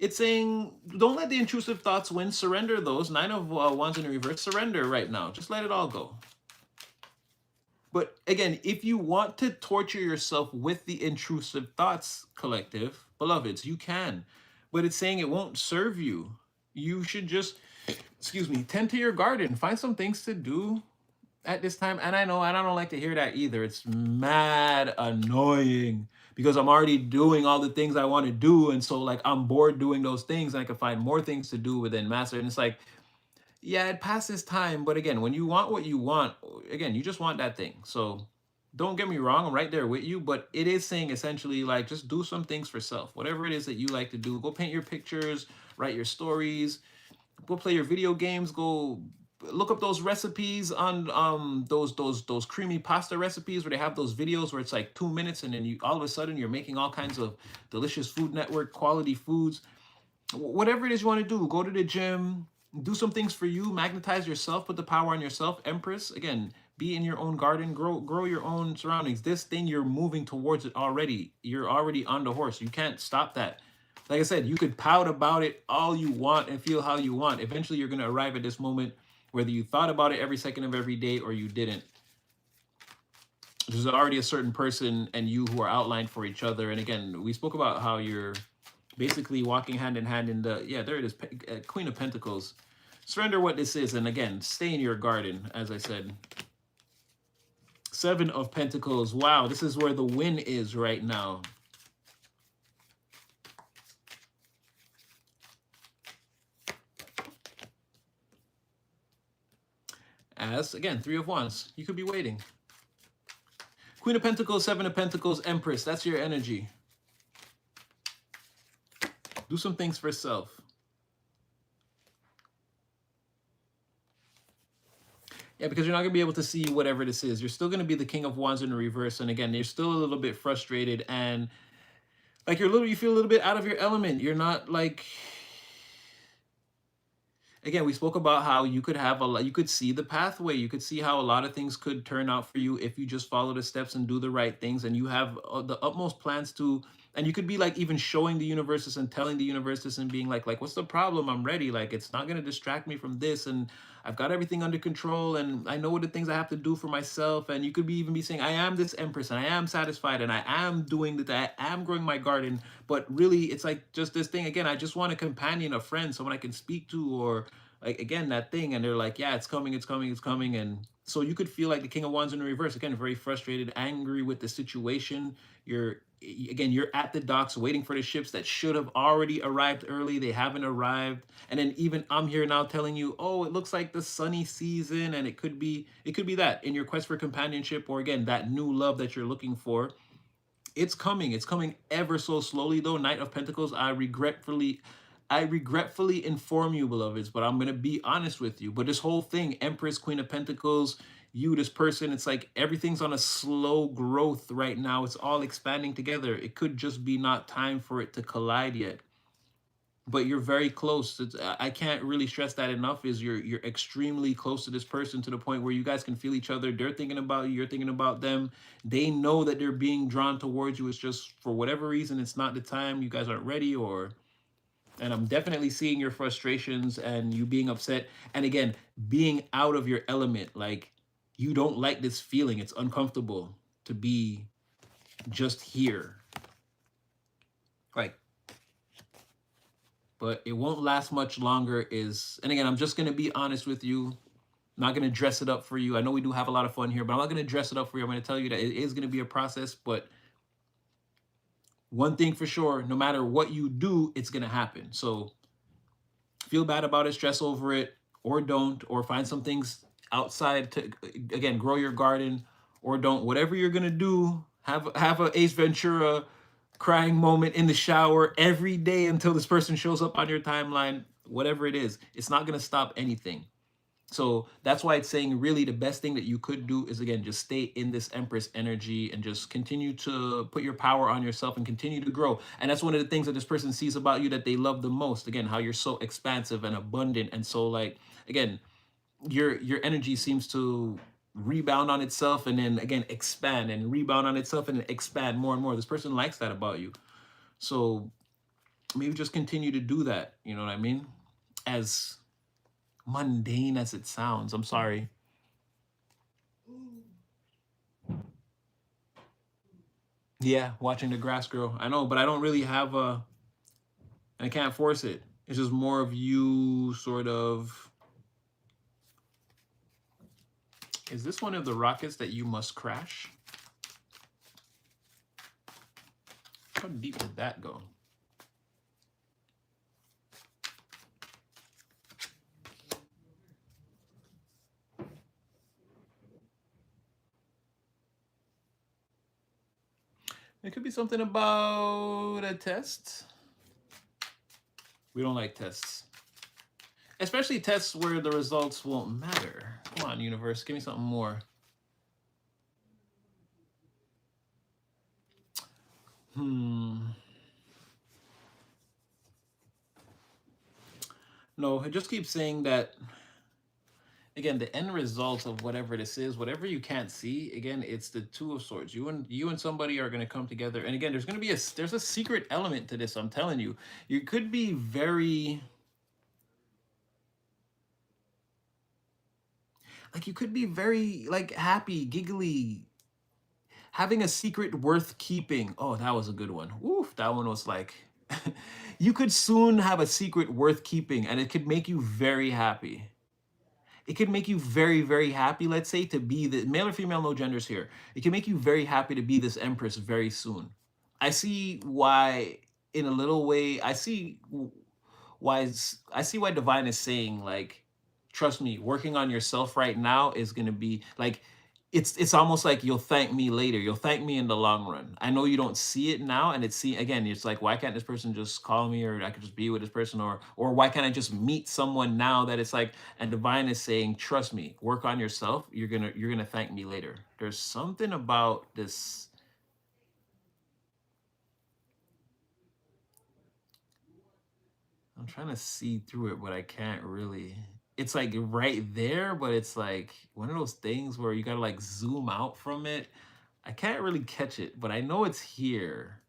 It's saying, don't let the intrusive thoughts win. Surrender those. 9 of Wands in the reverse. Surrender right now. Just let it all go. But again, if you want to torture yourself with the intrusive thoughts, collective, beloveds, you can. But it's saying it won't serve you. You should just, excuse me, tend to your garden. Find some things to do at this time. And I know, and I don't like to hear that either. It's mad annoying because I'm already doing all the things I want to do. And so like, I'm bored doing those things and I can find more things to do within Master. And it's like, yeah, it passes time. But again, when you want what you want, again, you just want that thing. So don't get me wrong, I'm right there with you, but it is saying essentially like, just do some things for self. Whatever it is that you like to do, go paint your pictures, write your stories, go play your video games, go look up those recipes on those creamy pasta recipes where they have those videos where it's like 2 minutes and then you all of a sudden you're making all kinds of delicious Food Network quality foods. Whatever it is you want to do, go to the gym, do some things for you, magnetize yourself, put the power on yourself. Empress, again, be in your own garden, grow your own surroundings. This thing, you're moving towards it already. You're already on the horse. You can't stop that. Like I said, you could pout about it all you want and feel how you want. Eventually, you're going to arrive at this moment, whether you thought about it every second of every day or you didn't. There's already a certain person and you who are outlined for each other. And again, we spoke about how you're basically walking hand in hand in the, yeah, there it is, Queen of Pentacles. Surrender what this is. And again, stay in your garden, as I said. Seven of Pentacles. Wow, this is where the win is right now. As, again, Three of Wands. You could be waiting. Queen of Pentacles, Seven of Pentacles, Empress. That's your energy. Do some things for self. Yeah, because you're not going to be able to see whatever this is. You're still going to be the King of Wands in the reverse. And again, you're still a little bit frustrated and like you feel a little bit out of your element. You're not like, again, we spoke about how you could have you could see the pathway. You could see how a lot of things could turn out for you if you just follow the steps and do the right things. And you have the utmost plans to, and you could be like even showing the universes and telling the universes and being like, what's the problem? I'm ready. Like, it's not going to distract me from this. And I've got everything under control. And I know what the things I have to do for myself. And you could be even be saying, I am this Empress and I am satisfied and I am doing that. I am growing my garden. But really, it's like just this thing. Again, I just want a companion, a friend, someone I can speak to, or like, again, that thing. And they're like, yeah, it's coming, it's coming, it's coming. And so you could feel like the King of Wands in reverse. Again, very frustrated, angry with the situation. You're at the docks waiting for the ships that should have already arrived early. They haven't arrived. And then even I'm here now telling you, oh, it looks like the sunny season. And it could be that in your quest for companionship, or again, that new love that you're looking for. It's coming. It's coming ever so slowly though. Knight of Pentacles, I regretfully inform you, beloveds, but I'm going to be honest with you. But this whole thing, Empress, Queen of Pentacles, you, this person, it's like everything's on a slow growth right now. It's all expanding together. It could just be not time for it to collide yet. But you're very close. I can't really stress that enough, is you're extremely close to this person to the point where you guys can feel each other. They're thinking about you. You're thinking about them. They know that they're being drawn towards you. It's just for whatever reason, it's not the time. You guys aren't ready, and I'm definitely seeing your frustrations and you being upset. And again, being out of your element. Like, you don't like this feeling. It's uncomfortable to be just here. Like, but it won't last much longer and again, I'm just going to be honest with you. I'm not going to dress it up for you. I know we do have a lot of fun here, but I'm not going to dress it up for you. I'm going to tell you that it is going to be a process, but one thing for sure, no matter what you do, it's going to happen. So feel bad about it, stress over it, or don't, or find some things outside to, again, grow your garden, or don't. Whatever you're going to do, have a Ace Ventura crying moment in the shower every day until this person shows up on your timeline. Whatever it is, it's not going to stop anything. So that's why it's saying really the best thing that you could do is, again, just stay in this Empress energy and just continue to put your power on yourself and continue to grow. And that's one of the things that this person sees about you that they love the most. Again, how you're so expansive and abundant. And so, like, again, your energy seems to rebound on itself and then, again, expand and rebound on itself and expand more and more. This person likes that about you. So maybe just continue to do that. You know what I mean? As mundane as it sounds, I'm sorry. Yeah, watching the grass grow. I know, but I don't really have I can't force it. It's just more of you sort of. Is this one of the rockets that you must crash? How deep did that go? It could be something about a test. We don't like tests. Especially tests where the results won't matter. Come on, universe, give me something more. No, it just keeps saying that, again, the end result of whatever this is, whatever you can't see, again, it's the Two of Swords. You and somebody are going to come together. And again, there's a secret element to this, I'm telling you. You could be very, like, happy, giggly, having a secret worth keeping. Oh, that was a good one. Oof, that one was like, you could soon have a secret worth keeping and it could make you very happy. it could make you very, very happy, let's say, to be the male or female, no genders here. It can make you very happy to be this empress very soon. I see why, in a little way, I see why divine is saying, like, trust me, working on yourself right now is going to be like, it's almost like you'll thank me later, you'll thank me in the long run. I know you don't see it now, and again, it's like, why can't this person just call me, or I could just be with this person, or why can't I just meet someone now that it's like, and divine is saying, trust me, work on yourself, you're gonna thank me later. There's something about this. I'm trying to see through it, but I can't really. It's like right there, but it's like one of those things where you gotta like zoom out from it. I can't really catch it, but I know it's here.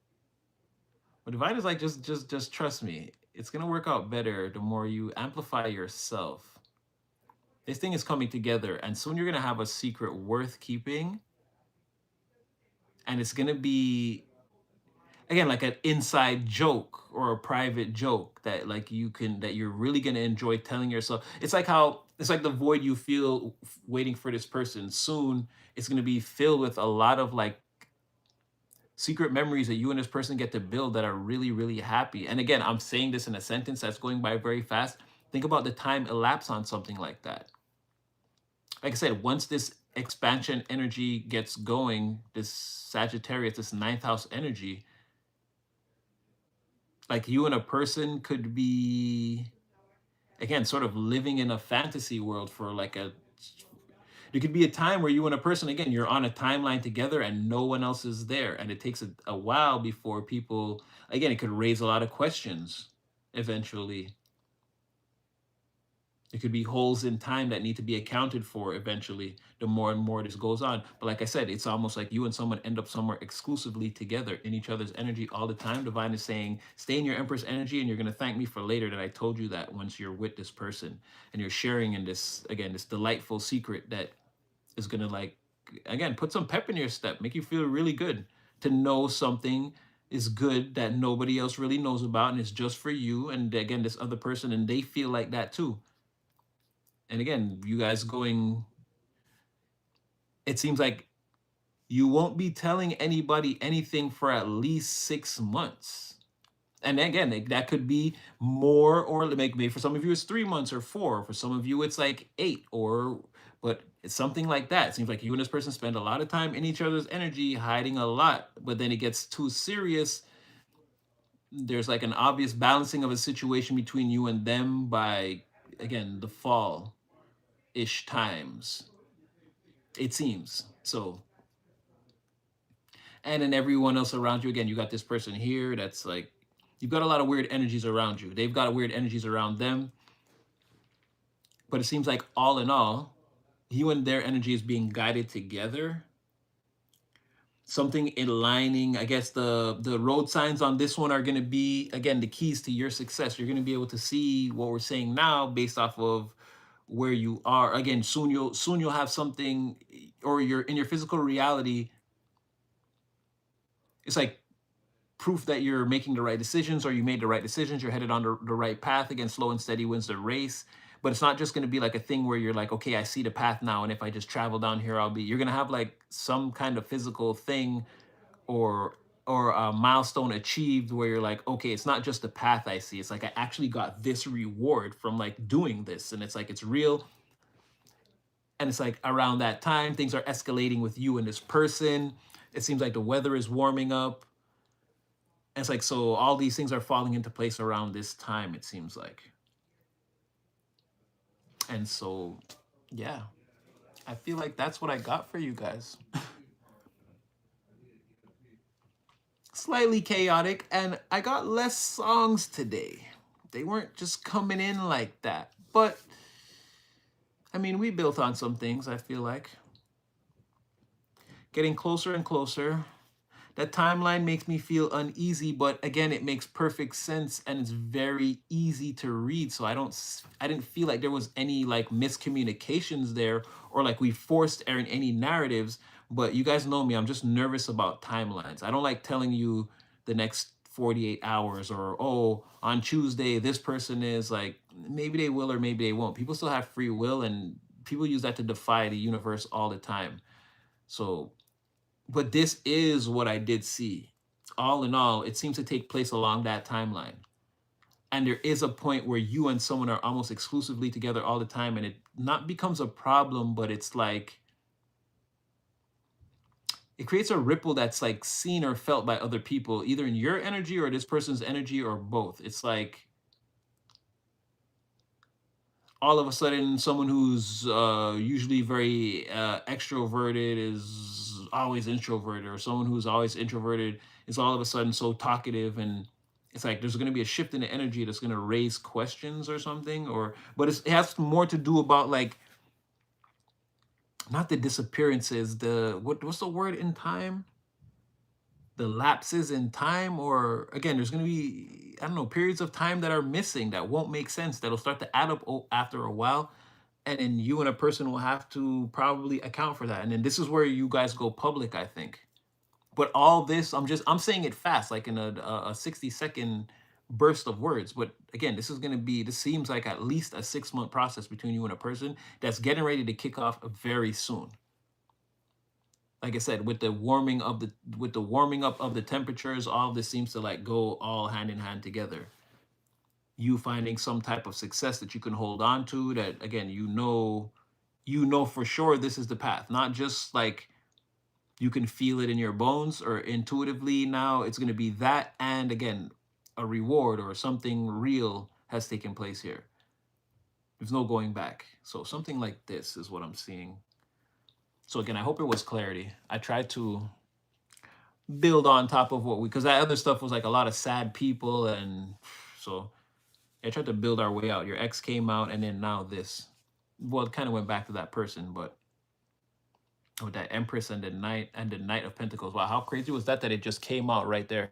But divine is like, just trust me. It's gonna work out better the more you amplify yourself. This thing is coming together, and soon you're gonna have a secret worth keeping, and it's gonna be, again, like an inside joke or a private joke that like that you're really going to enjoy telling yourself. It's like how it's like the void you feel waiting for this person. Soon it's going to be filled with a lot of like secret memories that you and this person get to build that are really, really happy. And again, I'm saying this in a sentence that's going by very fast. Think about the time elapsed on something like that. Like I said, once this expansion energy gets going, this Sagittarius, this ninth house energy, like you and a person could be, again, sort of living in a fantasy world for like a, there could be a time where you and a person, again, you're on a timeline together and no one else is there, and it takes a while before people, again, it could raise a lot of questions eventually. There could be holes in time that need to be accounted for eventually, the more and more this goes on. But like I said, it's almost like you and someone end up somewhere exclusively together in each other's energy all the time. Divine is saying, stay in your Empress energy, and you're going to thank me for later that I told you that once you're with this person. And you're sharing in this, again, this delightful secret that is going to, like, again, put some pep in your step, make you feel really good to know something is good that nobody else really knows about, and it's just for you. And again, this other person, and they feel like that too. And again, you guys going, it seems like you won't be telling anybody anything for at least 6 months. And again, that could be more, or maybe for some of you it's 3 months or four. For some of you it's like eight, or but it's something like that. It seems like you and this person spend a lot of time in each other's energy, hiding a lot. But then it gets too serious. There's like an obvious balancing of a situation between you and them by, again, the fall ish times, it seems. So, and then everyone else around you, again, you got this person here that's like, you've got a lot of weird energies around you. They've got weird energies around them. But it seems like all in all, you and their energy is being guided together. Something in lining, I guess the road signs on this one are going to be, again, the keys to your success. You're going to be able to see what we're saying now based off of where you are. Again, soon you'll have something, or you're in your physical reality. It's like proof that you're making the right decisions, or you made the right decisions, you're headed on the right path. Again, slow and steady wins the race. But it's not just going to be like a thing where you're like, okay, I see the path now, and if I just travel down here, you're going to have like some kind of physical thing, or a milestone achieved where you're like, okay, it's not just the path I see, it's like I actually got this reward from like doing this, and it's like it's real. And it's like around that time things are escalating with you and this person. It seems like the weather is warming up. And it's like, so all these things are falling into place around this time, it seems like. And so, yeah, I feel like that's what I got for you guys. Slightly chaotic, and I got less songs today. They weren't just coming in like that. But, I mean, we built on some things, I feel like. Getting closer and closer. That timeline makes me feel uneasy, but again, it makes perfect sense, and it's very easy to read. So I didn't feel like there was any like miscommunications there, or like we forced any narratives. But you guys know me, I'm just nervous about timelines. I don't like telling you the next 48 hours, or, oh, on Tuesday this person is like, maybe they will or maybe they won't. People still have free will, and people use that to defy the universe all the time. So, but this is what I did see. All in all, it seems to take place along that timeline. And there is a point where you and someone are almost exclusively together all the time, and it not becomes a problem, but it's like it creates a ripple that's like seen or felt by other people, either in your energy or this person's energy or both. It's like all of a sudden someone who's usually very extroverted is always introverted, or someone who's always introverted is all of a sudden so talkative, and it's like there's going to be a shift in the energy that's going to raise questions or something, or but it has more to do about like not the disappearances, the what's the word in time, the lapses in time, or again there's going to be, I don't know, periods of time that are missing that won't make sense, that'll start to add up after a while, and then you and a person will have to probably account for that, and then this is where you guys go public, I think. But all this, I'm saying it fast, like in a 60-second burst of words, but again, this is going to be, this seems like at least a 6-month process between you and a person that's getting ready to kick off very soon. Like I said, with the warming of the warming up of the temperatures, all of this seems to like go all hand in hand together. You finding some type of success that you can hold on to, that again, you know for sure this is the path, not just like you can feel it in your bones or intuitively. Now it's going to be that, and again, a reward or something real has taken place here. There's no going back. So something like this is what I'm seeing. So again, I hope it was clarity. I tried to build on top of what we, because that other stuff was like a lot of sad people, and so I tried to build our way out. Your ex came out, and then now this. Well, it kind of went back to that person, but with that Empress and the Knight of Pentacles. Wow, how crazy was that? That it just came out right there.